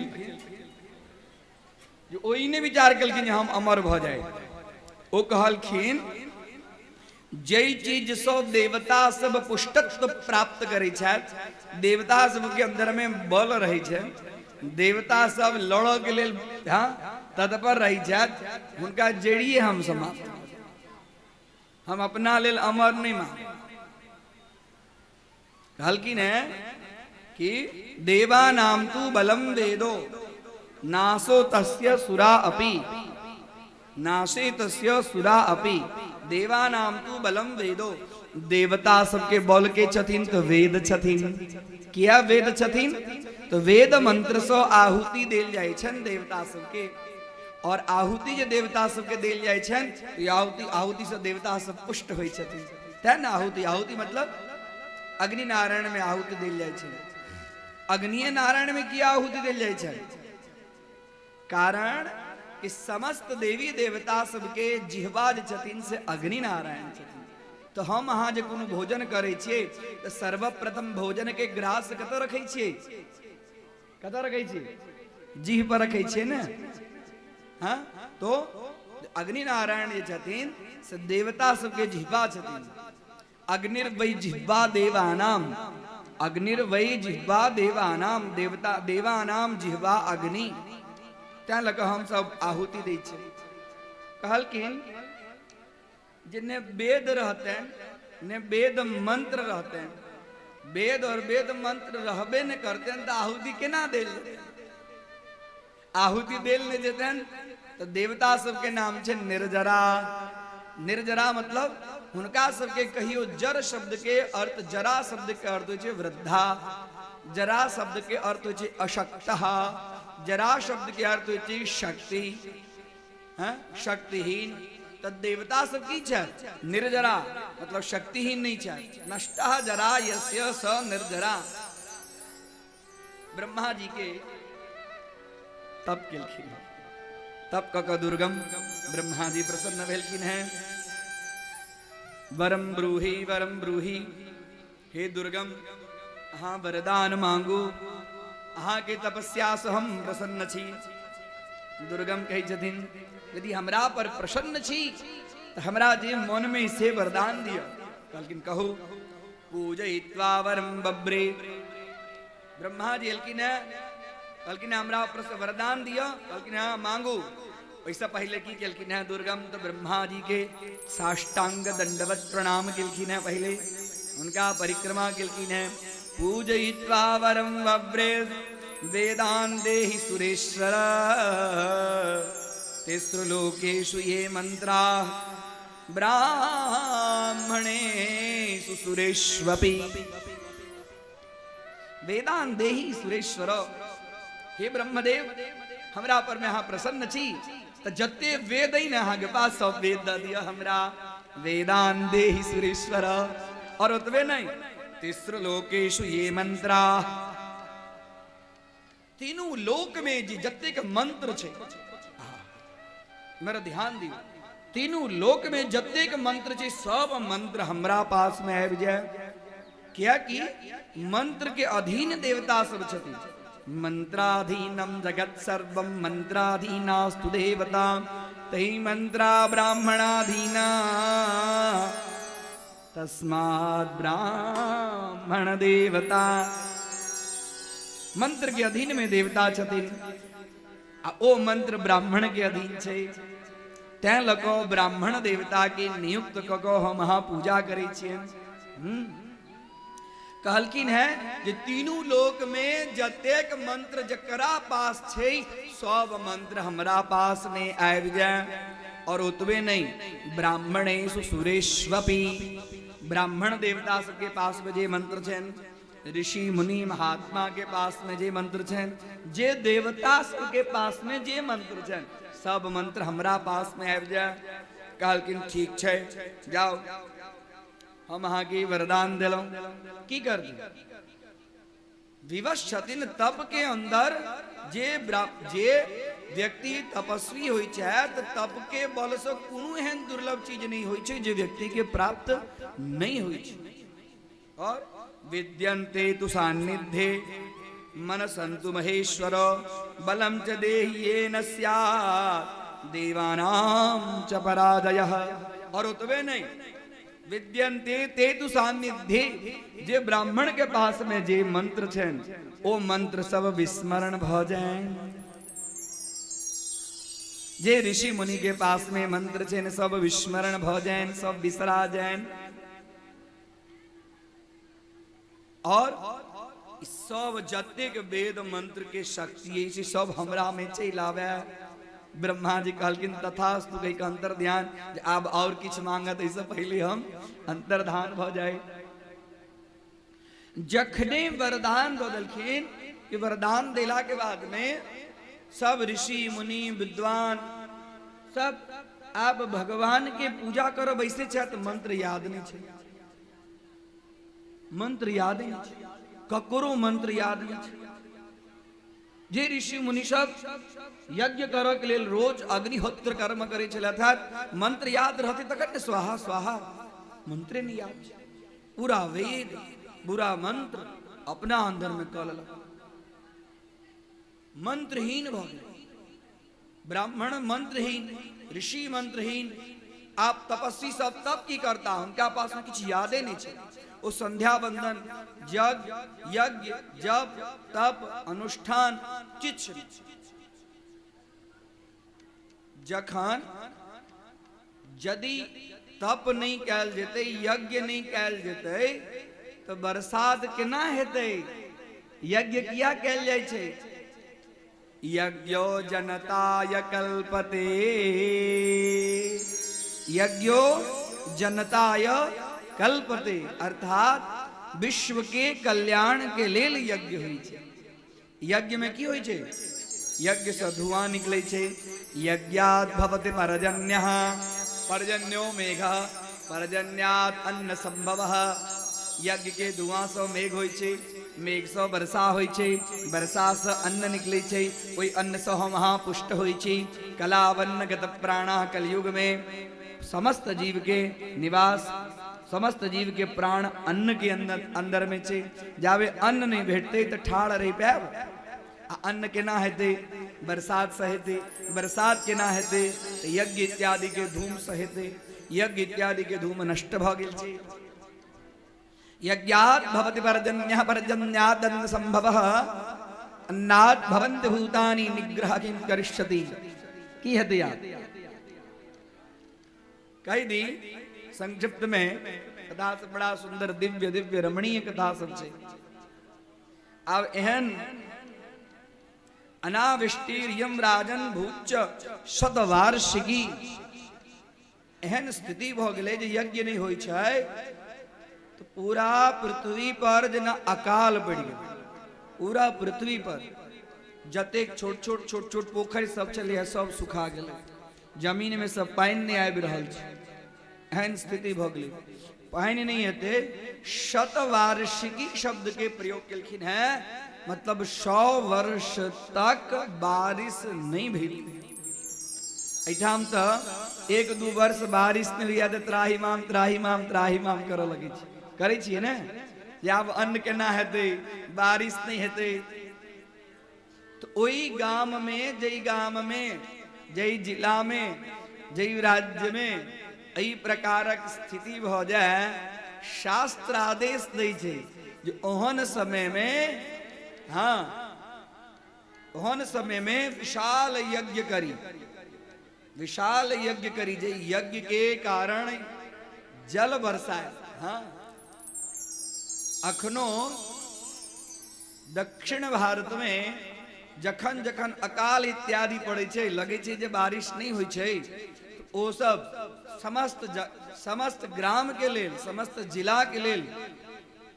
जो ओई ने विचार केलखिन हम अमर भ जाए। ओ कहलखिन जय चीज सो देवता सब पुष्टत्व प्राप्त करे छथि, देवता सब के अंदर में बल रहे छे, देवता सब लड़ के लेल तत्पर रही छथि, उनका जड़िए हम समाप्त, हम अपना लेल अमर नहीं मान। कहलखिन है कि देवा नाम तू बलम वेदो नासो तस्य सुरा अपि, नाशे तस्य सुरा अपि। देवा नाम तू बलम वेदो, देवता सबके बल के छथिन तो वेद छथिन। किया वेद छथिन तो वेद मंत्र सो आहुति देल जाय छन देवता सबके। और आहुति जे देवता सबके देल जाय छन तो आहुति से देवता सब पुष्ट होय छथिन। तै न आहुति मतलब अग्नि नारायण में आहुति देल जाय छे। अग्निय नारायण में किया आहुति देल जाय छे? कारण कि समस्त देवी देवता सबके जिह्वा जे छथिन से अग्नि नारायण छथिन। तो हम अहाँ जे कोनो भोजन करे छिए तो सर्वप्रथम भोजन के ग्रास कत रखे छिए? कत रखे छिए? जीह पर रखे छिए न। हाँ, तो अग्नि नारायण जे छथिन से देवता सबके जिह्वा छथिन। अग्निर्वै जिह्वा देवानाम, अग्निर्वै जिह्वा देवानाम, देवता देवानाम जिह्वा अग्नि। त्या लगा हम सब आहुति दै छै। कहलखिन जिन्हें वेद रहते हैं ने वेद मंत्र रहते हैं, वेद और वेद मंत्र रहबे न करते हैं तो आहुति केना देल जेतै? आहुति देल नहीं जेतै तो देवता सबके नाम छे निर्जरा। निर्जरा मतलब उनका सबके कहियो जर शब्द के अर्थ, जरा शब्द के अर्थ होय वृद्धा, जरा शब्द के अर्थ होय अशक्तः, जरा शब्द के अर्थ होय शक्ति, शक्तिहीन। तो देवता सब की छे निर्जरा मतलब शक्तिहीन नहीं छे। नष्टः जरा यस्य स निर्जरा। ब्रह्मा जी के तप केलखिन, तप क दुर्गम ब्रह्मा जी प्रसन्न भेलखिन है। वरम ब्रूहि, हे दुर्गम अहाँ वरदान मांगू, अहाँ के तपस्या से हम प्रसन्न छी। दुर्गम कहे छथिन यदि हमरा पर प्रसन्न छी तो हमरा जे मन में से वरदान दियो। कहलखिन कहू। पूजयित्वा वरम बब्रे, ब्रह्मा जी कहलखिन हमरा वरदान दियो। कहलखिन हाँ मांगू। वैसा पहले की केलखिन है दुर्गम तो ब्रह्मा जी के साष्टांग दंडवत प्रणाम केलखिन है। पहले उनका परिक्रमा केलखिन है। पूजयित्वा वरम बब्रे वेदान देहि सुरेश्वर, तिस्र लोकेषु ये मंत्रा ब्राह्मणेषु सुरेष्वपि। वेदान देहि सुरेश्वर, हे ब्रह्मदेव हमरा पर में यहाँ प्रसन्न छी तो जते वेद ही ना के पास सब वेद द दिया हमरा। वेदान देहि सुरेश्वर। और उतवे नहीं तिस्र लोकेषु ये मंत्रा, तीनों लोक में जी जते के मंत्र छे मेरा ध्यान दियो। तीनों लोक में जते के मंत्र छे सब मंत्र हमरा पास में आबि जाए। क्या कि मंत्र के अधीन देवता सब छथिन। मंत्राधीनम जगत सर्वम मंत्राधीनास्तु देवता तै मंत्रा ब्राह्मणाधीना तस्मात् ब्राह्मण देवता। मंत्र के अधीन में देवता छथिन आ ओ मंत्र ब्राह्मण के अधीन छे ते लको ब्राह्मण देवता के नियुक्त कको हम यहाँ पूजा करे छिए। कहलकिन है जे तीनों लोक में जतेक मंत्र जकरा पास छे सब मंत्र हमरा पास में आबि जाए। और उतबे नहीं ब्राह्मणेषु सुरेष्वपि ब्राह्मण देवता सबके पास में जे मंत्र छन ऋषि मुनि महात्मा के पास में जे मंत्र छन जे देवता सबके पास में जे मंत्र छन सब मंत्र हमरा पास में आबि जाए। कहलकिन ठीक छे जाओ हम अहाँ के वरदान दिलों की कर दी। विवश छथिन तप के अंदर जे व्यक्ति तपस्वी होई छै त तप के बल से कोनो एहन दुर्लभ चीज नहीं होई छै जे व्यक्ति के प्राप्त नहीं होई छै। और विद्यन्ते तु सान्निध्ये मनसन्तु महेश्वर बलम च देह्येन स्यात् देवानां च पराजयः। और उतबे नहीं विद्यन्ते ते तु सान्निध्ये जे ब्राह्मण के पास में जे मंत्र छन ओ मंत्र सब विस्मरण भ जाए। जे ऋषि मुनि के पास में मंत्र छन सब विस्मरण भ जाए सब बिसरा जाए। और सब जतेक वेद मंत्र के शक्ति है सब हमरा में चल आवे। ब्रह्मा जी कहलकिन तथास्तु कहि के अंतर ध्यान अब और किछ मांगत इससे पहले हम अंतर्धान भ जाए। जखने वरदान बदलखिन कि वरदान देला के बाद में सब ऋषि मुनि विद्वान सब आप भगवान के पूजा करो वैसे चाहे मंत्र याद नहीं छे मंत्र याद नहीं छे ककरो मंत्र याद नहीं छे। जे ऋषि मुनि सब यज्ञ करऽ के लेल रोज अग्निहोत्र कर्म करे छले था मंत्र याद रहते तखन स्वाहा स्वाहा मंत्रे नहीं याद छे। पूरा वेद पूरा मंत्र अपना अंदर में कऽ लेलक मंत्रहीन भ गेल। ब्राह्मण मंत्रहीन ऋषि मंत्रहीन आप तपस्वी सब तब की करता उनका पास में कुछ यादे नहीं छे। वो संध्या बंदन यज्ञ जप तप अनुष्ठान किछ जखन यदि तप नहीं कैल जेते यज्ञ नहीं कैल जेते तो बरसात केना हेते। यज्ञ किया कैल जाय छे यज्ञो जनताय कल्पते यज्ञो जनताय कल्पते अर्थात विश्व के कल्याण के लेल यज्ञ होई छे। यज्ञ में की होई छे यज्ञ से धुआं निकले छे। यज्ञात भवति पर्जन्यः पर्जन्यो मेघः पर्जन्यात अन्न संभवः। यज्ञ के धुआं से मेघ होई छे मेघ से वर्षा होई छे वर्षा से अन्न निकले छे ओई अन्न से हम वहां पुष्ट होई छे। कलावन्न गत प्राणः कलयुग में समस्त जीव के निवास समस्त जीव के प्राण अन्न के अंदर में छे। जावे अन्न नहीं भेटते तो ठाड़ रही पैब अन्न केना हेते बरसात से हेते बरसात केना हेते यज्ञ इत्यादि के धूम से हेते यज्ञ इत्यादि के धूम नष्ट भ गेल छे। यज्ञात भवति पर्जन्यः पर्जन्यात् अन्न संभवः अन्नात् भवन्ति भूतानि निग्रह किं करिष्यति की हेते याद कही दी संक्षिप्त में कथा से बड़ा सुंदर दिव्य दिव्य रमणीय कथा सब छे। अब एहन अनाविष्टिर यम राजन भूच शतवार्षिकी एहन स्थिति भ गेलै जे यज्ञ नहीं होई छै तो पूरा पृथ्वी पर जेना अकाल पड़ि गेल। पूरा पृथ्वी पर जतेक छोट छोट पोखरि सब छलै सब सुखा गेलै जमीन में सब पानि नहीं आबि रहल छै। एहन स्थिति भ गेलै पानि नहीं हेते शतवार्षिकी शब्द के प्रयोग केलखिन है मतलब 100 वर्ष तक बारिश नहीं भेल। एठाम तो 1-2 वर्ष बारिश नहीं होइया तो त्राहिमाम त्राहिमाम त्राहिमाम करऽ लगे छी करे छियै ने जे आब अन्न केना हेतै बारिश नहीं हेतै तो वही गांव में, जई जिला में, जई राज्य में एहि प्रकारक स्थिति भ जाए, शास्त्र आदेश दै छै जे ओहन समय में, हाँ ओहन समय में विशाल यज्ञ करी, विशाल यज्ञ करी, जे यज्ञ के कारण जल बरसाए। हाँ अखनो दक्षिण भारत में जखन जखन अकाल इत्यादि पड़े छै, लगे छै जे बारिश नहीं होइ छै, तो ओ सब समस्त ग्राम के लेल, समस्त जिला के लेल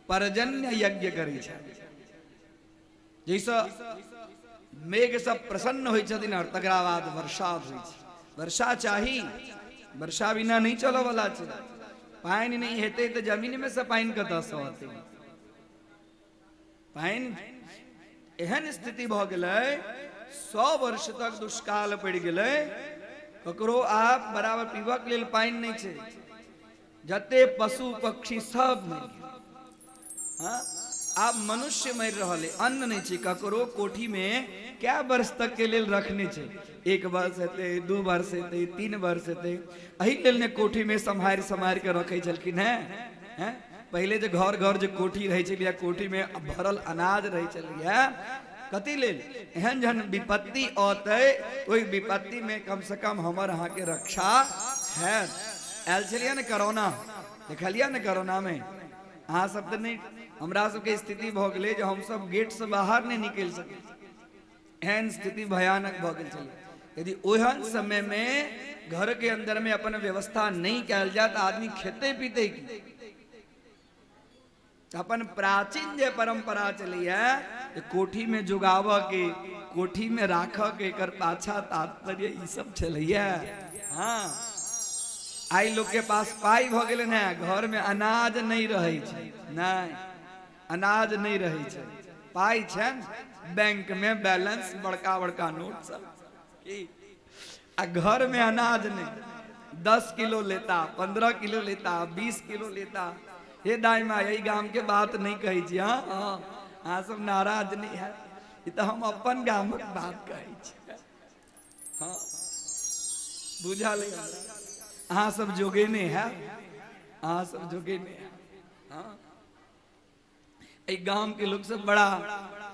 पर्जन्य यज्ञ करे छै। जैसा मेघ सब प्रसन्न होइ छथिन तकरा बाद वर्षा होइ छै। वर्षा चाही, वर्षा बिना नहीं चलो वाला छै। पानी नहीं हेते तो जमीन में से पानी कतऽ से होते। पानी एहन स्थिति भ गेलै, 100 वर्ष तक दुष्काल पड़ गेलै, ककरो आप बराबर पीबऽ के लेल पानी नहीं छै। जते पशु पक्षी सब मरि गेल। हाँ आप मनुष्य मरि रहल, अन्न नहीं छै। ककरो कोठी में क्या वर्ष तक के लेल रखने छै? 1 वर्ष हेतै, 2 वर्ष हेतै, 3 वर्ष हेतै। एहि लेल ने कोठी में सम्हारि के रखे छलखिन हैं। पहले जो घर घर जो कोठी रहे छलियै, कोठी में भरल अनाज रहे छलियै, कथी लेल? एहन जहन विपत्ति औतै, ओहि विपत्ति में कम से कम हमर अहाँ के रक्षा है। आयल छलियै ने कोरोना, देखलियै ने कोरोना में अहाँ सब तो नहीं, हमरा सबके स्थिति भ गेलै जे हम सब गेट से बाहर नहीं निकल सके। एहन स्थिति भयानक भ गेल छलै। यदि ओहन समय में घर के अंदर में अपन व्यवस्था नहीं कैल जाए तो आदमी खेते पीते की। अपन प्राचीन जे परंपरा चली है, कोठी में जुगाव के, कोठी में राख के, कर पाछा तात्पर्य ई सब चलिए। हाँ आई लोग के पास पाई भ गेलै ने, घर में अनाज नहीं रहे छै, नहीं अनाज नहीं रहे छै, पाई छै बैंक में बैलेंस, बड़का बड़का नोट सब, आ घर में अनाज नहीं। 10 किलो लेता, 15 किलो लेता, 20 किलो लेता। हे दाई माँ, यही गांव के बात नहीं कही छी। हाँ हाँ सब नाराज नहीं है, ये तो हम अपन गांव के बात कही छी। हाँ बुझा ले, हाँ सब जोगे ने है, हाँ सब जोगे ने है। हाँ एक गांव के लोग सब बड़ा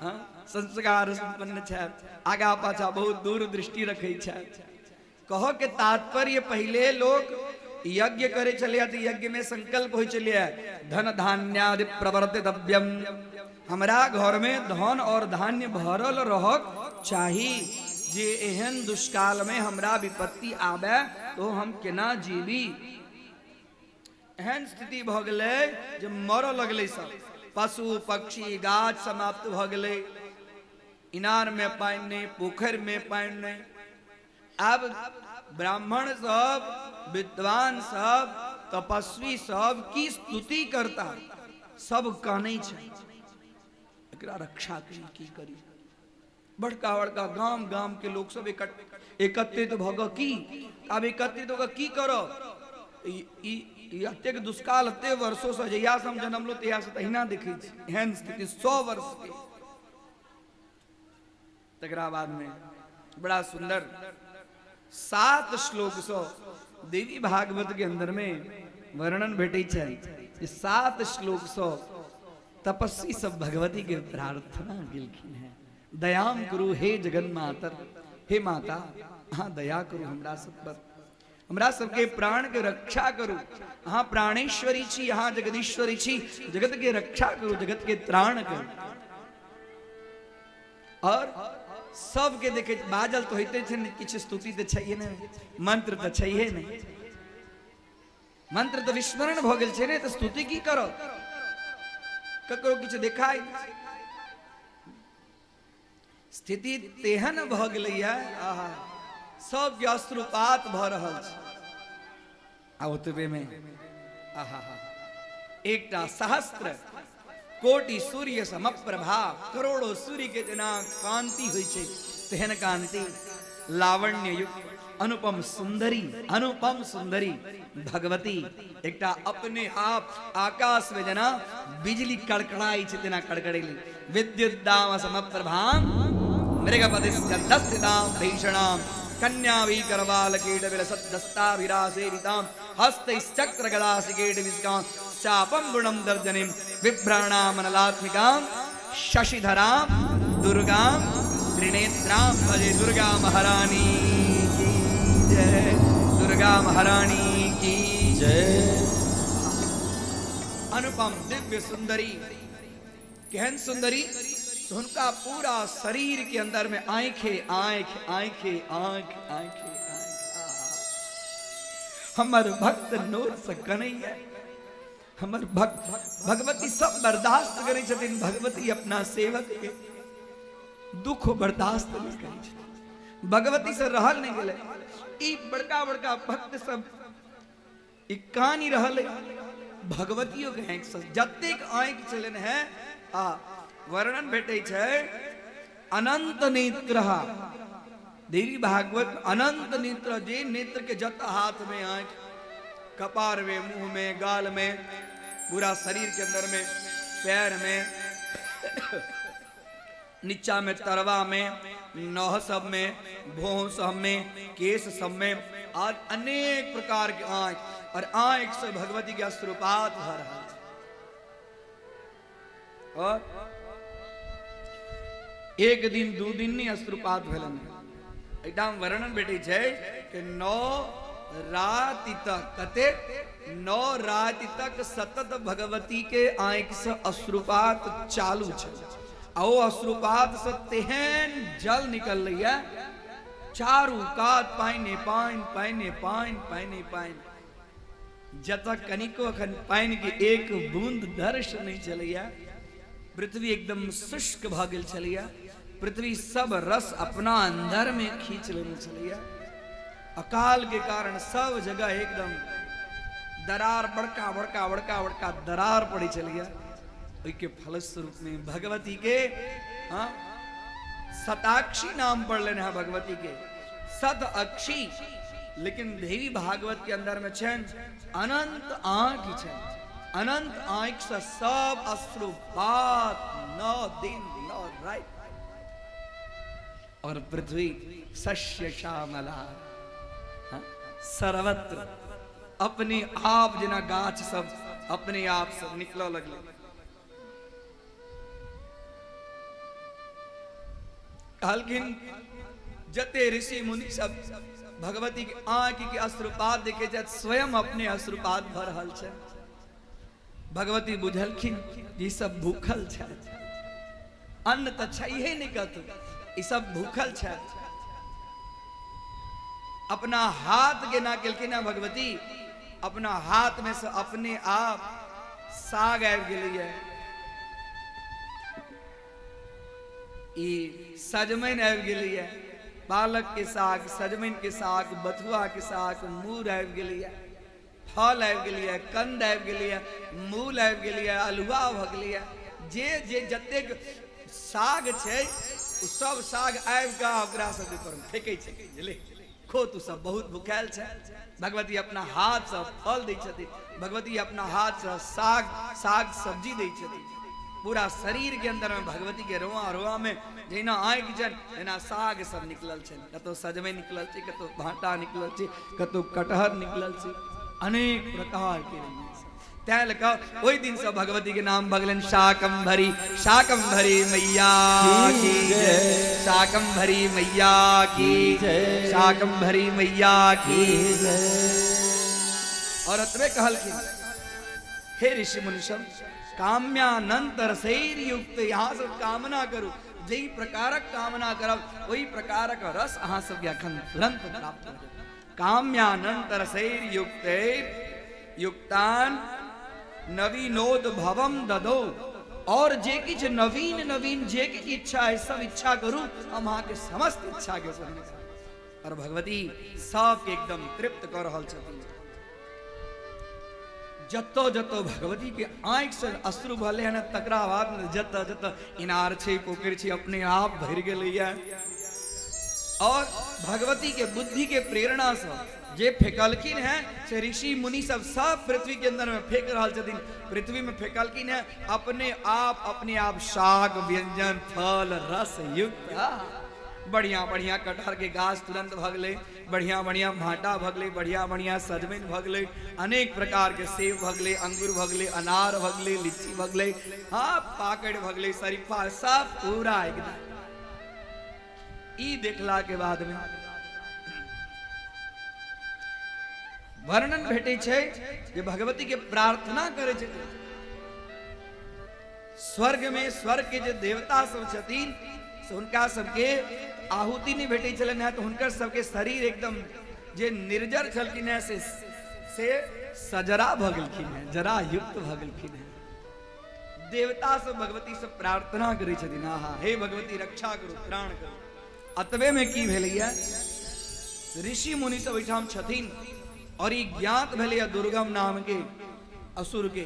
हाँ संस्कार संपन्न छै, आगा पाछा बहुत दूर दृष्टि रखे छै। कहो के तात्पर्य पहले लोग यज्ञ करे चले, तो यज्ञ में संकल्प हो चले, धन धान्यादि प्रवर्तितव्यम, हमरा घर में धन और धान्य भरल रहक चाही। जे एहन दुष्काल में हमरा विपत्ति आवे तो हम केना जीवी। एहन स्थिति भ गेलै जे मरऽ लगलै सब, पशु पक्षी गाछ समाप्त भ गेलै। इनार में पानि नहीं, पोखर में पानि नहीं। अब ब्राह्मण सब, विद्वान सब, तपस्वी सब की स्तुति करता, सब कानै छै एकरा रक्षा करी, की करी। बड़का बड़का गाम गाम के लोग सब एकत्रित भग की, अब एकत्रित होकर की करो। एतेक दुष्काल एते वर्षों से जहिया से हम जन्म लो तहिया से तहिना देखै छी। एहन स्थिति 100 वर्ष के। तकरा बाद में बड़ा सुंदर 7 श्लोक से देवी भागवत के अंदर में वर्णन भेटे छै। 7 श्लोक से तपस्वी सब भगवती के प्रार्थना गेलखिन है, दयाम करू हे जगन्मातर, हे माता हाँ दया करू हमरा सब पर, हमरा सबके प्राण के रक्षा करू। हाँ प्राणेश्वरी छी, हाँ जगदीश्वरी छी, जगत के रक्षा करू, जगत के त्राण करू। और सबके देखे बाजल तो होते छे, किछ स्तुति तो चाहिए ने, मंत्र तो चाहिए ने, मंत्र तो विस्मरण भ गेल छे ने, तो स्तुति की करो। ककरो किछ देखाई स्थिति तेहन भ गेलैया, आहा सब के अश्रुपात भ रहल छै। आ ओतबे में आहा एकटा सहस्त्र कोटि सूर्य समप्रभा, करोड़ों सूर्य के जना कांति होइ छै, तेहन कांति लावण्य युक्त अनुपम सुंदरी भगवती एकटा अपने आप आकाश में जना बिजली कड़कड़ाई छै, तेना कड़कड़ेली। विद्युत दाम समप्रभाम मृगपति स्कंधस्थितां भीषणां कन्यावीकरवाल कीटविलसद्दस्ताभिरासेवितां हस्तैश्चक्रगदासिकेटविस्कां चापं गुणं दर्जनीं बिभ्राणामनलात्मिकां शशिधरां दुर्गां त्रिनेत्रां भजे दुर्गा महारानी की जय, दुर्गा महारानी की जय। अनुपम दिव्य सुंदरी, गहन सुंदरी, तो उनका पूरा शरीर के अंदर में आंखें आंख आंखें आंख आंखें आंख। हमर भक्त नूर से कन्हैया, हमर भक्त भगवती सब बर्दाश्त करे छथिन। भगवती अपना सेवक के दुख बर्दाश्त नहीं करे छथिन, भगवती से रहल नहीं गेले। ई बड़का बड़का भक्त सब ई कहानी रहल भगवतियों के आंख से जतेक आंख चलन है आ वर्णन भेटे छे अनंत नेत्र। देवी भागवत अनंत नेत्र, जे नेत्र के जत हाथ में आंख, कपार में, मुंह में, गाल में, पूरा शरीर के अंदर में, पैर में, नीचा में, तरवा में, नौह सब में, भौं सब में, केस सब में, और अनेक प्रकार के आंख, और आंख से भगवती के अश्रुपात भर रहा है। और एक दिन दू दिन नहीं अश्रुपात भेलन, एकदम वर्णन भेटे छे कि 9 राति तक, कते 9 राति तक सतत भगवती के आंख से अश्रुपात चालू छे। ओ अश्रुपात से तेहन जल निकल रही है, चारू कात पाइने पाइन, पाइने पाइन, पाइने पाइन, जत कनिको अखन पाइन की एक बूंद दर्श नहीं चलिया। पृथ्वी एकदम शुष्क भ गेल छलिया, पृथ्वी सब रस अपना अंदर में खींच लेने चलिया। अकाल के कारण सब जगह एकदम दरार, बड़का बड़का बड़का बड़का दरार पड़ी चलिया। के फलस्वरूप में भगवती के सताक्षी नाम पढ़ लेना है भगवती के, सत अक्षी, लेकिन देवी भागवत के अंदर में छन अनंत आंख छन, अनंत आंख से सब अश्रुपात 9 दिन 9 रात। और पृथ्वी शस्य श्यामला सर्वत्र अपने आप जना गाछ सब अपने आप सब निकल लगले। कहलखिन जते ऋषि मुनि सब भगवती के आंख के अश्रुपात देखे जत स्वयं अपने अश्रुपात भर रहल छै। भगवती बुझलखिन ई सब भूखल छै, अन्न त छैहे नहीं कतौ, ई सब भूखल छै। अपना हाथ गेना केलखिन भगवती, अपना हाथ में से अपने आप साग आबि गेलै, ई सजमनि आबि गेलै, पालक के साग, सजमनि के साग, बथुआ के साग, मूर आबि गेलै, फल आबि गेलै, कंद आबि गेलै, मूल आबि गेलै, अल्हुआ भ गेलै। जे जे जतेक साग छै ओ सब साग आबि कऽ ओकरा सब पर फेंकै छै, बुझले खो तू सब बहुत भुखायल छै। भगवती अपना हाथ से फल दै छथिन, भगवती अपना हाथ से साग सब्जी दै छथिन। पूरा शरीर के अंदर में भगवती के रोआ रोआ में जहिना आँख छन एना साग सब निकलल छै, कतो सजमनि निकलल छै, कतो भाटा निकलल छै, कतो कटहर निकलल छै, अनेक प्रकार के। तैं लगा ओहि दिन से भगवती के नाम भगलन शाकंभरी, शाकंभरी मैया की जय, शाकंभरी मैया की जय, शाकंभरी मैया की जय। और अतवे कहलखिन हे ऋषि मुनि सब काम्यानंतर शैर युक्त यहाँ सब कामना करू, जई प्रकारक कामना करब वही प्रकारक रस अहाँ सब अखन तुरंत प्राप्त हो। काम्यानंतर शैर युक्त युक्तान नवीनोद भवम ददो, और जे किछ नवीन नवीन जे किछ इच्छा है सब इच्छा करू, हम अहाँ के समस्त इच्छा के पूर्ण करब। और भगवती सब के एकदम तृप्त कर रहल छथिन। जतो जतो भगवती के आंख से अश्रु भले है तकरा बाद जत जत इनार छे पोखर छे अपने आप भर गेलैया। और भगवती के बुद्धि के प्रेरणा से जे फेकलखिन है से ऋषि मुनि सब पृथ्वी के अंदर में फेंक रहल छथिन। पृथ्वी में फेकलखिन है अपने आप साग व्यंजन फल रस युक्त बढ़िया बढ़िया कटहर के गाछ तुरंत भगले, बढ़िया बढ़िया भाटा भगले, बढ़िया बढ़िया सजमन भगले, अनेक प्रकार के सेब भगले, अंगूर भगले, अनार भगले, लीची भगले, हाँ पाकड़ भगले, शरीफा सब पूरा एकदम। ई देखला के बाद में वर्णन भेटे छे जे भगवती के प्रार्थना करे छे। स्वर्ग में स्वर्ग के जे देवता सब छथिन से हुनका सबके आहुति नहीं भेटे छलन है, तो हुनकर सबके शरीर एकदम जे निर्जर छलखिन है से सजरा भगलखिन है, जरा युक्त भगलखिन है। देवता सब भगवती सब प्रार्थना करे छथिन, आहा हे भगवती रक्षा करू, त्राण करू। अतबे में की भेलैया, ऋषि मुनि सब ओहिठाम छथिन और ई ज्ञात भेलैया दुर्गम नाम के असुर के।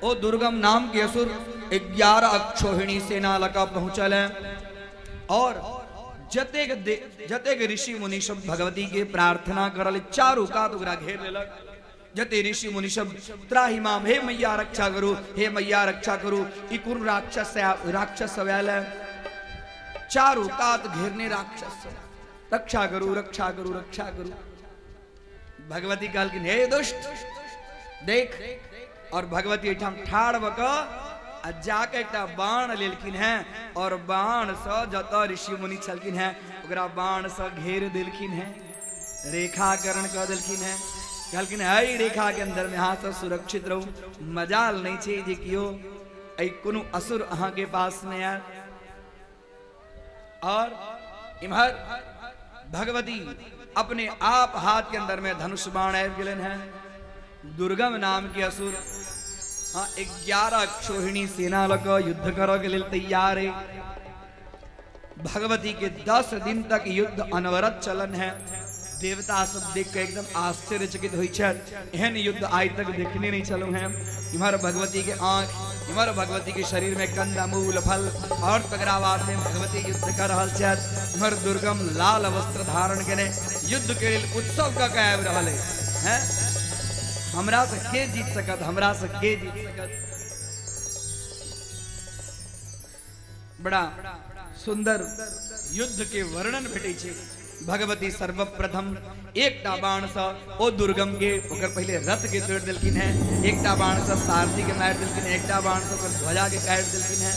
ओ दुर्गम नाम के असुर 11 अक्षोहिणी सेना लका पहुंचल है और जतेक ऋषि मुनि सब भगवती के प्रार्थना करल, चारों कात ओकरा घेर लेलक। जते ऋषि मुनि सब त्राहि माम, हे मैया रक्षा करू, हे मैया रक्षा करू, ई कुन राक्षस आयल है, चारों कात घेरने राक्षस, रक्षा करू रक्षा करू रक्षा करू। भगवती कहलखिन हे दुष्ट देख, और भगवती एठाम ठाड़ बक जाके एक बाण लेलखिन है और बाण से जत ऋषि मुनि छलखिन है ओकरा बाण से घेर देलखिन है, रेखाकरण कर देलखिन है। कहलखिन है रेखा के अंदर में हाथ से सुरक्षित रहू, मजाल नहीं छे जे कियो ऐ कोनो असुर अहाँ के पास में आयल। और इम्हर भगवती अपने आप हाथ के अंदर में धनुष बाण आबि गेलन है। दुर्गम नाम के असुर हाँ 11 अक्षोहिणी सेना लग युद्ध करे के लेल तैयार है। भगवती के 10 दिन तक युद्ध अनवरत चलन है। देवता सब देख के एकदम आश्चर्यचकित हुई छे, एहन युद्ध आज तक देखने नहीं चलो हैं। इमहर भगवती के आंख, इमहर भगवती के शरीर में कंदा मूल फल और तगरावाद में भगवती युद्ध कर रहल छे। इमहर दुर्गम लाल वस्त्र धारण केने युद्ध के लिए उत्सव का कायब रहल है। हमरा से के जीत सकत, हमरा से के जीत सकत। बड़ा सुंदर युद्ध के वर्णन भेटे छे। भगवती सर्वप्रथम एकटा बाण से ओ दुर्गम के ओकर पहले रथ के तोड़ देलखिन है, एकटा बाण से सारथी के मार देलखिन है, एकटा बाण से ओकर ध्वजा के काट देलखिन है,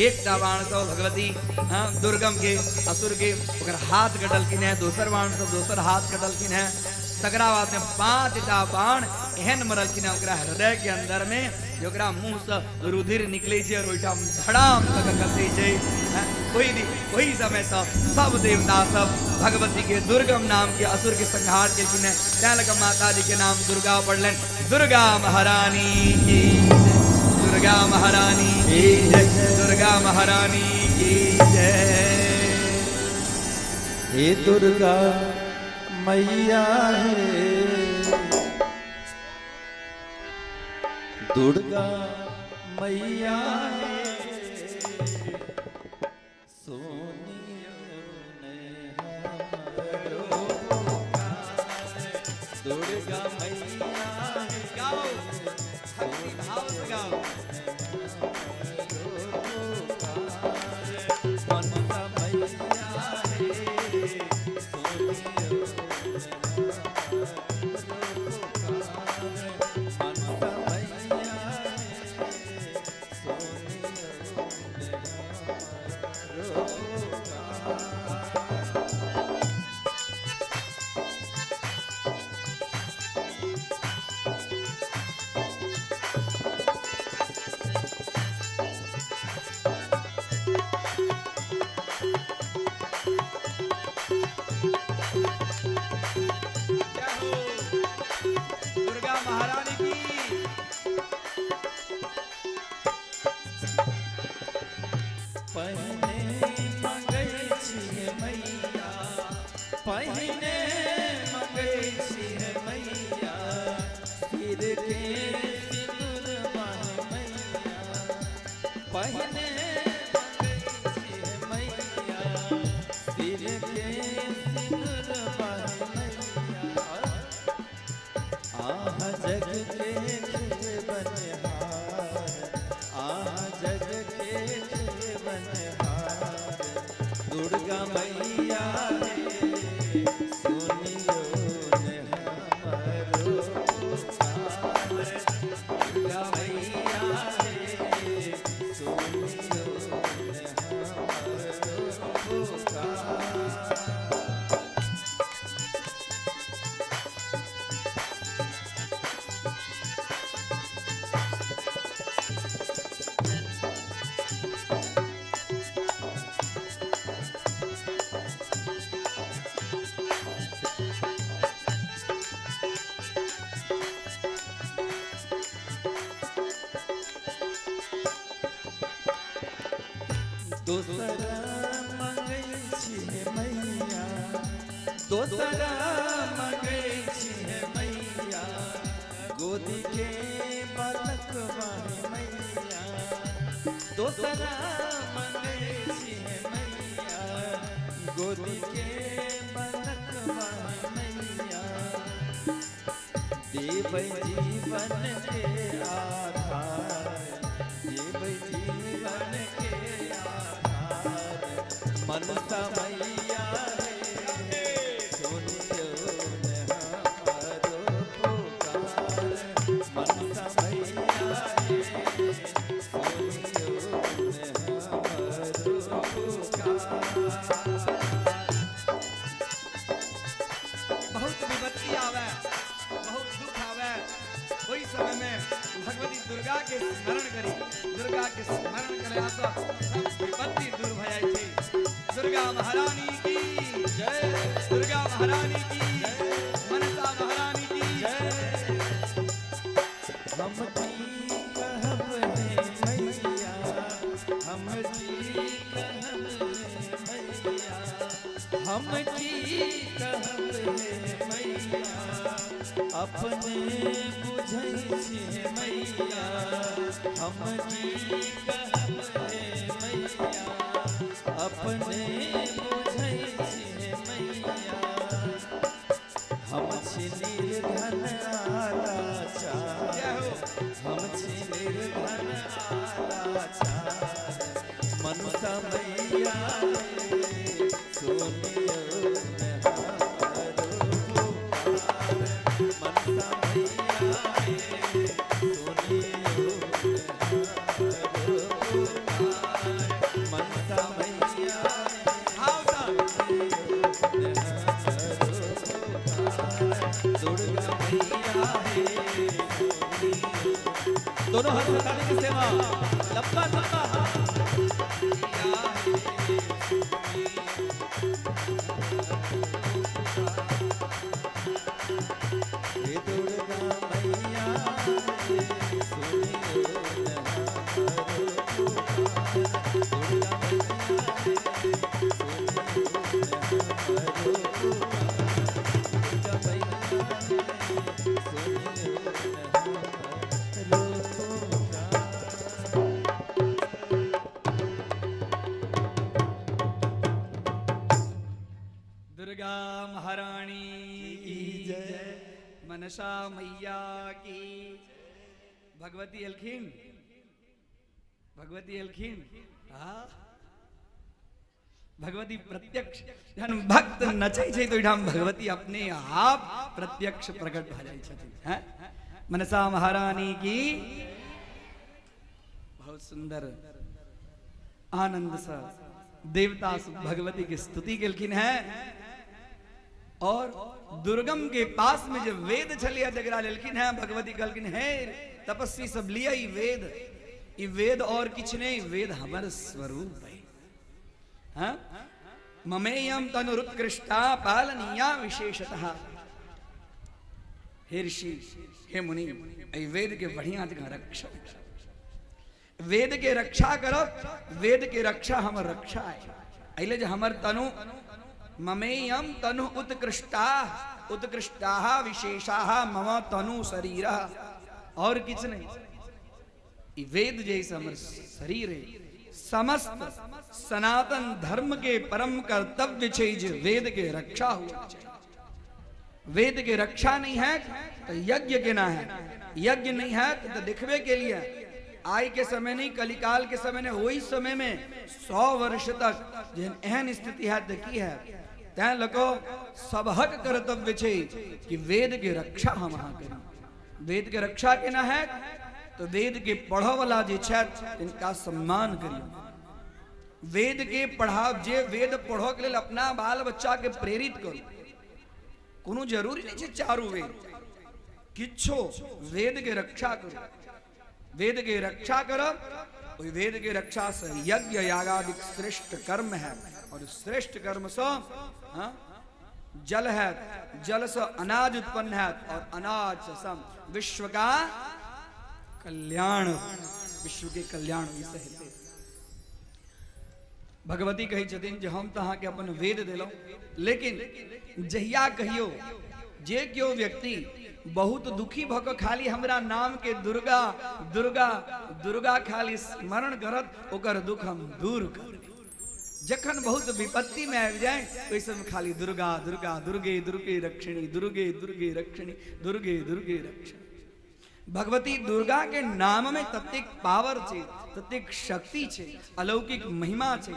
एकटा बाण से भगवती दुर्गम के असुर के ओकर हाथ कटलखिन है, दोसर बाण से दोसर हाथ कटलखिन है। तकरा बाद में 5टा बाण एहन मरलखिन है ओकरा हृदय के अंदर में, जोकरा मुंह से रुधिर निकले छे और ओइठाम धड़ाम तक खसे छे। वही समय सब देवता सब भगवती के दुर्गम नाम के असुर के संहार केलखिन है। तैं लग माता जी के नाम दुर्गा पढ़लन, दुर्गा महारानी की जय, दुर्गा महारानी की जय, दुर्गा महारानी की जय। हे दुर्गा मैया है, दुर्गा मैया है, सोनियों ने हमरो पुकारे। दुर्गा मैया है, गाओ भक्ति भाव से गाओ। मनसा मैया है, सोनियों दुर्गा मैया दोसरा मंगै छी हे मैया, दोसरा मंगै छी हे मैया, गोदी के बालकवा हे मैया, दोसरा मंगै छी हे मैया, गोदी के बालकवा हे मैया, देबै जीवन के आधार, देबै जीवन के आधार, मनसा मैया रे, सुनियो न हमारो पुकार, मनसा मैया रे, सुनियो न हमारो पुकार। बहुत विपत्ति आवे, बहुत दुख आवे, वही समय में भगवती दुर्गा के स्मरण करी, दुर्गा के स्मरण करे तो सब विपत्ति दूर भ जाय छै। दुर्गा महारानी की जय, दुर्गा महारानी की जय, मनसा महारानी की जय। हम जी कहब हे मैया, हम जी कहब हे मैया, हम जी कहब हे मैया, अपने बुझै छी हे मैया, हम जी कहब हे मैया, अपने बुझै छी हे मैया, हम छी निर्धन आलाचार, हम छी निर्धन आलाचार, मनसा मैया रे, सुनियो न हमारो पुकार, मनसा मैया रे, सुनियो न हमारो पुकार, मनसा मैया रे, आओ सब सुनियो न हमारो पुकार, दुर्गा मैया रे, सुनियो। दोनों हाथ उठाने की सेवा, लपका लपका हे दुर्गा मैया रे, सुनियो न हमारो पुकार, दुर्गा मैया रे, सुनियो न हमारो पुकार, दुर्गा मैया रे, सुनियो न हमारो पुकार। दुर्गा महारानी की जय, मनसा मैया की। भगवती अलखिन, भगवती अलखिन, हाँ भगवती प्रत्यक्ष जहन भक्त नचै छै तो ठाम भगवती अपने आप प्रत्यक्ष प्रकट भ जाय छथिन। हैं मनसा महारानी की बहुत सुंदर आनंद से देवता भगवती की स्तुति केलखिन है। और दुर्गम के पास में जब वेद छलिया जगरा लेलखिन है, भगवती कहलखिन है तपस्वी सब लिया ई वेद और किछ नहीं, वेद हमर स्वरूप है। हाँ? ममेयम तनुरुत्कृष्टा पालनीया विशेषतः। हे ऋषि, हे मुनि, ऐ वेद के बढ़िया जगह रक्षा, वेद के रक्षा करब, वेद के रक्षा हमर रक्षा है। अइले जे हमर तनु ममेयम तनु उत्कृष्टा, उत्कृष्टा विशेषा मम तनु शरीर, और किछ नहीं। ई वेद जैसे हमर शरीर है। समस्त सनातन धर्म के परम कर्तव्य छे जे वेद के रक्षा हुआ। वेद के रक्षा नहीं है तो यज्ञ केना है, यज्ञ नहीं है तो दिखवे के लिए आय के समय नहीं, कलिकाल के समय नहीं, वही समय में 100 वर्ष तक जेहन एहन स्थिति है देखी है, तैं लको सबहक कर्तव्य छे कि वेद के रक्षा हम अहाँ करी। वेद के रक्षा केना है तो वेद के पढ़ो वाला जे छथि तिनका सम्मान करियो। वेद के पढ़ाव, जे वेद पढ़ो के लिए अपना बाल बच्चा के प्रेरित करो। कोनो जरूरी नहीं है चारू वेद, किछो वेद के रक्षा करो। वेद के रक्षा करब, ओई वेद के रक्षा से यज्ञ यागादिक श्रेष्ठ कर्म है। और श्रेष्ठ कर्म से जल है, जल से अनाज उत्पन्न है, और अनाज से सम विश्व का कल्याण, विश्व के कल्याण विषय है। भगवती कही छथिन जे हम तो अहाँ के अपन वेद दिलौं, लेकिन जहिया कहियो जे क्यों व्यक्ति बहुत दुखी भक खाली हमरा नाम के दुर्गा दुर्गा दुर्गा खाली स्मरण करत ओकर दुख हम दूर कर। जखन बहुत विपत्ति में आबि जाए ओहि समय खाली दुर्गा दुर्गा दुर्गे दुर्गे रक्षिणी दुर्गे दुर्गे रक्षिणी दुर्गे दुर्गे रक्षिणी। भगवती दुर्गा के नाम में ततेक पावर छे, ततेक शक्ति छे, अलौकिक महिमा छे।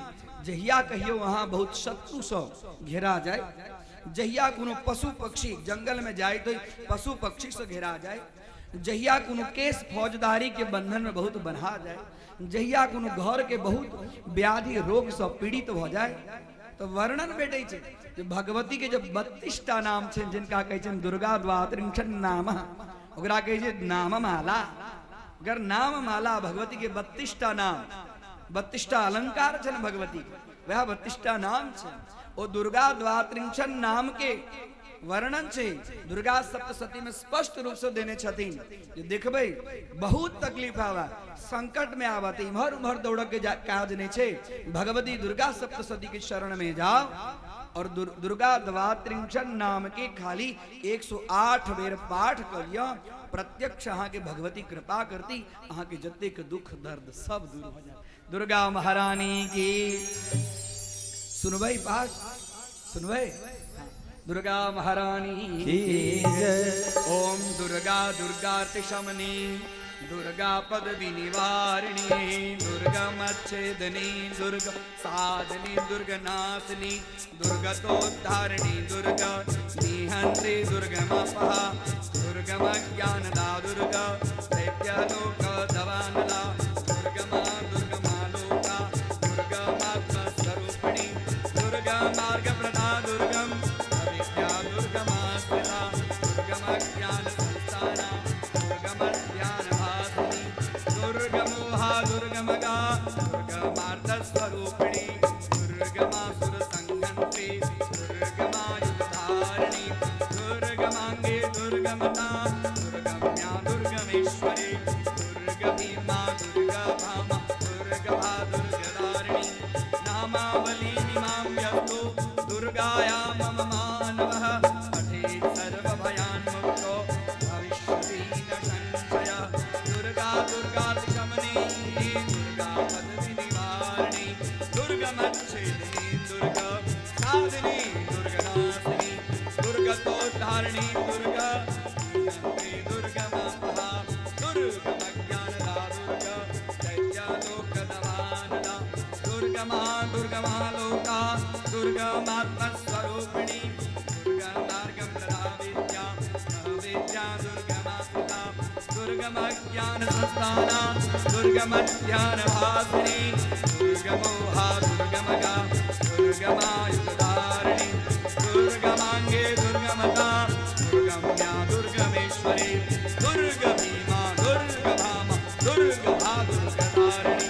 जहिया कहियो वहां बहुत शत्रु सँ घेरा जाए, जहिया कोनो पशु पक्षी जंगल में जाए तो पशु पक्षी से घेरा जाए, जहिया कोनो केस फौजदारी के बंधन में बहुत बन्हा जाए, जहिया कोनो घर के बहुत व्याधि रोग से पीड़ित हो जाए, तो वर्णन भेटे छे जे भगवती के जब 32 टा नाम छे जिनका कहे छे दुर्गा द्वात्रिंशन् नाम, ओकरा कहे छे नाम माला। अगर नाम माला भगवती के 32 टा नाम, 32 टा अलंकार छे भगवती के, वह 32 टा नाम छे। ओ दुर्गा द्वात्रिंशन् नाम के वर्णन छे दुर्गा सप्तशती में स्पष्ट रूप से देने छथिन। जे देखबै बहुत तकलीफ आवा, संकट में आवत, इम्हर उम्हर दौड़ के काज नहीं छे। भगवती दुर्गा सप्तशती के शरण में जाओ और दुर्गा द्वात्रिंशन् नाम के खाली 108 बेर पाठ करियो, प्रत्यक्ष अहाँ के भगवती कृपा करती, अहाँ के जतेक दुख दर्द सब दूर हो जाए। दुर्गा महारानी की सुनबै पाठ सुनबै। दुर्गा महारानी की जय। ओम दुर्गा दुर्गार्ति शमनी दुर्गा पदवी निवारिणी दुर्गा मच्छेदनी दुर्गा साधनी दुर्गा नाशिनी दुर्गतोद्धारिणी दुर्गा निहंत्री दुर्गमपः दुर्गम ज्ञानदा दुर्गा दैत्यलोक दवानला दुर्गमा दुर्गमालोका दुर्गमात्मस्वरूपिणी दुर्गा मार्गप्रदा दुर्गम अविद्या दुर्गमास्थिता दुर्गम ज्ञान संस्थाना दुर्गम ज्ञान भासिनी दुर्गमोहा दुर्गमगा दुर्गमार्धस्वरूपिणी दुर्गमासुर संघंत्री दुर्गमायुधारिणी दुर्गमांगे दुर्गमता दुर्गम्या दुर्गमेश्वरी दुर्गभीमा दुर्गा भामा दुर्गभा दुर्गदारिणी नामावली इमां यतो दुर्गाया मम मानवः पठेत् सर्वभयान्मुक्तो भविष्यति न संशयः। दुर्गा दुर्गार्तिशमनी दुर्गा पदवी निवारिणी दुर्गमच्छेदिनी दुर्गा साधिनी दुर्गनाशिनी दुर्गतोद्धारिणी दुर्गा दुर्गमापहा दुर्गमज्ञानदा दुर्गा दैत्यलोकदवानला दुर्गमा दुर्गमालोका दुर्गमात्मस्वरूपिणी दुर्गा मार्गं प्रदा विद्या महाविद्या दुर्गमास्थिता दुर्गमज्ञानसंस्थाना दुर्गमज्ञानभासिनी दुर्गमोहा दुर्गमगा दुर्गमायुधारिणी दुर्गमांगे दुर्गमता दुर्गम्या दुर्गमेश्वरी दुर्गभीमा दुर्गभामा दुर्गभा दुर्गधारिणी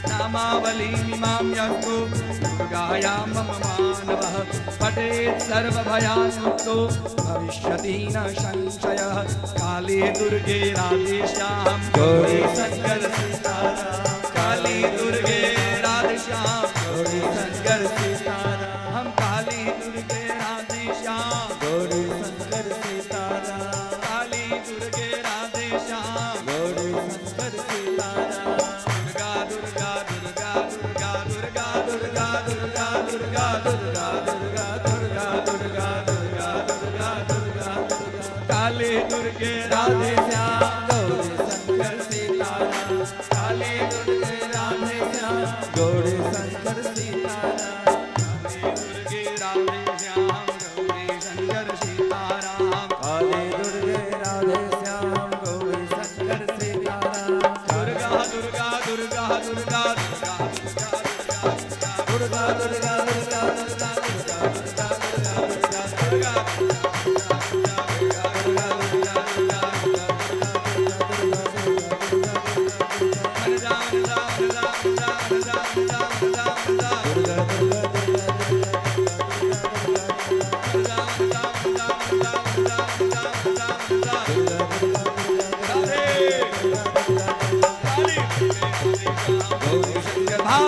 नामावली इमां यस्तु दुर्गाया मम मानवः पठेत् सर्वभयान्मुक्तो भविष्यति न संशयः। काली दुर्गे राधेश्याम गौरी शंकर सीताराम काली दुर्गे राधेश्याम गौरी शंकर सीताराम हम काली दुर्गे राधेश्याम गौरी शंकर सीताराम काली दुर्गे राधेश्याम गौरी शंकर सीताराम दुर्गा दुर्गा दुर्गा दुर्गा दुर्गा दुर्गा दुर्गा दुर्गा दुर्गा दुर्गा दुर्गा दुर्गा दुर्गा दुर्गा दुर्गा काली दुर्गे राधेश्याम गौरी शंकर सीताराम काली दुर्गे राधेश्याम गौरी शंकर सीताराम काली दुर्गे राधेश्याम गौरी शंकर सीताराम काली दुर्गे राधेश्याम गौरी शंकर सीताराम दुर्गा दुर्गा दुर्गा दुर्गा दुर्गा दुर्गा दुर्गा दुर्गा दुर्गा दुर्गा दुर्गा दुर्गा भाव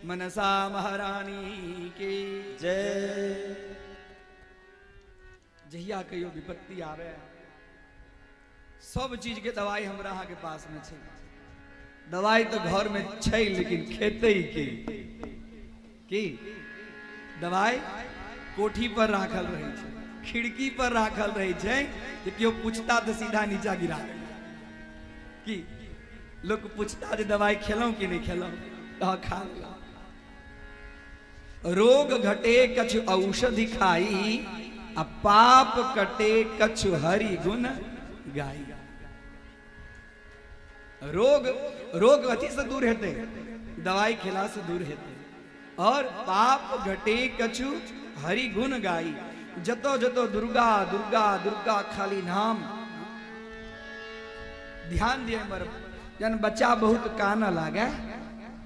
मनसा महारानी के जय। जहिया कहियो विपत्ति आवे सब चीज के दवाई हमरा अहाँ के पास में छै। दवाई तो घर में छै लेकिन खेते की दवाई कोठी पर राखल रहे छै, खिड़की पर राखल रहे छै जे केओ पूछता तो सीधा नीचा गिरा दे। की लोग पूछता जे दवाई खेलौं कि नहीं खेलौं, तो खा लेलौं। रोग घटे कछु औषधि खाई, आ पाप कटे कछु हरि गुण गाई। रोग अथी से दूर हेते, दवाई खिला से दूर हेते। और पाप घटे कछु हरि गुण गाई। जतो जतो दुर्गा दुर्गा दुर्गा खाली नाम ध्यान दिए। मर जन बच्चा बहुत काना लागे,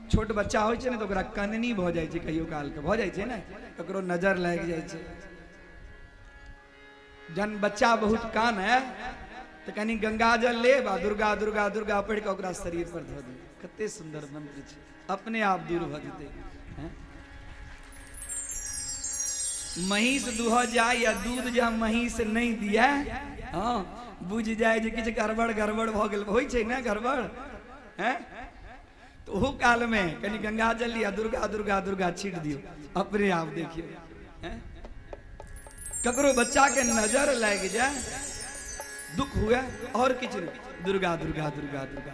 छोट बच्चा होइ छै ने तो ओकरा कननी भ जाइ छै, कहियो काल के भ जाइ छै ने, ककरो नजर लाग जाइ छै। जन बच्चा बहुत कान है तो कनी गंगा जल ले बा दुर्गा दुर्गा दुर्गा पढ़ के ओकरा शरीर पर धो दे। कते सुंदर मंत्र छै, अपने आप दूर भ जेतै। महिष दुह जाए या दूध जब महिष नहीं दिया, हाँ बुझ जाए जे किछ गड़बड़ गड़बड़ भ गेल होइ छै ना गड़बड़ हैं, तो ओहो काल में कनी गंगा जल या दुर्गा दुर्गा दुर्गा छीट दियो, अपने आप देखियो। हैं ककरो बच्चा के नजर लग जाए, दुख हुआ और किछ दुर्गा दुर्गा दुर्गा दुर्गा दुर्गा।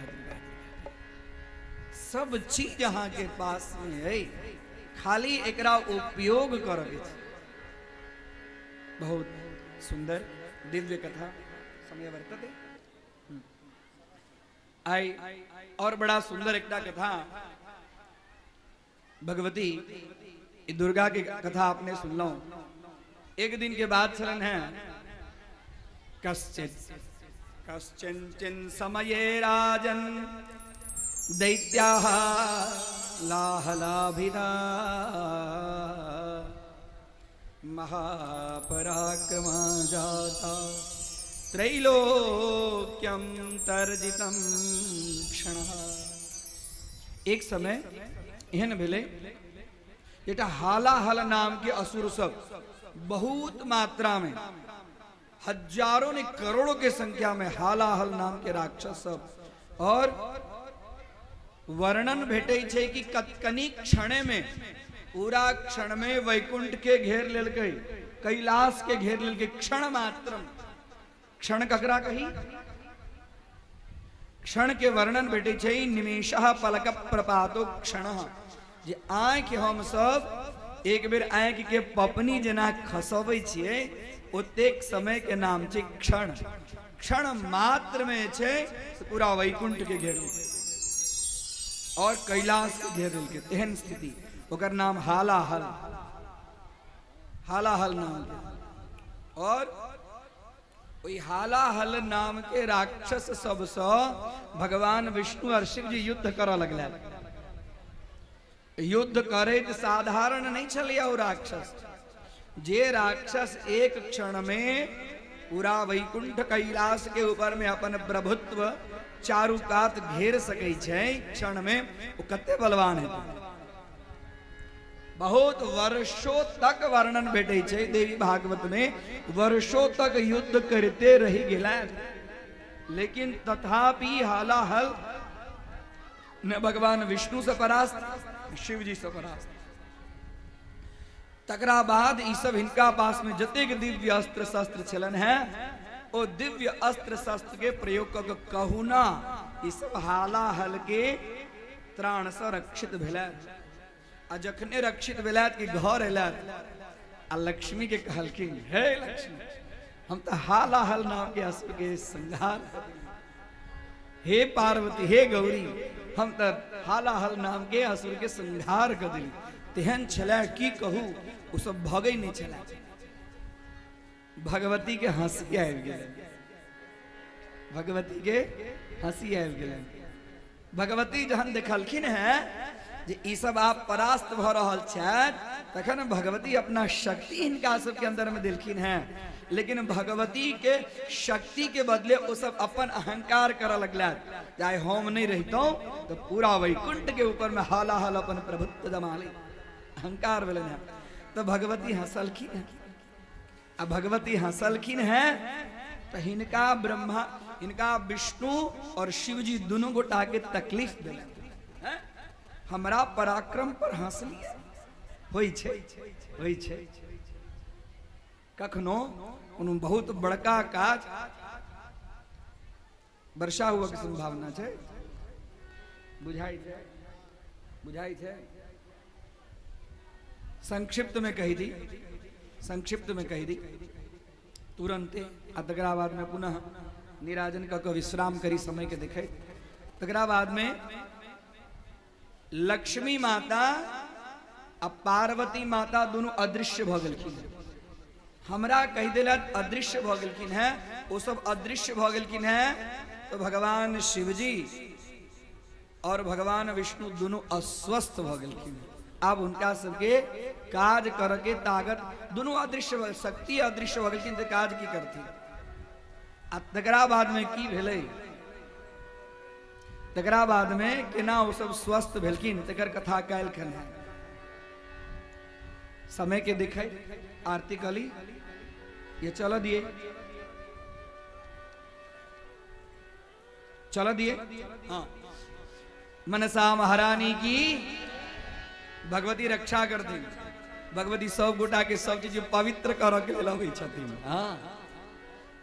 सब चीज यहाँ के पास में है, खाली एकरा उपयोग करके छै। बहुत सुंदर दिव्य कथा समय वर्तते। आई और बड़ा सुंदर एक कथा भगवती दुर्गा की कथा आपने सुन लो। एक दिन के बाद चलन है, कश्चिन समये राजन दैत्याः लाहलाभिदा महापराक्रमा जाता त्रैलोक्यम तर्जितम क्षणः। एक समय एहन भेले जेटा हालाहल नाम के असुर सब बहुत मात्रा में, हजारों ने करोड़ों के संख्या में हालाहल नाम के राक्षस सब, और वर्णन भेटे छे कि कतकनी क्षण में, पूरा क्षण में वैकुंठ के घेर लेलकै, कैलाश के घेर लेलकै। क्षण मात्र, क्षण ककरा कही, क्षण के वर्णन भेटे छे निमेषः पलक प्रपातो क्षणः। जे आँखि हम सब एक बेर आँखि के पपनी जेना खसबै छियै, ओतेक समय के नाम छै क्षण। क्षण मात्र में छे पूरा वैकुंठ के घेर लेलकै और कैलाश के घेर लेलकै। तेहन स्थिति, ओकर नाम हालाहल, हालाहल नाम के। और ओई हालाहल नाम के राक्षस सबसँ भगवान विष्णु और शिव जी युद्ध करऽ लगला। युद्ध करे तो साधारण नहीं चले। और राक्षस, जे राक्षस एक क्षण में पूरा वैकुंठ कैलाश के ऊपर में अपन प्रभुत्व चारू कात घेर सकै छै क्षण में, वो कते बलवान है। बहुत वर्षों तक वर्णन भेटे छै देवी भागवत में, वर्षों तक युद्ध करते रही गेला, लेकिन तथापि हालाहल न भगवान विष्णु से परास्त, शिव जी से परास्त। तकरा बाद ई सब हिनका पास में जतेक दिव्य अस्त्र शस्त्र छलन है, ओ दिव्य अस्त्र शस्त्र के प्रयोग क कहुना ई सब हालाहल के त्राण से रक्षित भेला। आ जखने रक्षित भेला कि घर अयला आ लक्ष्मी के कहलखिन, हे लक्ष्मी, हम तो हालाहल नाम के असुर के संहार, हे पार्वती, हे गौरी, हम तो हालाहल नाम के असुर के संहार कर दिली। तेहन छला की कहू, उ सब भगै नहीं छला। भगवती के हंसी आबि गेलै, भगवती के हंसी आबि गेलै। भगवती जहन देखलखिन है जे ई सब आप परास्त भ रहल छथि, तखन भगवती अपना शक्ति इनका सबके अंदर में दिलखिन है, लेकिन भगवती के शक्ति के बदले वो सब अपन अहंकार कर लगला। चाहे हम नहीं रहता तो पूरा वैकुंठ के ऊपर में हाला हाल अपन प्रभुत्व जमा ले, अहंकार वाले ने। तो भगवती हंसलखिन है। अब भगवती हंसलखिन है तो इनका ब्रह्मा, इनका विष्णु और शिव जी दोनों गोटा के तकलीफ दिला। हमरा पराक्रम पर हंस लिया होई छे। कखनो कोनो बहुत बड़का काज वर्षा हुआ की संभावना है, बुझाई थे। संक्षिप्त में कही थी तुरंत तकरा बाद में पुनः निराजन का विश्राम करी समय के देखे। तकरा बाद में लक्ष्मी माता अब पार्वती माता दोनों अदृश्य भ गेलखिन। हमरा कह दिला अदृश्य भ गेलखिन है, वो सब अदृश्य भ गेलखिन है। तो भगवान शिवजी और भगवान विष्णु दोनों अस्वस्थ भ गेलखिन। अब उनका सबके काज करके ताकत दोनों अदृश्य, शक्ति अदृश्य भ गेलखिन तो काज की करती। आ तकरा बाद में की भेलै, तकरा बाद में केना वो सब स्वस्थ भेलखिन तकर कथा काल्हि खन है। समय के देखे आरती कली ये चल दिए हाँ। मनसा महारानी की भगवती रक्षा कर दी। भगवती सब गोटा के सब चीज पवित्र कर के लगे छथिन। हाँ,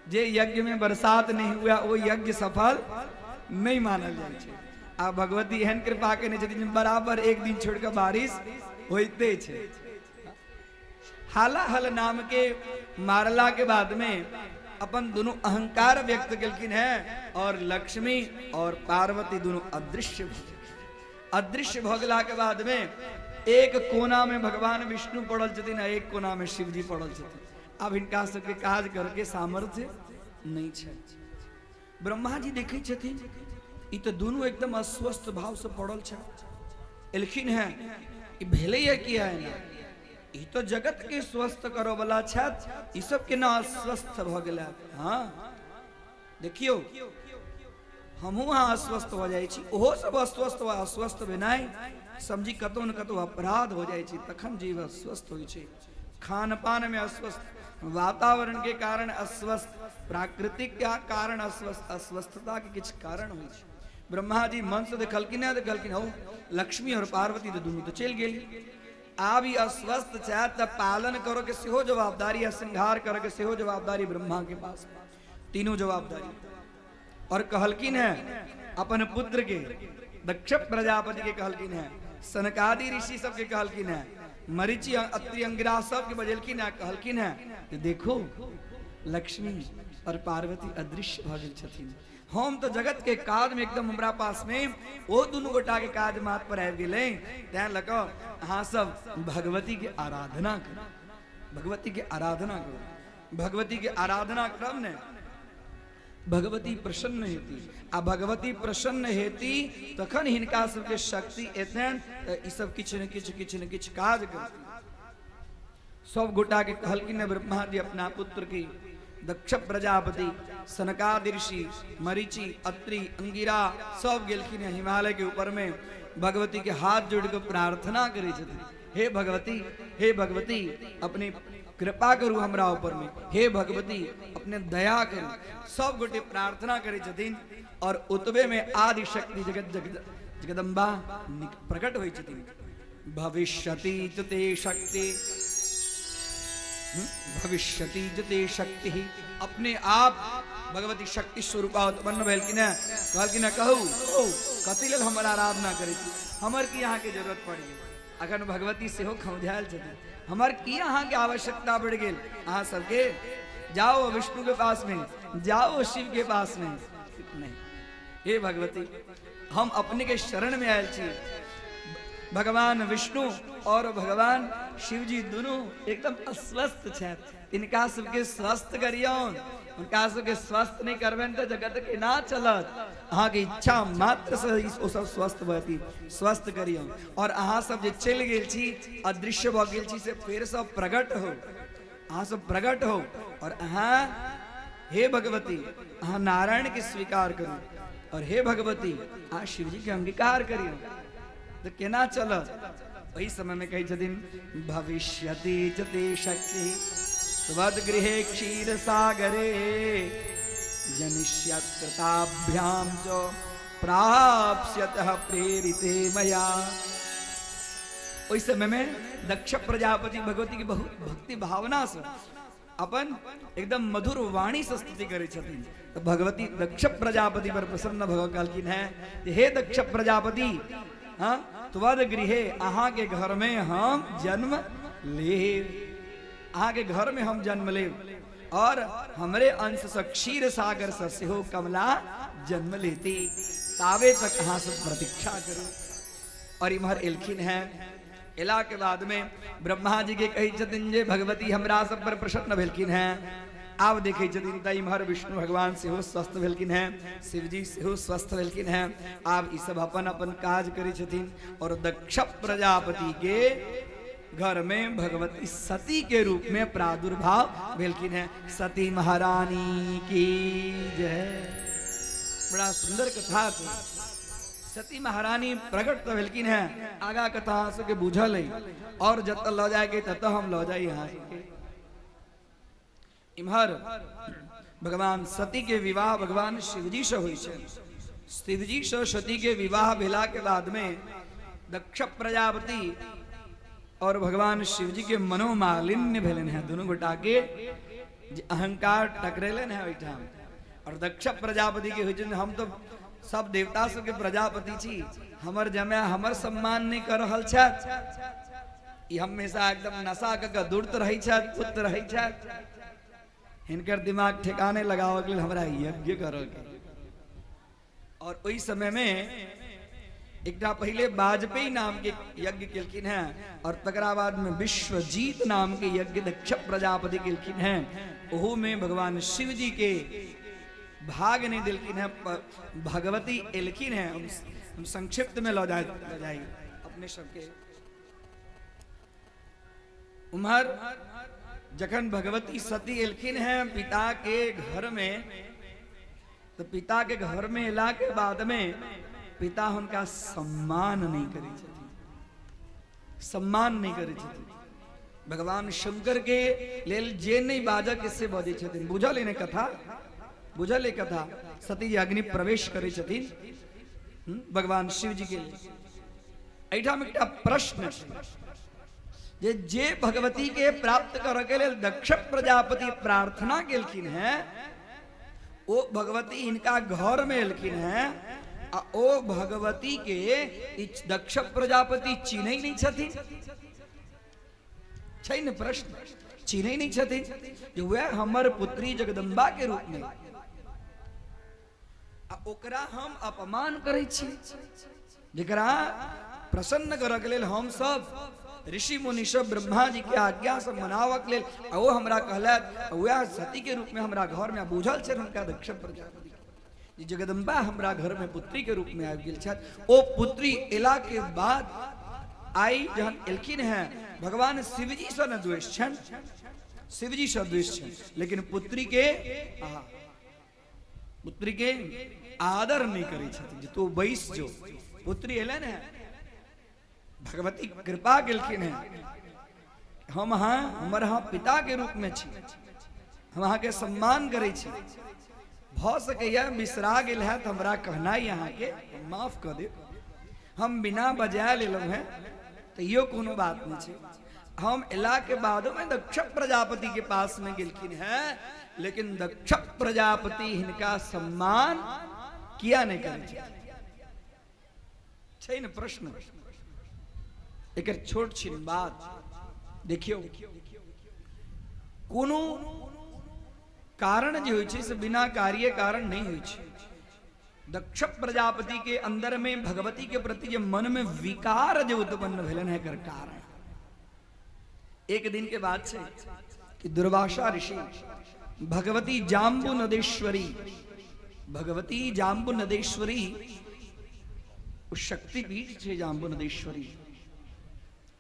जे यज्ञ में बरसात नहीं हुआ वो यज्ञ सफल नहीं मानल जाए छे। आ भगवती एहन कृपा केने छथिन बराबर एक दिन छोड़ के बारिश होते छे। हाला हल नाम के मारला के बाद में अपन दोनों अहंकार व्यक्त कलकिन है और लक्ष्मी और पार्वती दोनों अदृश्य भगला के बाद में एक कोना में भगवान विष्णु पड़ल छथिन, एक कोना में शिव जी पड़ल छथिन। अब इनका सबके काज करके सामर्थ्य नहीं छे। ब्रह्मा जी देखे छथिन ई तो दोनों एकदम अस्वस्थ भाव से पड़ल छे। एलखिन है ई भेले है किया है ना, ई तो जगत के स्वस्थ करो वाला छत, ई सब के ना अस्वस्थ भ गेला। हाँ देखियो हमहू वहां अस्वस्थ हो जाए छी, ओहो सब अस्वस्थ भेनाई समझी कतो न कतो अपराध हो जाए छी, तखन जीव अस्वस्थ होई छै। खान पान में अस्वस्थ, वातावरण के कारण अस्वस्थ, प्राकृतिक के कारण अस्वस्थ, अस्वस्थता के किछ कारण होई छै। ब्रह्मा जी मन से देखलकिन हो लक्ष्मी और पार्वती तो दोनों तो चल गेली। आ भी अस्वस्थ चाहे तब पालन करो के सेहो जवाबदारी है, श्रृंगार करो के सेहो जवाबदारी ब्रह्मा के पास, तीनों जवाबदारी। और कहलकिन है अपन पुत्र के दक्ष प्रजापति के कहलकिन है, सनकादि ऋषि सबके कहलकिन है, मरीचि अत्रि अंगिरा सबके बजेलकिन है, कहलकिन है कि देखो लक्ष्मी और पार्वती अदृश्य भ गेल छथिन। हम तो जगत के काज में एकदम हमरा पास में वो दोनों गोटा के काज मात पर आबि गेलै। तैं लको अहाँ सब भगवती के आराधना करो, भगवती के आराधना करो। भगवती के आराधना करब ने भगवती प्रसन्न हेती, आ भगवती प्रसन्न हेती तखन हिनका सबके शक्ति एतन ई सब किछ न किछ काज करती। सब गोटा के कहलकिन ब्रह्मा जी अपना पुत्र की दक्ष प्रजापति, सनकादि ऋषि, मरीचि, अत्रि, अंगिरा सब गेलखिन हिमालय के ऊपर में भगवती के हाथ जोड़ के प्रार्थना करे छथिन, हे भगवती अपनी कृपा करू हमरा ऊपर में, हे भगवती अपने दया करू। सब गोटे प्रार्थना करे छथिन और उतबे में आदि शक्ति जगदम्बा प्रकट होई छथिन। भविष्यति ते शक्ति, भविष्यति जते शक्ति, अपने आप भगवती शक्ति स्वरूपा उत्पन्न भेलकिन है। कहलकिन है कहू कथी लेल हमर आराधना करे छी, हमर की यहाँ के जरूरत पड़ गेल। अखन भगवती सेहो खौंझायल छथिन, हमर की यहाँ के आवश्यकता बढ़ गेल। अहाँ सबके जाओ विष्णु के पास में, जाओ शिव के पास में। नहीं हे भगवती हम अपने के शरण में आयल छी, भगवान विष्णु और भगवान शिव जी दोनों एकदम अस्वस्थ छे। इनका सबके स्वस्थ करियो, उनका सबके स्वस्थ नहीं करबेन तो जगत के ना चलत। अहाँ के इच्छा मात्र से ओ सब स्वस्थ भती, स्वस्थ करियो। और अहाँ सब जे चल गेल छी, अदृश्य भ गेल छी, से फिर सब प्रकट हो, अहाँ सब प्रकट हो। और अहाँ हे भगवती अहाँ नारायण के स्वीकार करू, और हे भगवती अहाँ शिव जी के अंगीकार करियो, तो केना चलत। वही समय में कही छथिन भविष्यति चते शक्ति त्वद गृहे क्षीर सागरे जनिष्यत कृताभ्याम च प्राप्स्यतः प्रेरिते मया। उस समय में दक्ष प्रजापति भगवती की बहुत भक्ति भावना से अपन एकदम मधुर वाणी से स्तुति करे छथिन। तो भगवती दक्ष प्रजापति पर प्रसन्न भगव कहलखिन है, हे दक्ष प्रजापति, हाँ त्वद गृहे अहाँ के घर में हम जन्म ले, अहाँ के घर में हम जन्म ले, और हमरे अंश से क्षीर सागर से हो कमला जन्म लेती, तावे तक अहाँ से प्रतीक्षा करो। और इमहर एलखिन है। एला के बाद में ब्रह्मा जी के कही छथिन जे भगवती हमरा सब पर प्रसन्न भेलखिन है। आब देखे छथिन त इमहर विष्णु भगवान से हो स्वस्थ भेलखिन है, शिव जी से हो स्वस्थ भेलखिन है। आब ई सब अपन अपन काज करे छथिन। और दक्ष प्रजापति के घर में भगवती सती के रूप में प्रादुर्भाव भेलखिन है। सती महारानी की जय। बड़ा सुंदर कथा थी। सती महारानी प्रकट तो भेलखिन है। आगा कथा सबके बुझल है, और जत ल जाएगे तत हम ल जाए। यहाँ इमहर भगवान सती के विवाह भगवान शिवजी से हुई है। शिवजी से सती के विवाह भेला के बाद में दक्ष प्रजापति और भगवान शिवजी के मनोमालिन्य भेलन है। दोनों गोटा के अहंकार टकरेलन है ओइठाम। और दक्ष प्रजापति के हुई, हम तो सब देवता सब के प्रजापति छी, हमर जमाय हमर सम्मान नहीं कर रहल छथि। ई हमेशा एकदम नशा क दूरत रहै छथि, पुत रहै छथि। हिनकर दिमाग ठिकाने लगावे के लिए हमरा यज्ञ करऽ के। और ओई समय में एकटा पहले वाजपेयी नाम के यज्ञ केलखिन है, और तकरा बाद में विश्वजीत नाम के यज्ञ दक्ष प्रजापति केलखिन है। ओहू में भगवान शिव जी के भाग नहीं दिलखिन है। भगवती एलखिन है। हम संक्षिप्त में लौ जाए अपने सबके। उमहर जखन भगवती सती एलखिन है पिता के घर में, तो पिता के घर में एला के बाद में पिता उनका सम्मान नहीं करे छथिन, सम्मान नहीं करे छथिन। भगवान शंकर के लेल जे नहीं बाजा किससे बजे छथिन। बुझल इन्हें कथा, बुझल एक कथा। सती जी अग्नि प्रवेश करे छथिन भगवान शिव जी के लिए। एठाम एकटा प्रश्न जे भगवती के प्राप्त करे के लेल दक्ष प्रजापति प्रार्थना केलखिन है, ओ भगवती इनका घर में एलखिन है। आ ओ भगवती के दक्ष प्रजापति चिन्है नहीं छथिन। छै न प्रश्न, चिन्है नहीं छथिन जो वह हमर पुत्री जगदम्बा के रूप में। ओकरा हम अपमान करे छी, जेकरा प्रसन्न करऽ के लेल हम सब ऋषि मुनि सब ब्रह्मा जी के आज्ञा से मनावक लेल ओ हमरा कहलत, वह सती के रूप में हमरा घर में बुझल छै उनका दक्ष प्रजापति जगदम्बा हमरा घर में पुत्री के रूप में आबि गेल छथि। ओ पुत्री एला के बाद आई जहन एलखिन है, भगवान शिवजी से न द्वेष छन, शिवजी से द्वेष छन, लेकिन पुत्री के आदर नहीं करे छथिन। तो बैस जो पुत्री एलन है, भगवती कृपा केलखिन है। हम हमर पिता के रूप में छी, हम अहाँ के सम्मान करे छी। भ सकैया बिसरा गेल है तो हमरा कहना यहाँ के माफ कर दे। हम बिना बजाय लेलहुँ है तो यो कोनो बात नहीं छे। हम एला के बाद में दक्ष प्रजापति के पास में गेलखिन है, लेकिन दक्ष प्रजापति इनका सम्मान किया नहीं करे छै न प्रश्न। एक छोट छिन बात देखियो, कोनो कारण जे होय छै से बिना कार्य कारण नहीं होय छै। दक्ष प्रजापति के अंदर में भगवती के प्रति जो मन में विकार जो उत्पन्न भेलन है कर कारण एक दिन के बाद से कि दुर्वासा ऋषि भगवती जाम्बू नदेश्वरी उस शक्तिपीठ से जाम्बू नदेश्वरी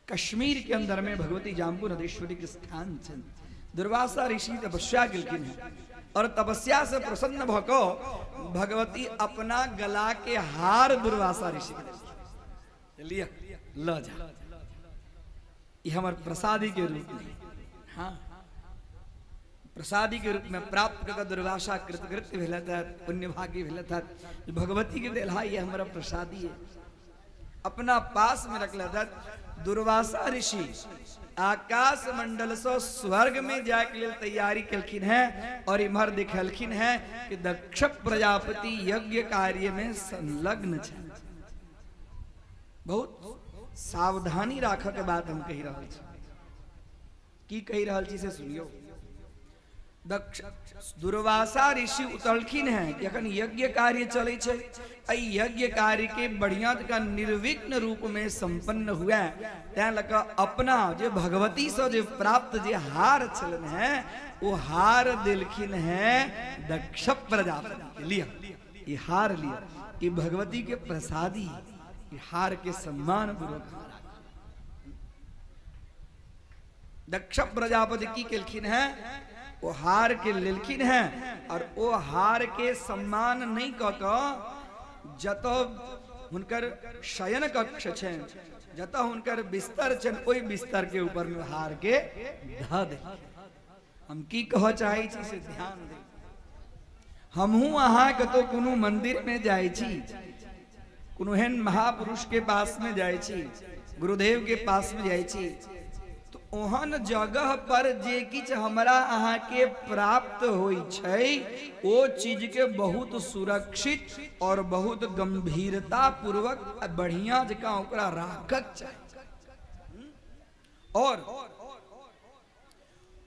कश्मीर के अंदर में भगवती जाम्बू नदेश्वरी के स्थान से दुर्वासा ऋषि तपस्या किलकिन है और तपस्या से प्रसन्न भको भगवती अपना गला के हार दुर्वासा ऋषि के लिया ल जा ये हमारे प्रसादी के रूप में हाँ प्रसादी के रूप में प्राप्त कर दुर्वासा कृतकृत्य भेला था पुण्य भागी भेला था भगवती के दिला ये हमारा प्रसादी है अपना पास में रख लेता दुर्वासा ऋषि आकाश मंडल से स्वर्ग में जाके लिए तैयारी कलखिन है और इमहर दिखलखिन है कि दक्ष प्रजापति यज्ञ कार्य में संलग्न है। बहुत सावधानी राख के बात हम कही रहल छी की कही रहल छी से सुनियो दक्ष दुर्वासा ऋषि उतरखिन है कि अखन यज्ञ कार्य चले छे अई यज्ञ कार्य के बढ़िया का निर्विघ्न रूप में संपन्न हुआ तै लका अपना जो भगवती से जो प्राप्त जो हार चलन है वो हार दिलखिन है दक्ष प्रजापति लिया ये हार लिया ये भगवती के प्रसादी ये हार के सम्मान पूर्वक दक्ष प्रजापति की केलखिन है वो हार के लेलखिन है और वो हार के सम्मान नहीं कक जतो हुनकर शयन कक्ष छे जतो हुनकर बिस्तर छन ओई बिस्तर के ऊपर में हार के ध दे हम की कह चाहे छी से ध्यान दे हमहू अहाँ के तो कोनो मंदिर में जाय छी कोनो हेन महापुरुष के पास में जाय छी गुरुदेव के पास में जाय छी ओहन जगह पर जे किछ हमरा अहाँ के प्राप्त होई छै ओ चीज के बहुत सुरक्षित और बहुत गंभीरता पूर्वक बढ़िया जका ओकरा राखक चाहिए और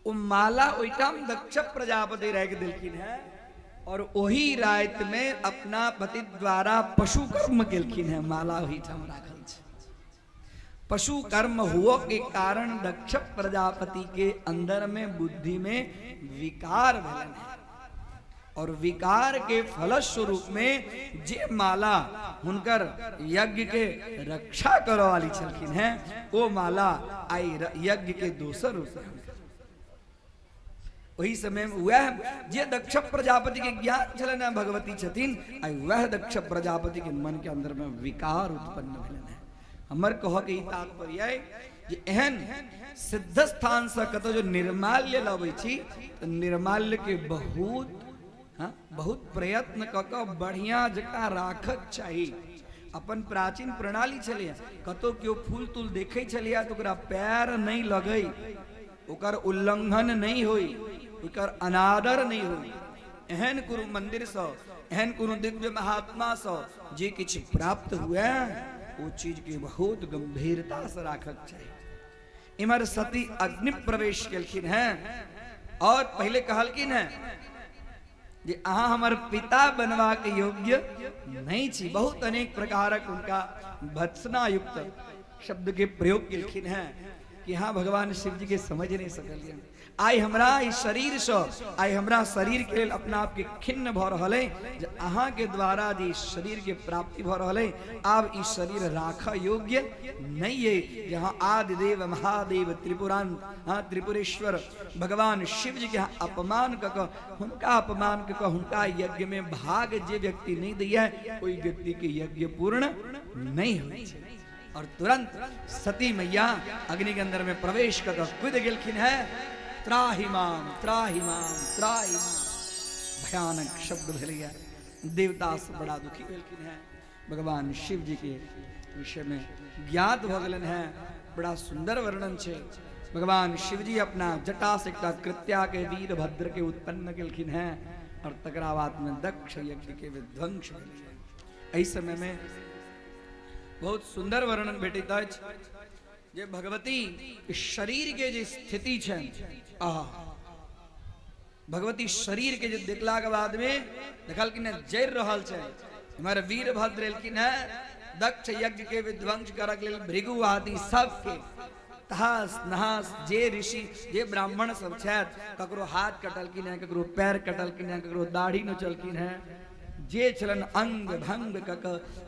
ओ माला ओइटाम दक्ष प्रजापति रह के दिलखिन है और वही रात में अपना पति द्वारा पशु कर्म केलखिन है माला ओहिठाम राखल छै पशु कर्म हुआ के कारण दक्ष प्रजापति के अंदर में बुद्धि में विकार भेलन है और विकार के फलस्वरूप में जे माला हुनकर यज्ञ के रक्षा करो वाली छलखिन है वो माला आई यज्ञ के दोसर रूप में वही समय में वह जे दक्ष प्रजापति के ज्ञान छलन भगवती छथिन आई वह दक्ष प्रजापति के मन के अंदर में विकार उत्पन्न भेलन है हमर कह के तात्पर्य जे एहन सिद्ध स्थान से कतो जो निर्माल्य लबै छी तो निर्माल्य के बहुत प्रयत्न क के बढ़िया जका राखक चाहिए अपन प्राचीन प्रणाली छलिए कतो क्यों फूल तूल देखे छलिए तो ओकरा पैर नहीं लगई ओकर उल्लंघन नहीं होई ओकर अनादर नहीं होई एहन कुरु मंदिर से एहन कुरु दिव्य महात्मा से जे किछ प्राप्त हुआ वो चीज की बहुत गंभीरता से राखक चाहिए इमर सती अग्नि प्रवेश केलखिन है और पहले कहलखिन है जे अहाँ हमार पिता बनवा के योग्य नहीं छी बहुत अनेक प्रकारक उनका भत्सना युक्त शब्द के प्रयोग केलखिन है कि हाँ भगवान शिव जी के समझ नहीं सकलियन आई हमरा इस शरीर से आई हमरा शरीर के लिए अपना आप के खिन्न भ रहल है अहाँ के द्वारा जी शरीर के प्राप्ति भ रहल है अब इस शरीर राखा योग्य नहीं है जहाँ आदिदेव महादेव त्रिपुरांत हाँ त्रिपुरेश्वर भगवान शिव जी के अपमान हुनका अपमान हुनका यज्ञ में भाग जे व्यक्ति नहीं दिया है कोई व्यक्ति के यज्ञ पूर्ण नहीं हुई और तुरंत सती मैया अग्नि के अंदर में प्रवेश कर कूद गेलखिन है त्राहिमाम त्राहिमाम त्राहिमाम भयानक शब्द भेलिया देवता से बड़ा दुखी भेलखिन है भगवान शिव जी के विषय में ज्ञात भ गेलन है बड़ा सुंदर वर्णन छे भगवान शिव जी अपना जटा से कृत्या के वीर भद्र के उत्पन्न केलखिन है और तकरा बाद में दक्ष यज्ञ के विध्वंस भेलिया एहि समय में बहुत सुंदर वर्णन भेटित अछि जे भगवती शरीर के जे स्थिति छै भगवती शरीर के जे देखला के बाद में देखल कि जर रहल छै हमारे वीरभद्र एलकिन है दक्ष यज्ञ के विध्वंस करक लेल भृगु आदि सबके तहास नहास जे ऋषि जे ब्राह्मण सब छथि ककरो हाथ कटलकिन है, ककरो पैर कटलकिन है, ककरो दाढ़ी नोचलकिन है, जे चलन अंग भंग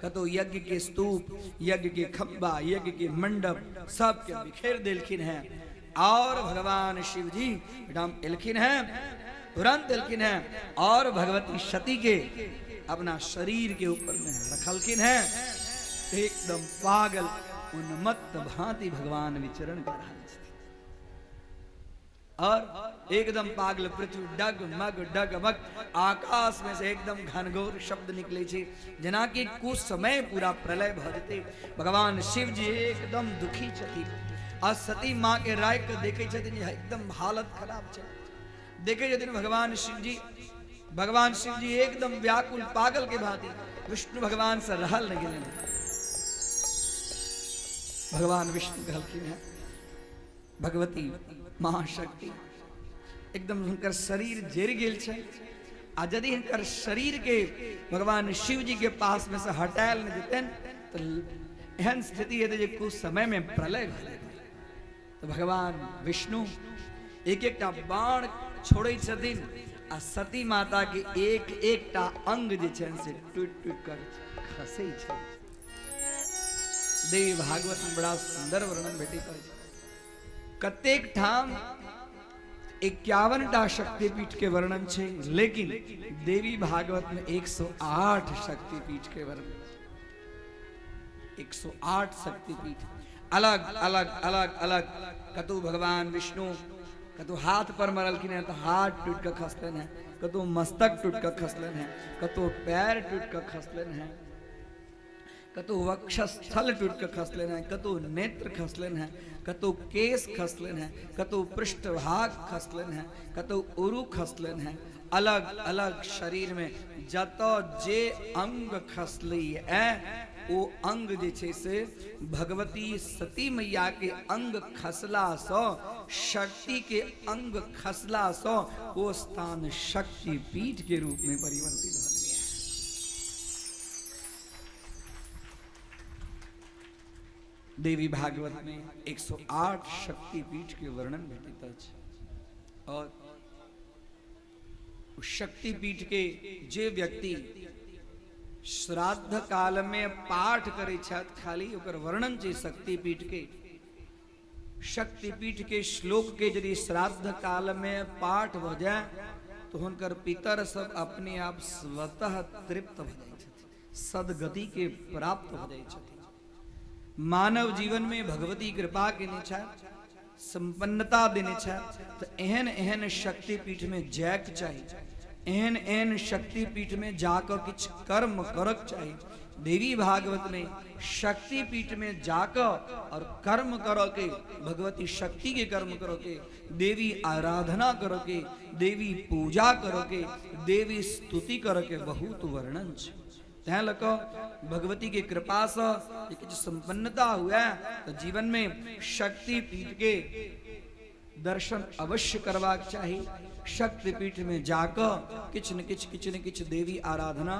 कतो यज्ञ के स्तूप, यज्ञ के खंबा, यज्ञ के मंडप सब के बिखेर देलखिन है। और भगवान शिव जी राम एलखिन है, तुरंत एलखिन है और भगवती सती के अपना शरीर के ऊपर में रखलखिन है। एकदम पागल उन्मत्त भांति भगवान विचरण कर रहा है और एकदम पागल पृथ्वी डगमग डगमग आकाश में से एकदम घनघोर शब्द निकले छे जना कि कुछ समय पूरा प्रलय भ जेते। भगवान शिव जी एकदम दुखी छथि और सती माँ के राय के देखे छथिन एकदम हालत खराब छे। देखे छथिन भगवान शिव जी एकदम व्याकुल पागल के भांति विष्णु भगवान से रहल नहीं गेलन। भगवान विष्णु कहलखिन है भगवती महाशक्ति एकदम हुनकर शरीर जर गेल छै आ यदि हुनकर शरीर के भगवान शिव जी के पास में से हटायल न जेतन तो एहन स्थिति हेतै जे कुछ समय में प्रलय भ जेतै। तो भगवान विष्णु एक एकटा बाण छोड़ै छथिन आ सती माता के एक एकटा अंग जे छन से टूट टूट कर खसै छै। देवी भागवत में बड़ा सुंदर वर्णन भेटी पर कतेक ठाम 51टा शक्तिपीठ के वर्णन छे, लेकिन देवी भागवत में 108 शक्तिपीठ के वर्णन, 108 शक्तिपीठ अलग अलग अलग अलग। कतु भगवान विष्णु कतु हाथ पर मरलखिन है तो हाथ टूट कर खसलन है, कतु मस्तक टूट कर खसलन है, कतु पैर टूट कर खसलन है, कतो वक्षस्थल टूट कर खसलन है, कतो नेत्र खसलन है, कतो केस खसलन है, कतो पृष्ठभाग खसलन है, कतो उरु खसलन है। अलग अलग शरीर में जतो जे अंग खसली है वो अंग जे छे से भगवती सती मैया के अंग खसला सो, शक्ति के अंग खसला सो वो स्थान शक्ति पीठ के रूप में परिवर्तित हो गया। देवी भागवत में 108 शक्तिपीठ के वर्णन भेटित अछि और उस शक्तिपीठ के जे व्यक्ति श्राद्ध काल में पाठ करे छथि खाली ओकर वर्णन छै शक्तिपीठ के श्लोक के यदि श्राद्ध काल में पाठ भ जाए तो हुनकर पितर सब अपने आप स्वतः तृप्त भ जाय छथिन, सदगति के प्राप्त भ जाय छथिन। मानव जीवन में भगवती कृपा के निछा संपन्नता देने छा तो एहन एहन शक्तिपीठ में जायक चाहिए, एहन एहन शक्तिपीठ में जाकर किछ कर्म करक चाहिए। देवी भागवत में शक्तिपीठ में जाकर और कर्म करो के, भगवती शक्ति के कर्म करो के, देवी आराधना करो के, देवी पूजा करो के, देवी स्तुति करो के बहुत वर्णन है। तै लको भगवती के कृपा से कुछ संपन्नता हुआ तो जीवन में शक्तिपीठ के दर्शन अवश्य करवाक चाहिए। शक्तिपीठ में जाकर किछ न किछ देवी आराधना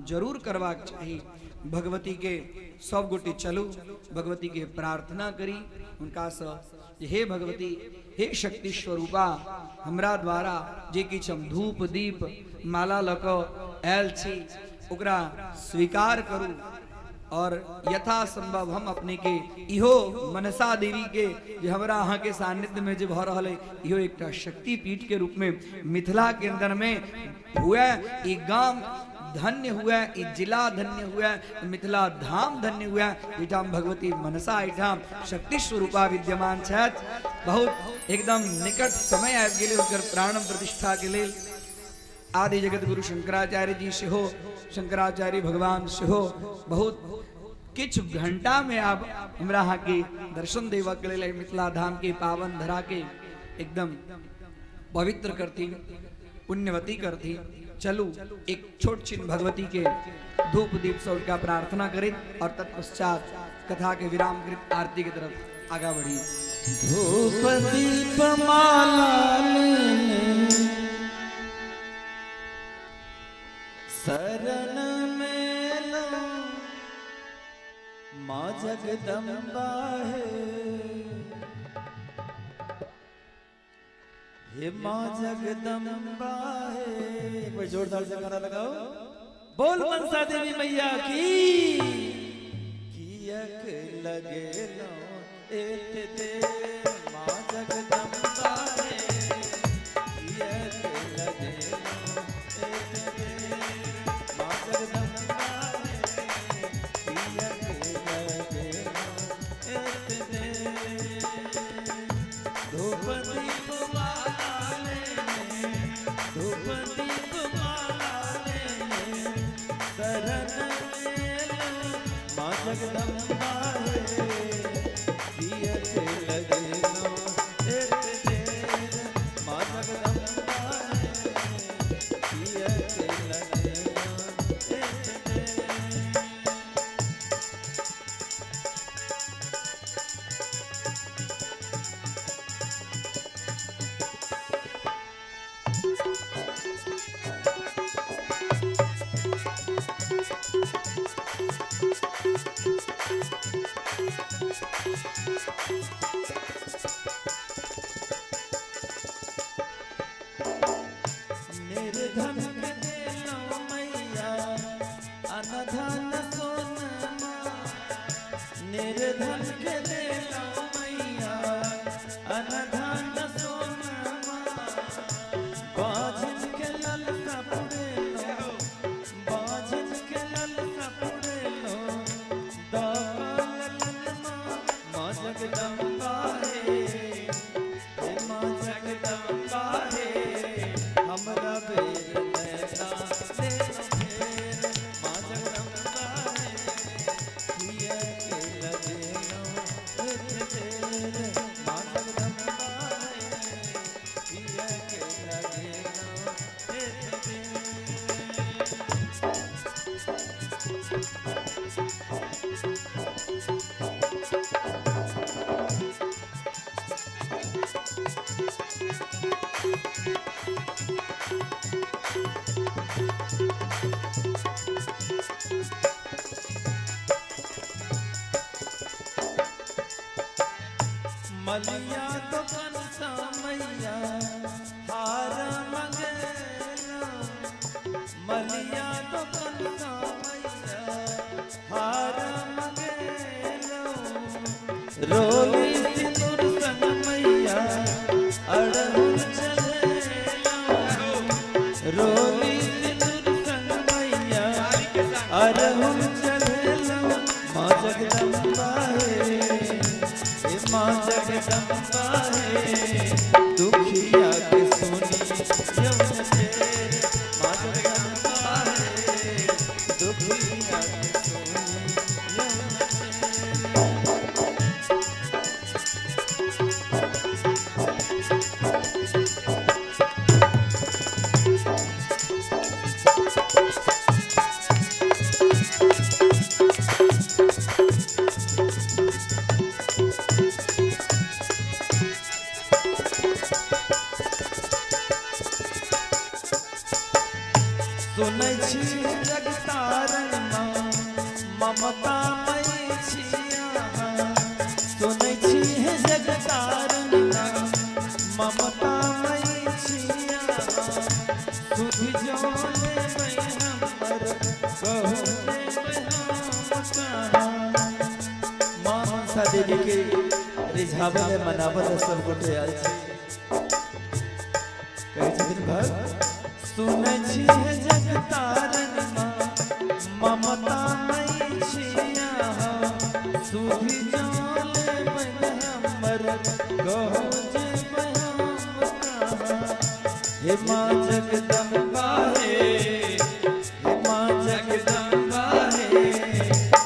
जरूर करवाक चाहिए। भगवती के सब गोटे चलू, भगवती के प्रार्थना करी, उनका से हे भगवती, हे शक्ति स्वरूपा, हमरा द्वारा जे किछ हम धूप दीप माला लको आयल छी ओकरा स्वीकार करू और यथा संभव हम अपने के इहो मनसा देवी के जो हमरा अहाँ के सानिध्य में जो भ रहल है इहो एकटा शक्तिपीठ के रूप में मिथिला के अंदर में हुआ, ई गांव धन्य हुआ, ई जिला धन्य हुआ, मिथिला धाम धन्य हुआ, एठाम भगवती मनसा एठाम शक्ति स्वरूपा विद्यमान छथि। बहुत एकदम निकट समय आबि गेलै ओकर प्राण प्रतिष्ठा के लेल। आदि जगत गुरु शंकराचार्य जी से हो, शंकराचार्य भगवान से हो, बहुत किछ घंटा में आप हमरा यहाँ के दर्शन देवा के लिए मिथिला धाम के पावन धरा के एकदम पवित्र करती, पुण्यवती करती। चलू एक छोट छिन भगवती के धूप दीप से उनका प्रार्थना करें और तत्पश्चात कथा के विराम कृत आरती की तरफ आगा बढ़ी। धूप दीप माला शरण में माँ जगदम्बा है, हे माँ जगदम्बा है। एक बार जोरदार से गाना लगाओ, बोल मनसा देवी मैया की। कियक लगे लो एत दे माँ जगदम्बा है, कियक लगे लो एत दे माँ जगदम्बा है, कियक लगे लो एत दे। धूप दीप माला धूप दीप माला शरण में लो माँ जगदम्बा है, कियक लगे लो एत देर माँ जगदम्बा है, कियक लगे लो एत देर। निर्धन के देलो मैया अनधन सोनमा, निर्धन के देलो मैया अनधन सोनमा। बाजिन के ललसा पुरेलो, बाजिन के ललसा पुरेलो, दालनमा माँ जगदम्बा है, हे माँ जगदम्बा है। हमरा बेर नैना ले लो फेर माँ जगदम्बा है, कियक लगे लो एत देर माँ जगदम्बा है, कियक लगे लो एत देर। मलिया तो कंसा मैया हार मंगेलो, मलिया तो कंसा मैया हार मंगेलो। रोली सिंदूर संग मैया अड़हुल चढ़ेलो, रोली सिंदूर संग मैया अड़हुल चढ़ेलो माँ जगदम्बा है, माँ जगदम्बा है। दुखिया के सुनी यमुन तेर माँ जगदम्बा है, दुखिया के सुनी यमुन सुनै छी जगतारण माँ ममता मई छिया, सुनै छी जगतारण माँ ममता मई छिया। सुधि जोले मैं हमर कहूँ माँ मनसा देवी के रिझावल मनावल सब गोटे आयल छी। कहै छथिन भक्त सुनै छी जगतारण माँ ममता मई छिया, सुधि जोले मैं हमर कहूँ जे मैं हम कहाँ। हे माँ जगदम्बा है, हे माँ जगदम्बा है।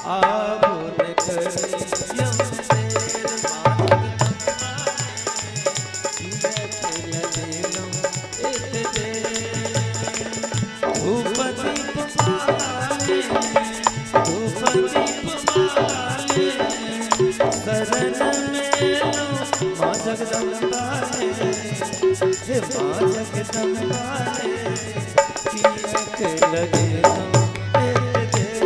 आबो न करी यमुन तेर माँ जगदम्बा है, कियक लगे लो एत देर। धूप दीप माला धूप दीप माला शरण में लो माँ जगदम्बा है, हे माँ जगदम्बा है। कियक लगे लो एत देर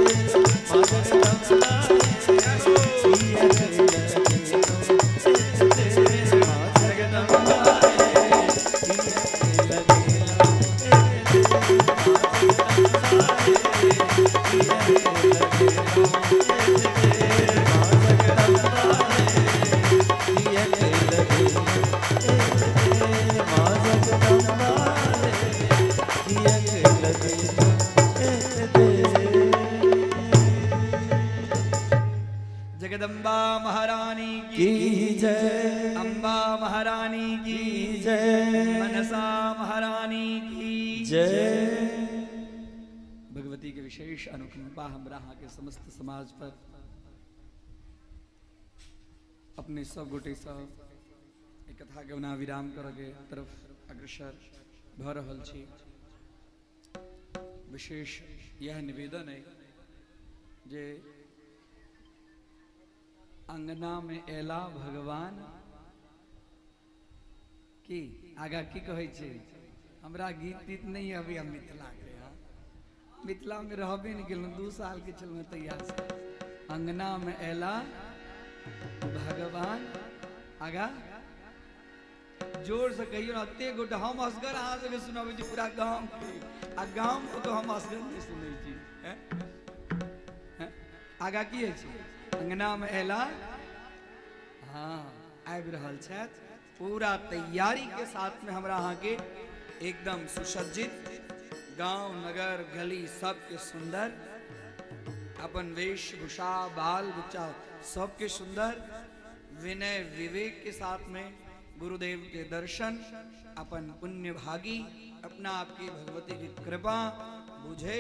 माँ जगदम्बा है। जगदम्बा महारानी की जय। मनसा महारानी की जय। भगवती के विशेष अनुकंपा हमरा यहाँ के समस्त समाज पर अपने सब गोटे सब एक कथा के उना विराम करके तरफ अग्रसर भ रहल छी। विशेष यह निवेदन है जे अंगना में एला भगवान की आगा की कहे छे। हमरा गीत तीत नहीं अभी हम मिथिला के मिथिला में रहबे नहीं केलहुँ 2 साल के चलू तैयार से। अंगना में एला भगवान आगा जोर से कहियो ना ते गोटे हम असगर अहाँ सबके सुनाबे छी पूरा गांव के आ गांव में तो हम असगर नहीं सुनै छी हैं आगा की है छी। अंगना में एला हाँ आबि रहल छथि पूरा तैयारी के साथ में हमरा अहाँ के एकदम सुसज्जित गांव नगर गली सबके सुंदर अपन वेशभूषा बाल बच्चा सबके सुंदर विनय विवेक के साथ में गुरुदेव के दर्शन अपन पुण्य भागी अपना आपकी भगवती की कृपा बुझे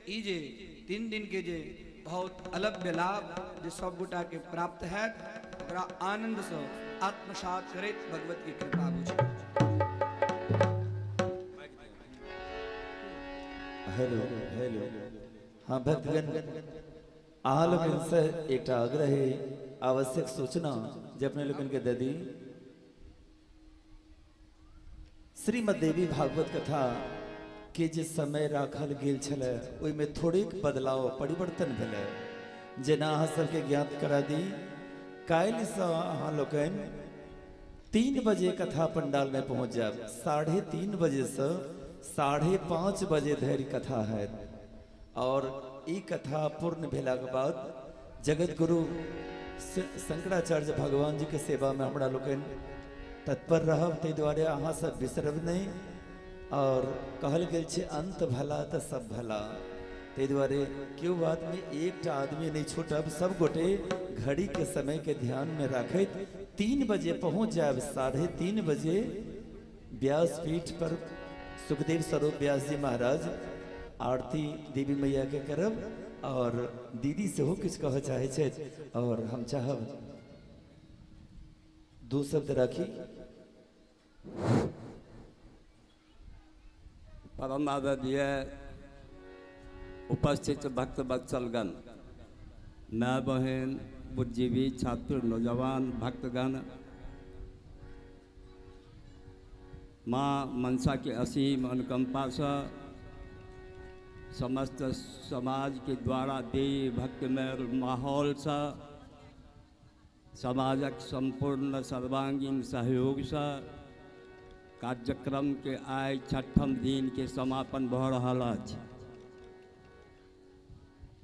ई जे 3 दिन के जे बहुत अलग लाभ जो सब गोटा के प्राप्त है ओकरा आनंद से आत्मसात करे भगवत की कृपा बुझे। हेलो हेलो हाँ भक्तगण अहाँ लोगन से एक आग्रह है आवश्यक सूचना जे अपने लोगन के दे दी। श्रीमद् देवी भागवत कथा के जे समय राखल गेल छले ओहि में थोड़े बदलाव परिवर्तन भेले जेना अहाँ सबके ज्ञात करा दी। काल्हि से अहाँ लोगन 3 बजे कथा पंडाल में पहुंच जाब। 3:30 बजे से 5:30 बजे धरि कथा है और ई कथा पूर्ण भेला के बाद जगत गुरु शंकराचार्य भगवान जी के सेवा में हमरा लोगन तत्पर रहब। ताहि दुआरे अहाँ सब बिसरब नहीं और कहल गेल छै अंत भला तो सब भला। ताहि दुआरे क्यों बात में एक आदमी नहीं छूटब। सब गोटे घड़ी के समय के ध्यान में रखत 3 बजे पहुंच जाब। 3:30 बजे व्यासपीठ पर सुखदेव स्वरूप व्यास जी महाराज आरती देवी मैया के करब और दीदी से हो किछ कह चाहे छे और हम चाहब 2 शब्द राखी। परम आदरणीय उपस्थित भक्त वत्सलगण, माँ बहन, बुद्धिजीवी, छात्र, नौजवान, भक्तगण, माँ मनसा के असीम अनुकंपा से समस्त समाज के द्वारा देव भक्तिमय माहौल से समाजक संपूर्ण सर्वांगीण सहयोग से कार्यक्रम के आय 6ठम दिन के समापन भ रहल अछि।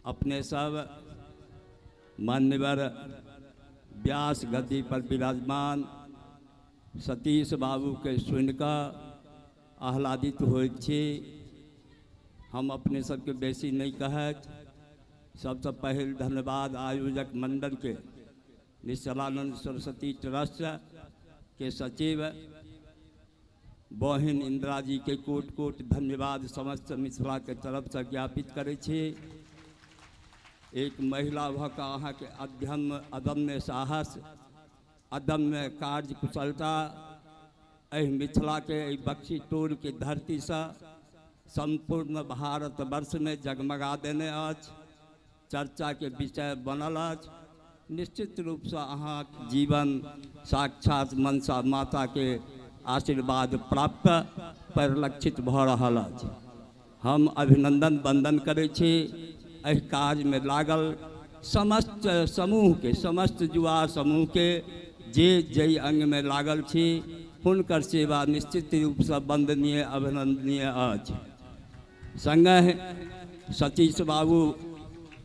अपने सब मान्यवर व्यास गद्दी पर विराजमान सतीश बाबू के सुनिकऽ आह्लादित होइत छी। हम अपने सबके बेसी नहीं कहत। सबसे पहले धन्यवाद आयोजक मंडल के निश्चलानंद सरस्वती ट्रस्ट के सचिव बहिन इंदिरा जी के कोट कोट धन्यवाद समस्त मिथिला के तरफ से ज्ञापित करै छी। एक महिला भऽ कऽ अहाँ के अदम्य साहस, अदम्य कार्य कुशलता एहि मिथिला के बक्सी टोल के धरती से संपूर्ण भारत वर्ष में जगमगा देने अछि, चर्चा के विषय बनल अछि। निश्चित रूप से अहाँ जीवन साक्षात मनसा माता के आशीर्वाद प्राप्त परिलक्षित भ रहल अछि। हम अभिनंदन वंदन करै छी एहि काज में लागल समस्त समूह के, समस्त युवा समूह के जे जय अंग में लागल छी हुनकर सेवा निश्चित रूप से वंदनीय अभिनंदनीय अछि। संगे सतीश बाबू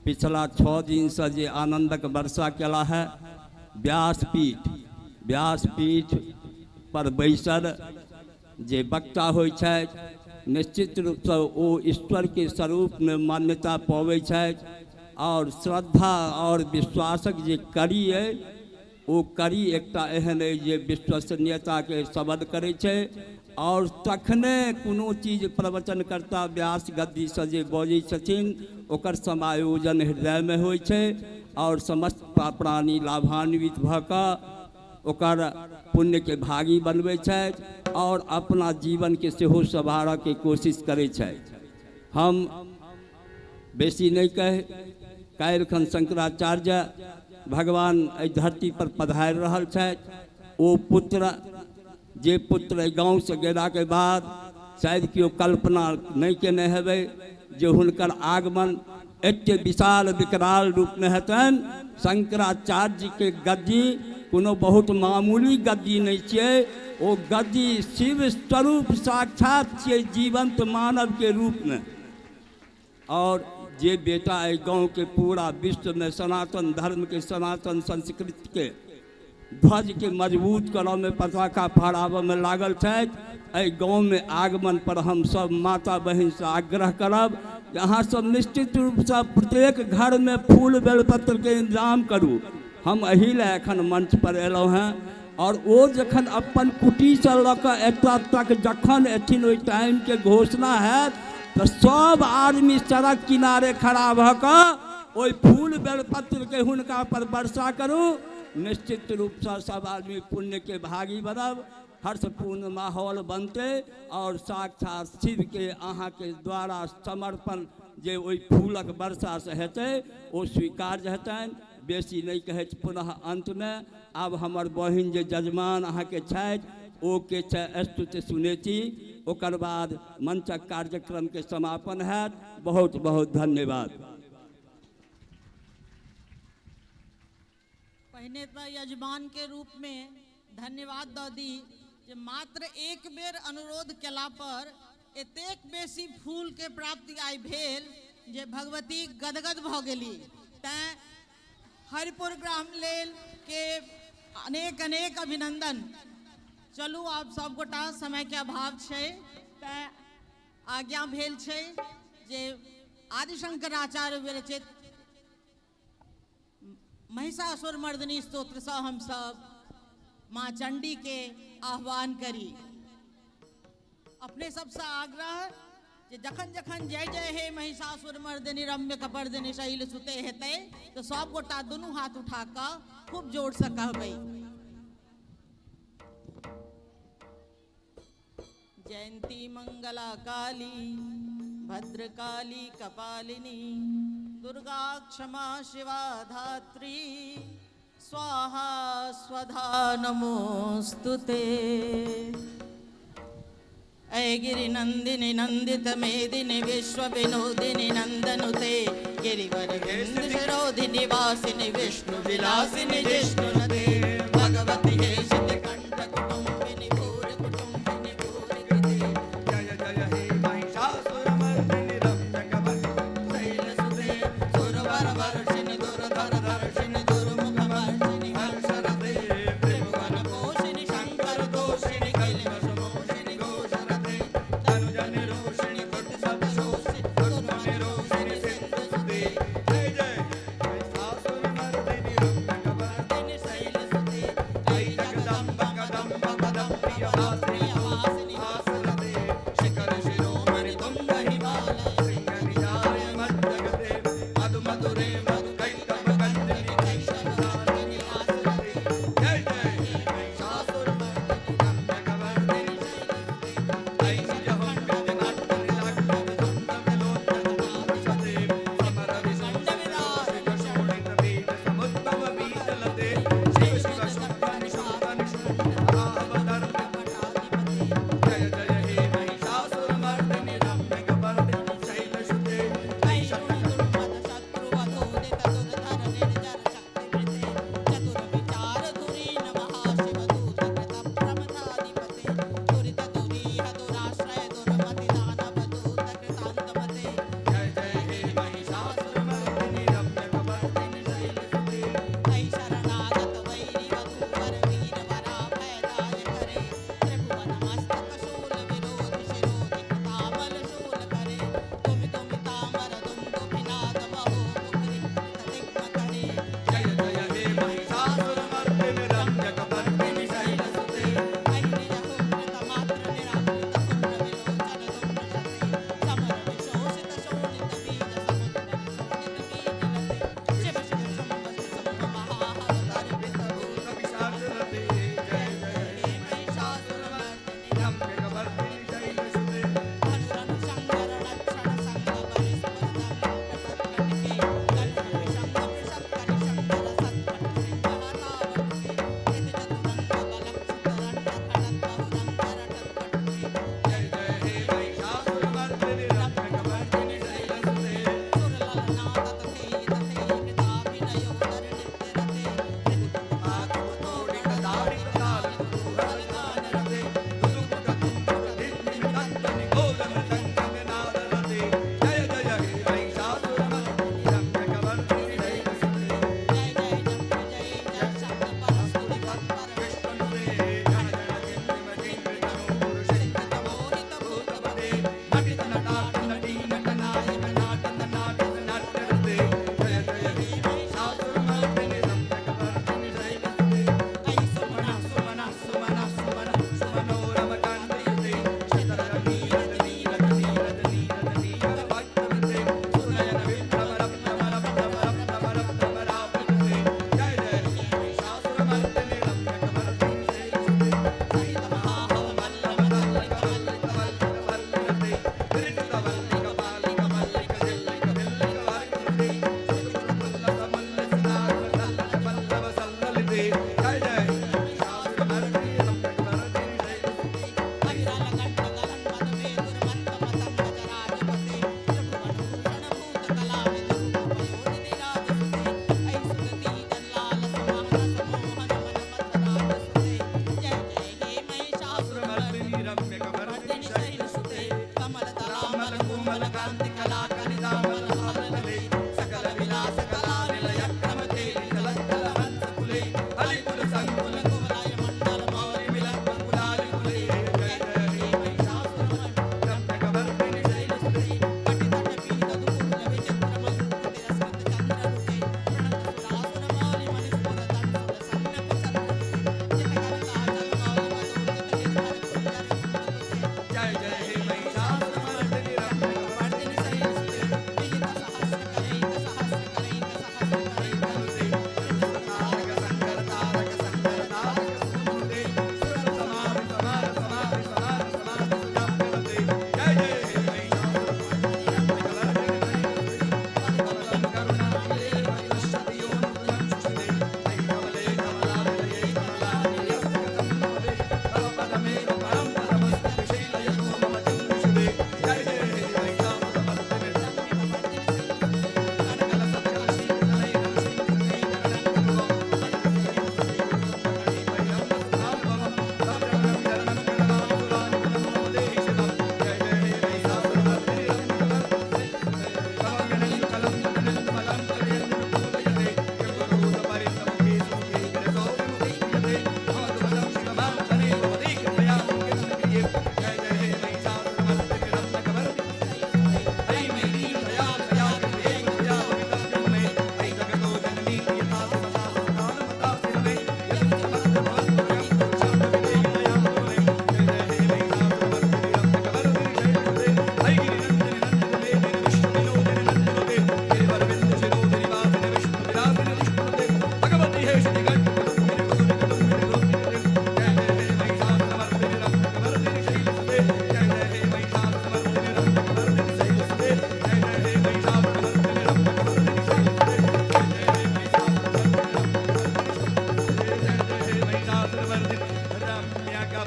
पिछला 6 दिन से जे आनंदक वर्षा केला है, व्यासपीठ पर बैसल जे वक्ता होइ छै निश्चित रूप से ओ ईश्वर के स्वरूप में मान्यता पाबै छै और श्रद्धा और विश्वासक जे कड़ी है ओ करी एकटा एहन अइ जे विश्वसनीयताके शब्द करै छै और तखने कोनो चीज प्रवचनकर्ता व्यास गद्दीसँ जे बजै छथिन ओकर समायोजन हृदयमे होइ छै और समस्त प्राणी लाभान्वित भऽ कऽ ओकर पुण्यके भागी बनबै छथि और अपना जीवनके सेहो संवारऽके कोशिश करै छथि। हम बेसी नहि कहि, काल्हिखन शंकराचार्य भगवान एहि धरती पर पधारि रहल छथि। ओ पुत्र जे पुत्र एहि गाँवसँ गेलाके बाद शायद केओ कल्पना नहि केने हेबै जे हुनकर आगमन एते विशाल विकराल रूपमे हेतनि। शंकराचार्य जी के गद्दी कोनो बहुत मामूली गद्दी नहीं छियै, ओ गद्दी शिव स्वरूप साक्षात छियै जीवंत मानव के रूप में। और जे बेटा एहि गाँव के पूरा विश्व में सनातन धर्म के सनातन संस्कृति के ध्वज के मजबूत करऽ में पताका फहराबऽ में लागल छथि, एहि गाँव में आगमन पर हम सब माता बहन से आग्रह करब कि अहाँ सब निश्चित रूप से प्रत्येक घर में फूल बेलपत्र के इंतजाम करू। हम एहि लए एखन मंच पर एलहुँ हैं और ओ जखन अपन कुटी से लऽ कऽ एतऽ तक जखन एथिन ओहि टाइम के घोषणा हैत तो सब आदमी सड़क किनारे खड़ा भऽ कऽ ओहि फूल बेलपत्र के हुनका पर वर्षा करू। निश्चित रूप से सब आदमी पुण्य के भागी बनब, हर्षपूर्ण माहौल बनते और साक्षात शिव के अहाँ के द्वारा समर्पण जे ओहि फूलक वर्षा से हेतै ओ स्वीकार्य हेतनि। बेसी नहीं कहै छी, पुनः अंत में आब हमर बहिन जे जजमान अहाँ के छथि ओ के स्तुति सुनेती, ओकर बाद मंचक कार्यक्रम के समापन हैत। बहुत बहुत धन्यवाद। पहिने तो यजमान के रूप में धन्यवाद दऽ दी जे मात्र एक बेर अनुरोध केला पर एतेक बेसी फूल के प्राप्ति आइ भेल जे भगवती गदगद भऽ गेली। तैं हरिपुर ग्राम लेल के अनेक अनेक अभिनंदन। चलू आप सब गोटा समय के अभाव छै तैं आज्ञा भेल छै जे आदिशंकराचार्य विरचित महिषासुर मर्दिनी स्तोत्र से हम सब माँ चंडी के आह्वान करी। अपने सबसे आग्रह जे जखन जखन जय जय हे महिषासुर मर्दिनी रम्य कपर्दिनी शैल सुते हेतै तो सब गोटा दुनू हाथ उठा कऽ खूब जोर से कहबै। जयंती मंगला काली भद्रकाली कपालिनी दुर्गा क्षमा शिवा धात्री स्वाहा स्वधा नमोस्तुते। ऐ गिरि नंदिनी नंदित मेदिनी विश्व विनोदिनी नंदनुते गिरिवर विंध्य शिरोधिनी वासिनी विष्णु विलासिनी जिष्णुनते भगवती हे शितिकंठ कुटुंबिनी भूर कुटुंबिनी भूरिकृते जय जय हे महिषासुरमर्दिनी रम्य कपर्दिनी शैलसुते सुरवर वर्षिणि दुर्धर दर्शिनि दुर्मुख वर्षिणि हर्षरते त्रिभुवन पोषिणि शंकर दोषिणि कैलासमोषिणि घोषरते तनुजन रोषिणि कोटि सब शोषि दुर्मनि रोषिणि सिंधुसुते जय जय महिषासुरमर्दिनी रम्य कपर्दिनी शैलसुते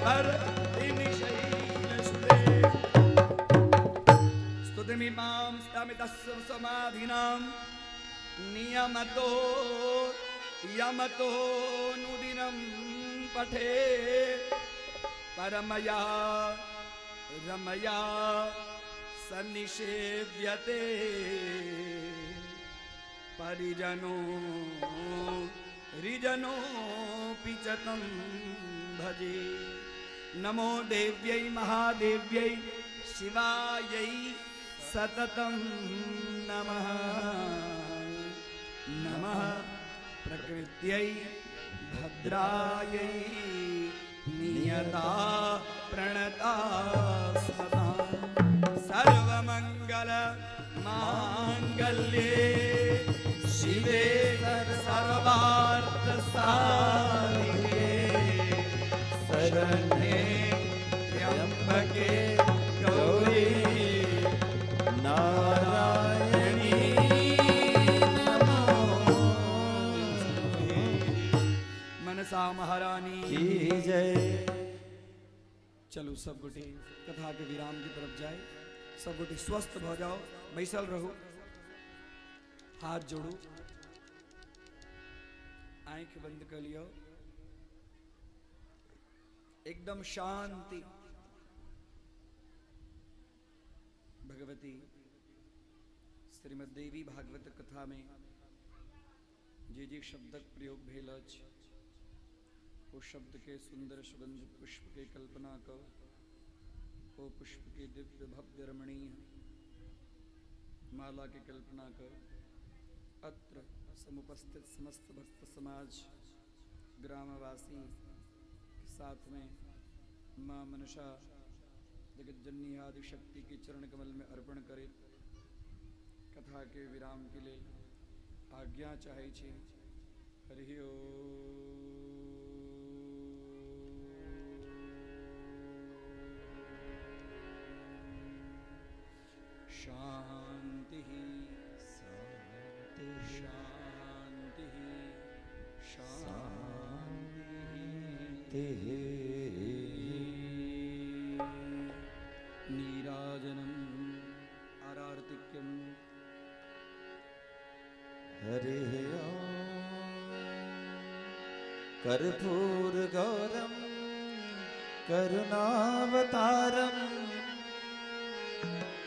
पर स्तुतिमिमां स्तामितस्व समाधिनां नियमतो यमतो नुदिनं पठे परमया रमया सन्निषेव्यते परिजनो रिजनोऽपि च तं भजे। नमो देव्यै महादेव्यै शिवायै सततं नमः। नमः प्रकृत्यै भद्रायै नियता प्रणता सदा सर्वमंगल मांगल्ये शिवे सर्वार्थ साधिके शरण्ये त्र्यंबके गौरी नारायणी नमोस्तुते। मनसा महारानी की जय। चलो सब गोटे कथा के विराम की तरफ जाए। सब गोटे स्वस्थ हो जाओ, बैसल रहो, हाथ जोड़ो, आंख बंद कर लियो, एकदम शांति। भगवती श्रीमद् देवी भागवत कथा में जे शब्दक प्रयोग भेल अछि ओ शब्द के सुंदर सुगंध पुष्प के कल्पना कर, ओ पुष्प के दिव्य भव्य रमणीय माला के कल्पना कर। अत्र समुपस्थित समस्त भक्त समाज ग्रामवासी के साथ में माँ मनसा जगज्जननी आदि शक्ति के चरण कमल में अर्पण करे। कथा के विराम के लिए आज्ञा चाहे छे। हरि ओम। शांति शांति शांति शांति। नीराजनम् आरार्तिक्यम् हरिः ओम। कर्पूर गौरम करुणावतारम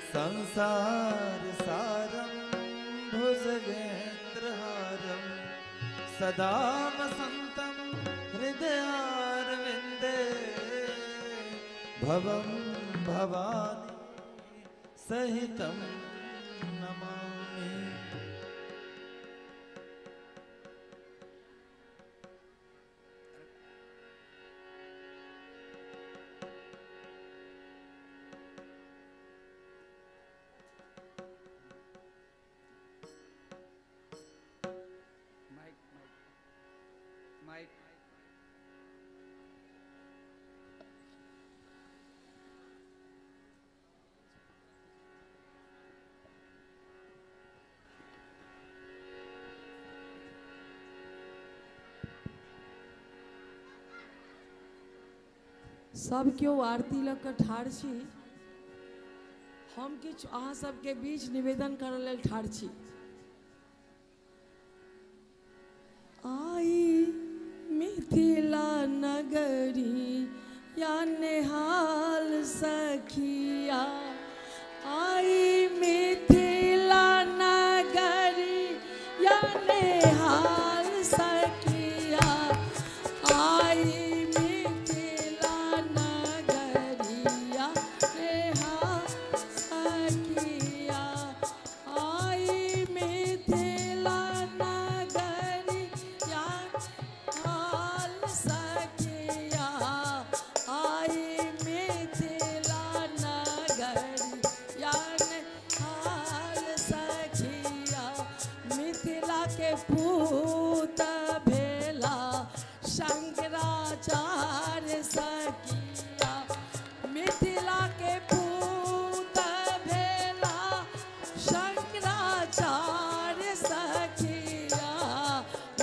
संसार सारम भुजगेन्द्रहारम सदा वसंतम हृदयारविंदे भवं भवानी सहितं नमामि। माइक सब केओ आरती लऽ कऽ ठाढ़ छी। हम किछु अहाँ सबके बीच निवेदन करऽ लेल ठाढ़ छी। आई मिथिला नगरी या नेहाल सखिया, आई मिथिला नगरी या नेहाल सखिया, आई मिथिला नगरी या नेहाल सखिया, आई मिथिला नगरी या हाल सखिया, आई मिथिला नगरी या हाल सखिया। मिथिला के पूत भेला शंकराचार्य सखिया, मिथिला के पूत भेला शंकराचार्य सखिया,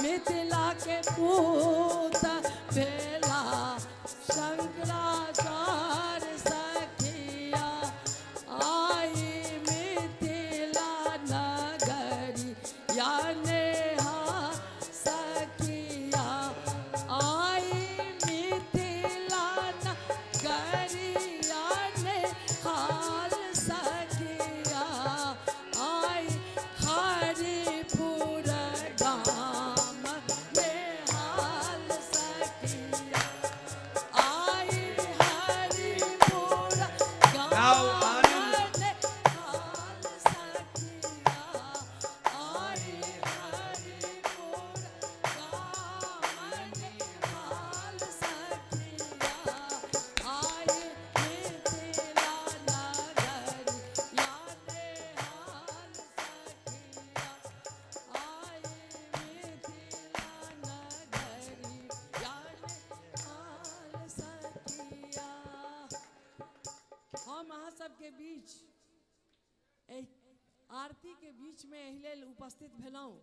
मिथिला के पूत भेला शंकराचार्य सखिया आई मिथिला नगरी या नेहा सखिया आई मिथिला नगरी या नेहाल सखिया आई हरिपुर गाम में हाल सखिया आई हरिपुर गाओ गाम आनंद। में हाल सखिया आई हरिपुर गाम में हाल सखिया आई मिथिला नगरी या नेहाल सखिया आई मिथिला नगरी या नेहाल सखिया। हम अहाँ सबके बीच एहि आरती के बीच में एहि लेल उपस्थित भेलहुँ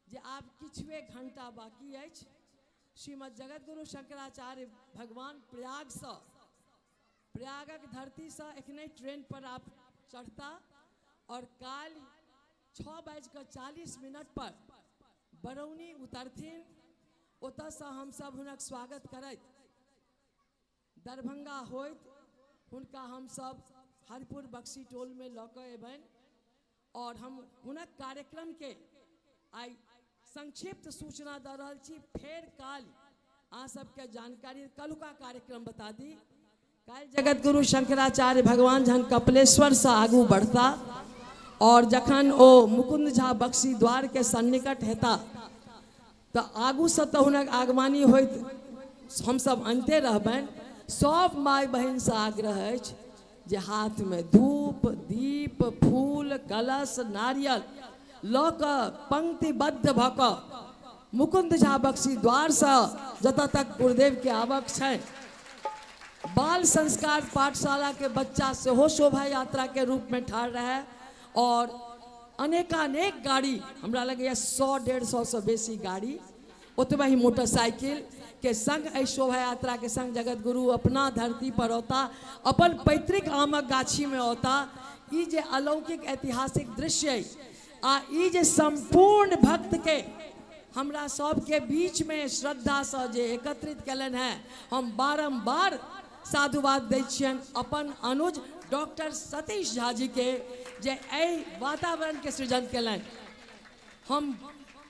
जे आब किछुए घंटा बाकी अछि। श्रीमद जगतगुरु शंकराचार्य भगवान प्रयागक धरती से एखने ट्रेन पर आप चढ़ता और काल 6:40 पर बरौनी उतरथिन। ओतऽ से हम सब हुनक स्वागत करैत दरभंगा होइत हुनका हम सब हरिपुर बक्सी टोल में लऽ कऽ एबनि और हम हुनक कार्यक्रम के आई संक्षिप्त सूचना दऽ रहल छी। फेर काल अहाँ सबके जानकारी कलुका कार्यक्रम बता दी। काल जगत गुरु शंकराचार्य भगवान जहन कपिलेश्वर से आगू बढ़ता और जखन ओ मुकुंद झा बक्सी द्वार के सन्निकट हेता तो आगू से तो हुनक आगवानी होइत हम सब अनते रहबनि। सब माय बहन से आग्रह अछि जे हाथ में धूप दीप फूल कलश नारियल लऽ कऽ पंक्तिबद्ध भऽ कऽ मुकुंद झा बक्सी द्वार से जतऽ तक गुरुदेव के आबक छै। बाल संस्कार पाठशाला के बच्चा सेहो शोभा यात्रा के रूप में ठाढ़ रहे और अनेकानेक गाड़ी हमरा लगैया 100-150 से बेसी गाड़ी ओतबे ही मोटरसाइकिल के संग एहि शोभा यात्रा के संग जगत गुरु अपना धरती पर होता अपन पैतृक आमक गाछी में होता। ई जे अलौकिक ऐतिहासिक दृश्य आ ई जे संपूर्ण भक्त के हमरा सब के बीच में श्रद्धा से जे एकत्रित कलन है हम बारंबार साधुवाद दै छियनि अपन अनुज डॉक्टर सतीश झा जी के जे एहि वातावरण के सृजन कलन। हम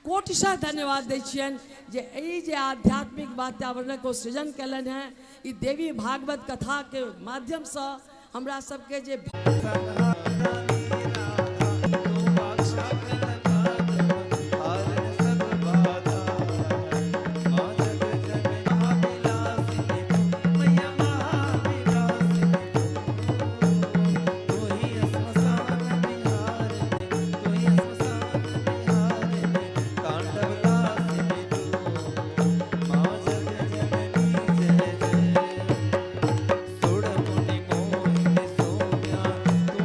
कोटिशः धन्यवाद दै छियनि जे एहि जे आध्यात्मिक वातावरण को सृजन कलन है। ई देवी भागवत कथा के माध्यम से हमरा सबके जे सुड़ मुनि मोहिनी सोम्या तू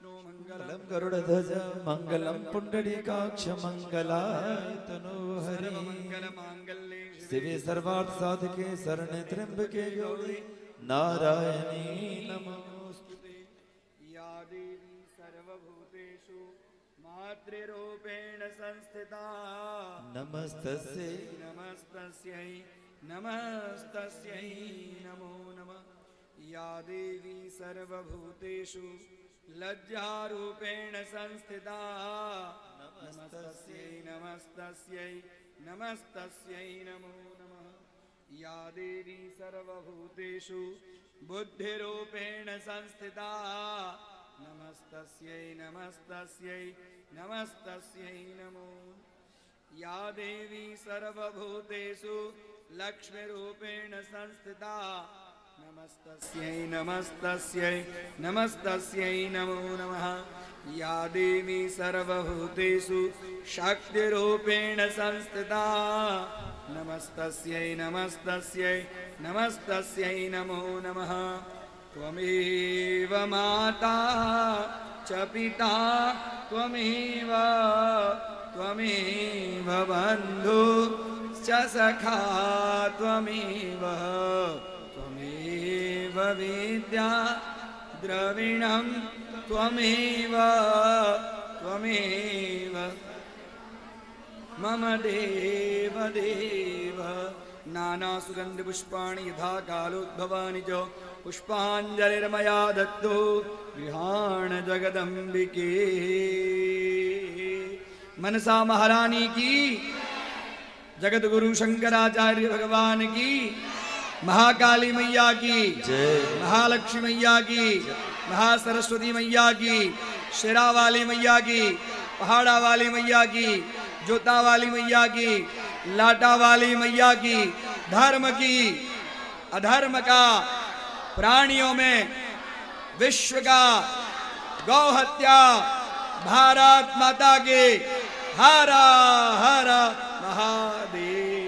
विष्णु मंगलम मंगलम गरुड़ध्वज मंगलम पुंडरीकाक्ष मंगलाय तनोहरि मंगल मांगल्ये शिवे सर्वार्थ साधके शरणे त्र्यंबके गौरी नारायणी नमोस्तुते। या देवी सर्वभूतेषु मातृरूपेण संस्थिता नमस्तस्यै नमस्तस्यै नमस्तस्यै नमो नमः। या देवी सर्वभूतेषु लज्जारूपेण संस्थिता नमस्तस्यै नमस्तस्यै नमस्तस्यै नमो नमः। या देवी सर्वभूतेषु बुद्धिरूपेण संस्थिता नमस्तस्यै नमस्तस्यै नमस्तस्यै नमो। या देवी सर्वभूतेषु लक्ष्मीरूपेण संस्थिता नमस्तस्यै नमस्तस्यै नमस्तस्यै नमो नमः। या देवी सर्वभूतेषु शक्तिरूपेण संस्थिता नमस्तस्यै नमस्तस्यै नमस्तस्यै नमो नमः। त्वमेव माता च पिता त्वमेव त्वमेव बन्धु च सखा त्वमेव त्वमेव विद्या द्रविणं त्वमेव त्वमेव मम देव देव। नानासुगन्धिपुष्पाणि यथा कालोद्भवानि च पुष्पाञ्जलिर्मया दत्तो गृहाण जगदम्बिके। मनसा महारानी की, जगत गुरु शंकराचार्य भगवान की, महाकाली मैया की जय। महालक्ष्मी मैया की, महासरस्वती मैया की, शेरा वाली मैया की, पहाड़ा वाली मैया की, जोता वाली मैया की, लाटा वाली मैया की, धर्म की अधर्म का, प्राणियों में विश्व का, गौ हत्या, भारत माता के हर हर महादेव।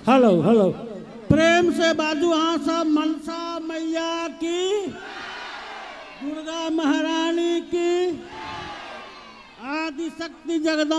हेलो हेलो, प्रेम से बाजू हाँ सब। मनसा मैया की, दुर्गा महारानी की, आदि शक्ति जगदम्बा